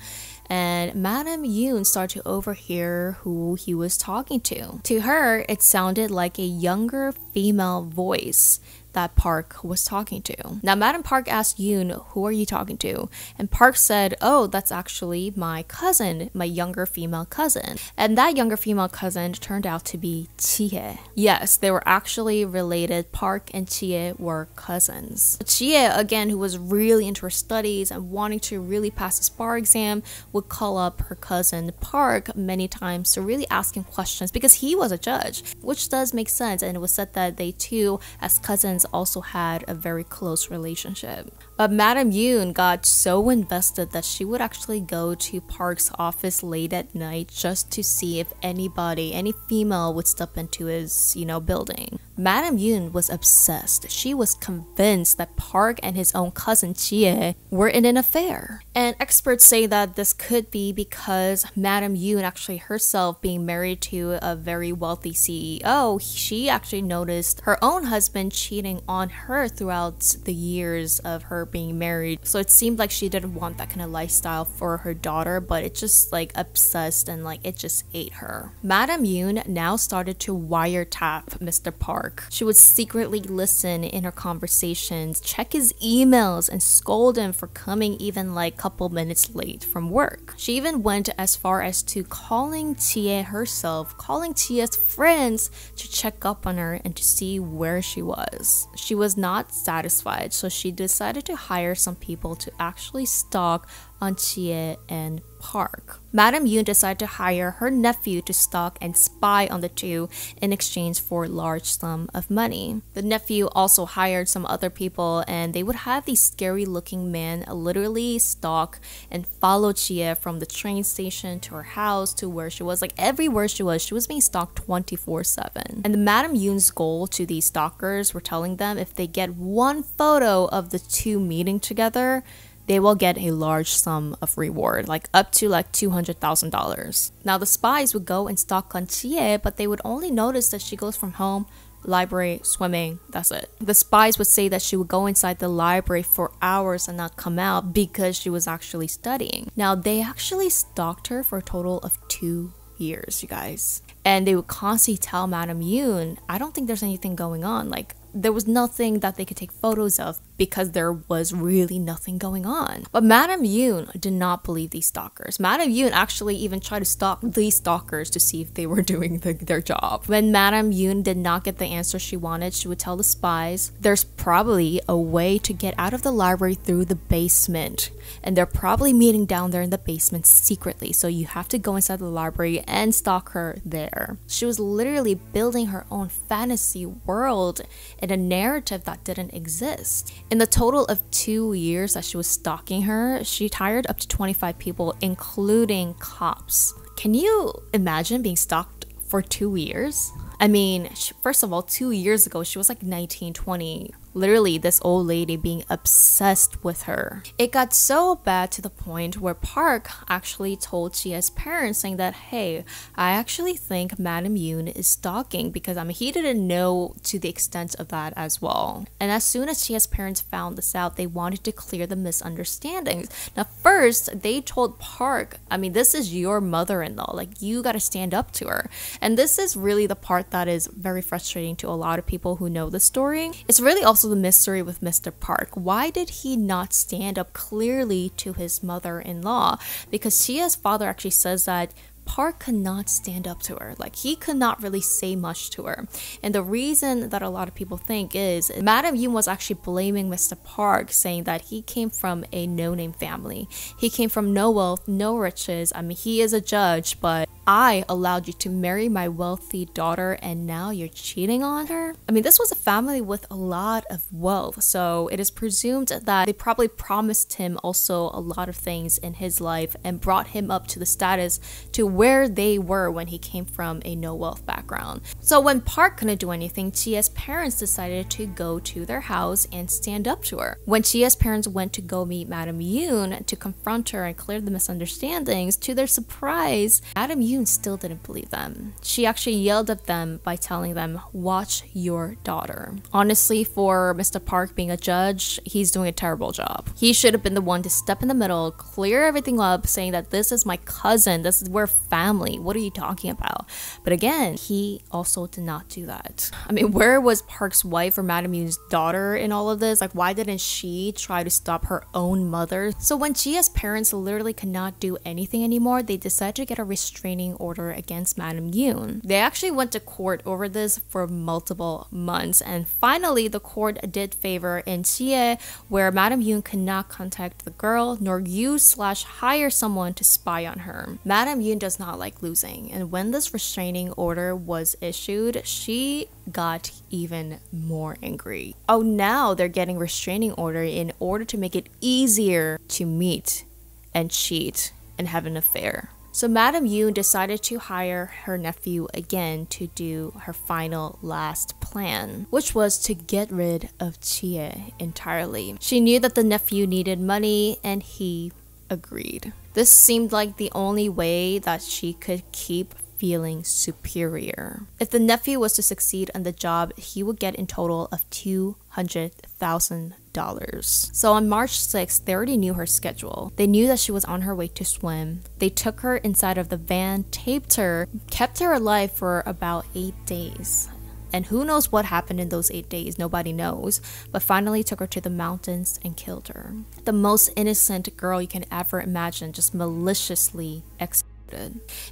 and Madam Yoon started to overhear who he was talking to. To her, it sounded like a younger female voice that Park was talking to. Now, Madam Park asked Yoon, who are you talking to? And Park said, oh, that's actually my cousin, my younger female cousin. And that younger female cousin turned out to be Chie. Yes, they were actually related. Park and Chie were cousins. Chie, again, who was really into her studies and wanting to really pass this bar exam, would call up her cousin Park many times to really ask him questions because he was a judge, which does make sense. And it was said that they too, as cousins, also had a very close relationship. But Madam Yoon got so invested that she would actually go to Park's office late at night just to see if anybody, any female would step into his, building. Madam Yoon was obsessed. She was convinced that Park and his own cousin Chie were in an affair. And experts say that this could be because Madam Yoon actually herself being married to a very wealthy CEO, she actually noticed her own husband cheating on her throughout the years of her being married. So it seemed like she didn't want that kind of lifestyle for her daughter, but it just obsessed and it just ate her. Madam Yoon now started to wiretap Mr. Park. She would secretly listen in her conversations, check his emails, and scold him for coming even a couple minutes late from work. She even went as far as to calling Chie herself, calling Chie's friends to check up on her and to see where she was. She was not satisfied, so she decided to hire some people to actually stalk on Chie and Park. Madam Yoon decided to hire her nephew to stalk and spy on the two in exchange for a large sum of money. The nephew also hired some other people, and they would have these scary looking men literally stalk and follow Chie from the train station to her house to where she was. Everywhere she was being stalked 24/7. And the Madam Yoon's goal to these stalkers were telling them if they get one photo of the two meeting together, they will get a large sum of reward, up to $200,000. Now the spies would go and stalk on Chie, but they would only notice that she goes from home, library, swimming, that's it. The spies would say that she would go inside the library for hours and not come out because she was actually studying. Now they actually stalked her for a total of 2 years, you guys. And they would constantly tell Madam Yoon, I don't think there's anything going on. There was nothing that they could take photos of because there was really nothing going on. But Madam Yoon did not believe these stalkers. Madam Yoon actually even tried to stalk these stalkers to see if they were doing their job. When Madam Yoon did not get the answer she wanted, she would tell the spies, there's probably a way to get out of the library through the basement. And they're probably meeting down there in the basement secretly. So you have to go inside the library and stalk her there. She was literally building her own fantasy world in a narrative that didn't exist. In the total of 2 years that she was stalking her, she hired up to 25 people, including cops. Can you imagine being stalked for 2 years? I mean, first of all, 2 years ago, she was 19, 20. Literally, this old lady being obsessed with her. It got so bad to the point where Park actually told Chie's parents saying that, hey, I actually think Madam Yoon is stalking, because he didn't know to the extent of that as well. And as soon as Chie's parents found this out, they wanted to clear the misunderstandings. Now, first, they told Park, this is your mother-in-law, you gotta stand up to her. And this is really the part that is very frustrating to a lot of people who know the story. It's really also the mystery with Mr. Park. Why did he not stand up clearly to his mother-in-law? Because Chia's father actually says that Park could not stand up to her. He could not really say much to her. And the reason that a lot of people think is Madam Yoon was actually blaming Mr. Park, saying that he came from a no-name family. He came from no wealth, no riches. He is a judge, but I allowed you to marry my wealthy daughter and now you're cheating on her? I mean, this was a family with a lot of wealth, so it is presumed that they probably promised him also a lot of things in his life and brought him up to the status to where they were when he came from a no wealth background. So when Park couldn't do anything, Chia's parents decided to go to their house and stand up to her. When Chia's parents went to go meet Madam Yoon to confront her and clear the misunderstandings, to their surprise, Madam Yoon still didn't believe them. She actually yelled at them by telling them, "Watch your daughter." Honestly, for Mr. Park being a judge, he's doing a terrible job. He should have been the one to step in the middle, clear everything up, saying that this is my cousin, this is we're family, what are you talking about? But again, he also did not do that. I mean, where was Park's wife or Madam Yoon's daughter in all of this? Like, why didn't she try to stop her own mother? So when Chia's parents literally could not do anything anymore, they decided to get a restraining order against Madam Yoon. They actually went to court over this for multiple months, and finally the court did favor in Chia, where Madam Yoon could not contact the girl nor use/hire someone to spy on her. Madam Yoon does not like losing, and when this restraining order was issued, she got even more angry. Oh, now they're getting restraining order in order to make it easier to meet and cheat and have an affair. So Madam Yoon decided to hire her nephew again to do her final last plan, which was to get rid of Chia entirely. She knew that the nephew needed money and he agreed. This seemed like the only way that she could keep feeling superior. If the nephew was to succeed on the job, he would get in total of $200,000. So on March 6th, they already knew her schedule. They knew that she was on her way to swim. They took her inside of the van, taped her, kept her alive for about 8 days. And who knows what happened in those 8 days, nobody knows, but finally took her to the mountains and killed her. The most innocent girl you can ever imagine, just maliciously executed.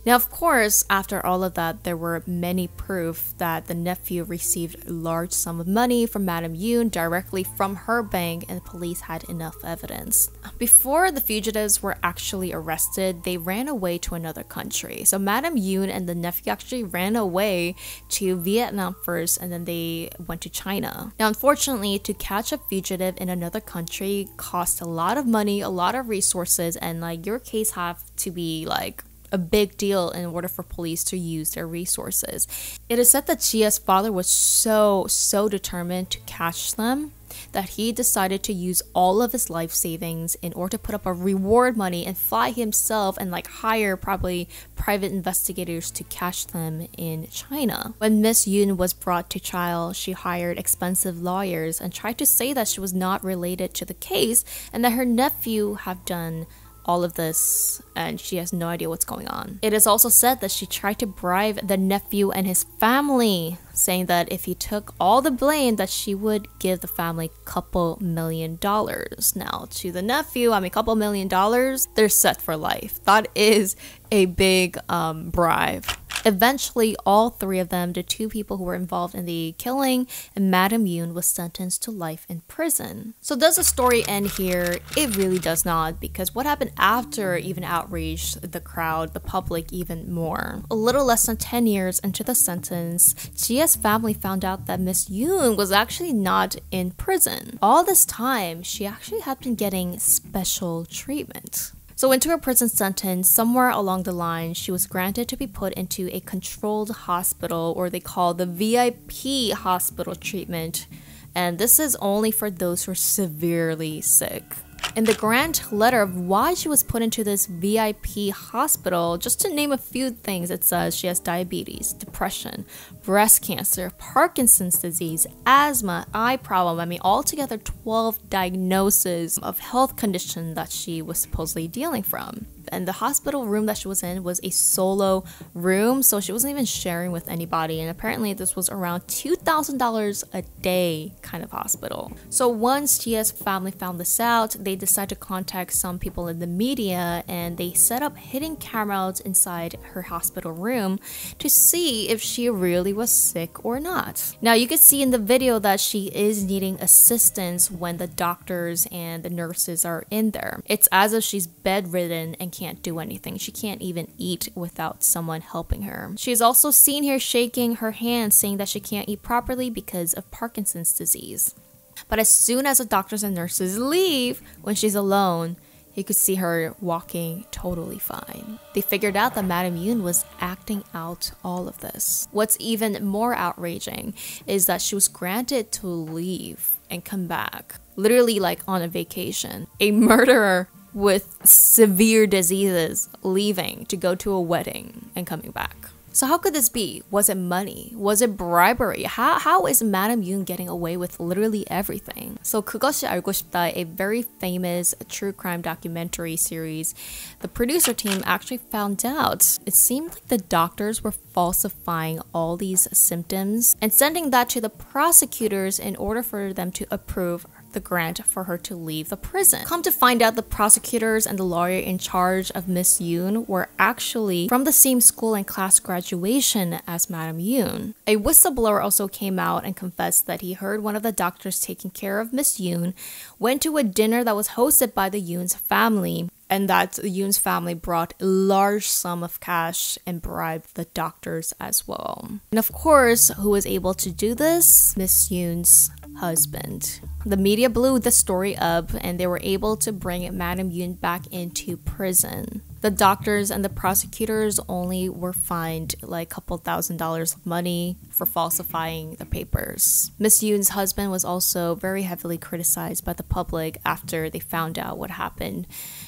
Now, of course, after all of that, there were many proof that the nephew received a large sum of money from Madam Yoon directly from her bank, and the police had enough evidence. Before the fugitives were actually arrested, they ran away to another country. So Madam Yoon and the nephew actually ran away to Vietnam first, and then they went to China. Now, unfortunately, to catch a fugitive in another country cost a lot of money, a lot of resources, and like your case have to be like a big deal in order for police to use their resources. It is said that Chia's father was so determined to catch them that he decided to use all of his life savings in order to put up a reward money and fly himself and like hire probably private investigators to catch them in China. When Miss Yoon was brought to trial, she hired expensive lawyers and tried to say that she was not related to the case and that her nephew had done all of this and she has no idea what's going on. It is also said that she tried to bribe the nephew and his family, saying that if he took all the blame that she would give the family $2 million. Now to the nephew, I mean $2 million, they're set for life. That is a big bribe. Eventually, all three of them, the two people who were involved in the killing, and Madam Yoon was sentenced to life in prison. So does the story end here? It really does not, because what happened after even outraged the crowd, the public even more. A little less than 10 years into the sentence, Chia's family found out that Miss Yoon was actually not in prison. All this time, she actually had been getting special treatment. So into her prison sentence, somewhere along the line, she was granted to be put into a controlled hospital, or they call the VIP hospital treatment. And this is only for those who are severely sick. In the grant letter of why she was put into this VIP hospital, just to name a few things, it says she has diabetes, depression, breast cancer, Parkinson's disease, asthma, eye problem. I mean, altogether 12 diagnoses of health condition that she was supposedly dealing from. And the hospital room that she was in was a solo room, so she wasn't even sharing with anybody. And apparently this was around $2,000 a day kind of hospital. So once Chia's family found this out, they decided to contact some people in the media, and they set up hidden cameras inside her hospital room to see if she really was sick or not. Now you could see in the video that she is needing assistance when the doctors and the nurses are in there. It's as if she's bedridden and can't do anything. She can't even eat without someone helping her. She's also seen here shaking her hand, saying that she can't eat properly because of Parkinson's disease. But as soon as the doctors and nurses leave, when she's alone, you could see her walking totally fine. They figured out that Madame Yoon was acting out all of this. What's even more outraging is that she was granted to leave and come back, literally like on a vacation. A murderer with severe diseases leaving to go to a wedding and coming back. So how could this be? Was it money? Was it bribery? How is Madame Yoon getting away with literally everything? So 그것이 알고 싶다, a very famous true crime documentary series, the producer team actually found out it seemed like the doctors were falsifying all these symptoms and sending that to the prosecutors in order for them to approve the grant for her to leave the prison. Come to find out, the prosecutors and the lawyer in charge of Miss Yoon were actually from the same school and class graduation as Madame Yoon. A whistleblower also came out and confessed that he heard one of the doctors taking care of Miss Yoon went to a dinner that was hosted by the Yoon's family, and that Yoon's family brought a large sum of cash and bribed the doctors as well. And of course, who was able to do this? Miss Yoon's husband. The media blew the story up and they were able to bring Madame Yoon back into prison. The doctors and the prosecutors only were fined like a couple $1,000s of money for falsifying the papers. Miss Yoon's husband was also very heavily criticized by the public after they found out what happened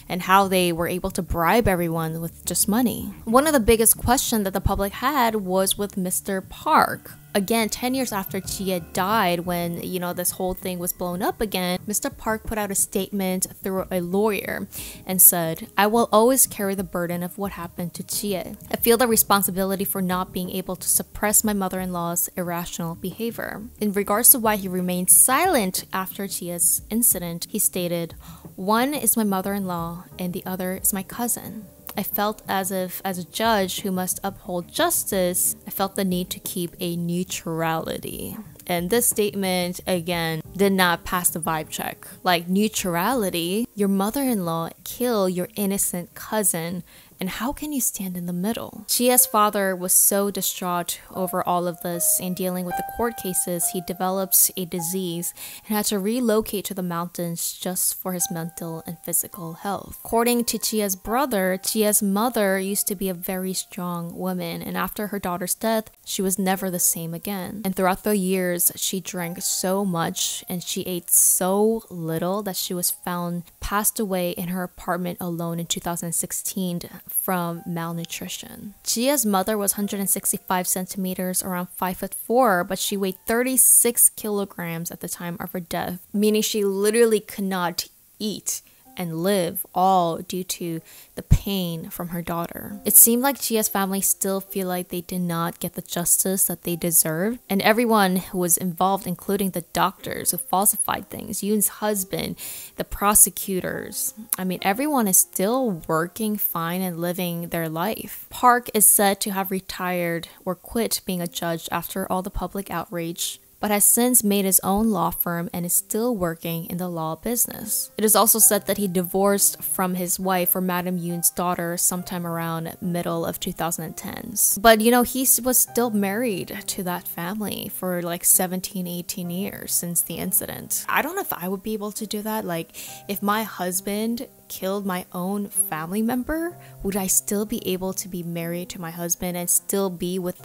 and how they were able to bribe everyone with just money. One of the biggest questions that the public had was with Mr. Park. Again, 10 years after Chia died, when, this whole thing was blown up again, Mr. Park put out a statement through a lawyer and said, "I will always carry the burden of what happened to Chia. I feel the responsibility for not being able to suppress my mother-in-law's irrational behavior." In regards to why he remained silent after Chia's incident, he stated, "One is my mother-in-law and the other is my cousin. I felt as if, as a judge who must uphold justice, I felt the need to keep a neutrality." And this statement, again, did not pass the vibe check. Like, neutrality? Your mother-in-law killed your innocent cousin, and how can you stand in the middle? Chia's father was so distraught over all of this and dealing with the court cases, he developed a disease and had to relocate to the mountains just for his mental and physical health. According to Chia's brother, Chia's mother used to be a very strong woman, and after her daughter's death, she was never the same again. And throughout the years, she drank so much and she ate so little that she was found passed away in her apartment alone in 2016 from malnutrition. Chia's mother was 165 centimeters, around 5'4", but she weighed 36 kilograms at the time of her death, meaning she literally could not eat and live, all due to the pain from her daughter. It seemed like Chia's family still feel like they did not get the justice that they deserved, and everyone who was involved, including the doctors who falsified things, Yoon's husband, the prosecutors, everyone is still working fine and living their life. Park is said to have retired or quit being a judge after all the public outrage, but has since made his own law firm and is still working in the law business. It is also said that he divorced from his wife, or Madame Yoon's daughter, sometime around middle of 2010s. But he was still married to that family for like 17, 18 years since the incident. I don't know if I would be able to do that. Like, if my husband killed my own family member, would I still be able to be married to my husband and still be with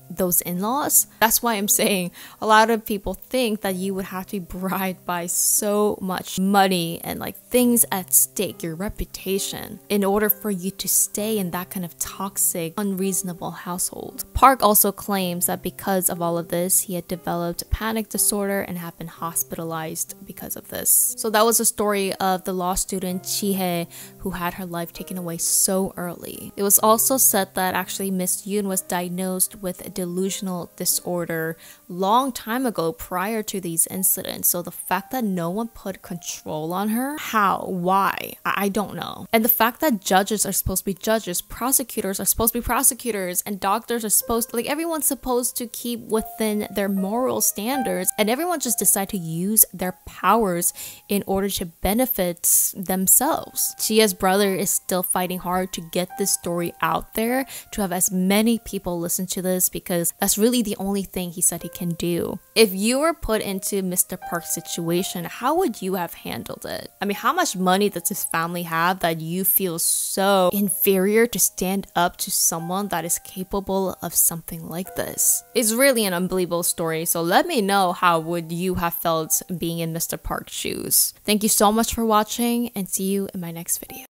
those in-laws? That's why I'm saying a lot of people think that you would have to be bribed by so much money and like things at stake, your reputation, in order for you to stay in that kind of toxic, unreasonable household. Park also claims that because of all of this, he had developed panic disorder and had been hospitalized because of this. So that was the story of the law student Chi-hye, who had her life taken away so early. It was also said that actually Miss Yoon was diagnosed with delusional disorder long time ago prior to these incidents. So the fact that no one put control on her, how, why, I don't know. And the fact that judges are supposed to be judges, prosecutors are supposed to be prosecutors, and doctors are supposed to, like, everyone's supposed to keep within their moral standards, and everyone just decide to use their powers in order to benefit themselves. Chia's brother is still fighting hard to get this story out there, to have as many people listen to this, because that's really the only thing he said he can do. If you were put into Mr. Park's situation, how would you have handled it? I mean, how much money does his family have that you feel so inferior to stand up to someone that is capable of something like this? It's really an unbelievable story, so let me know how would you have felt being in Mr. Park's shoes. Thank you so much for watching, and see you in my next video.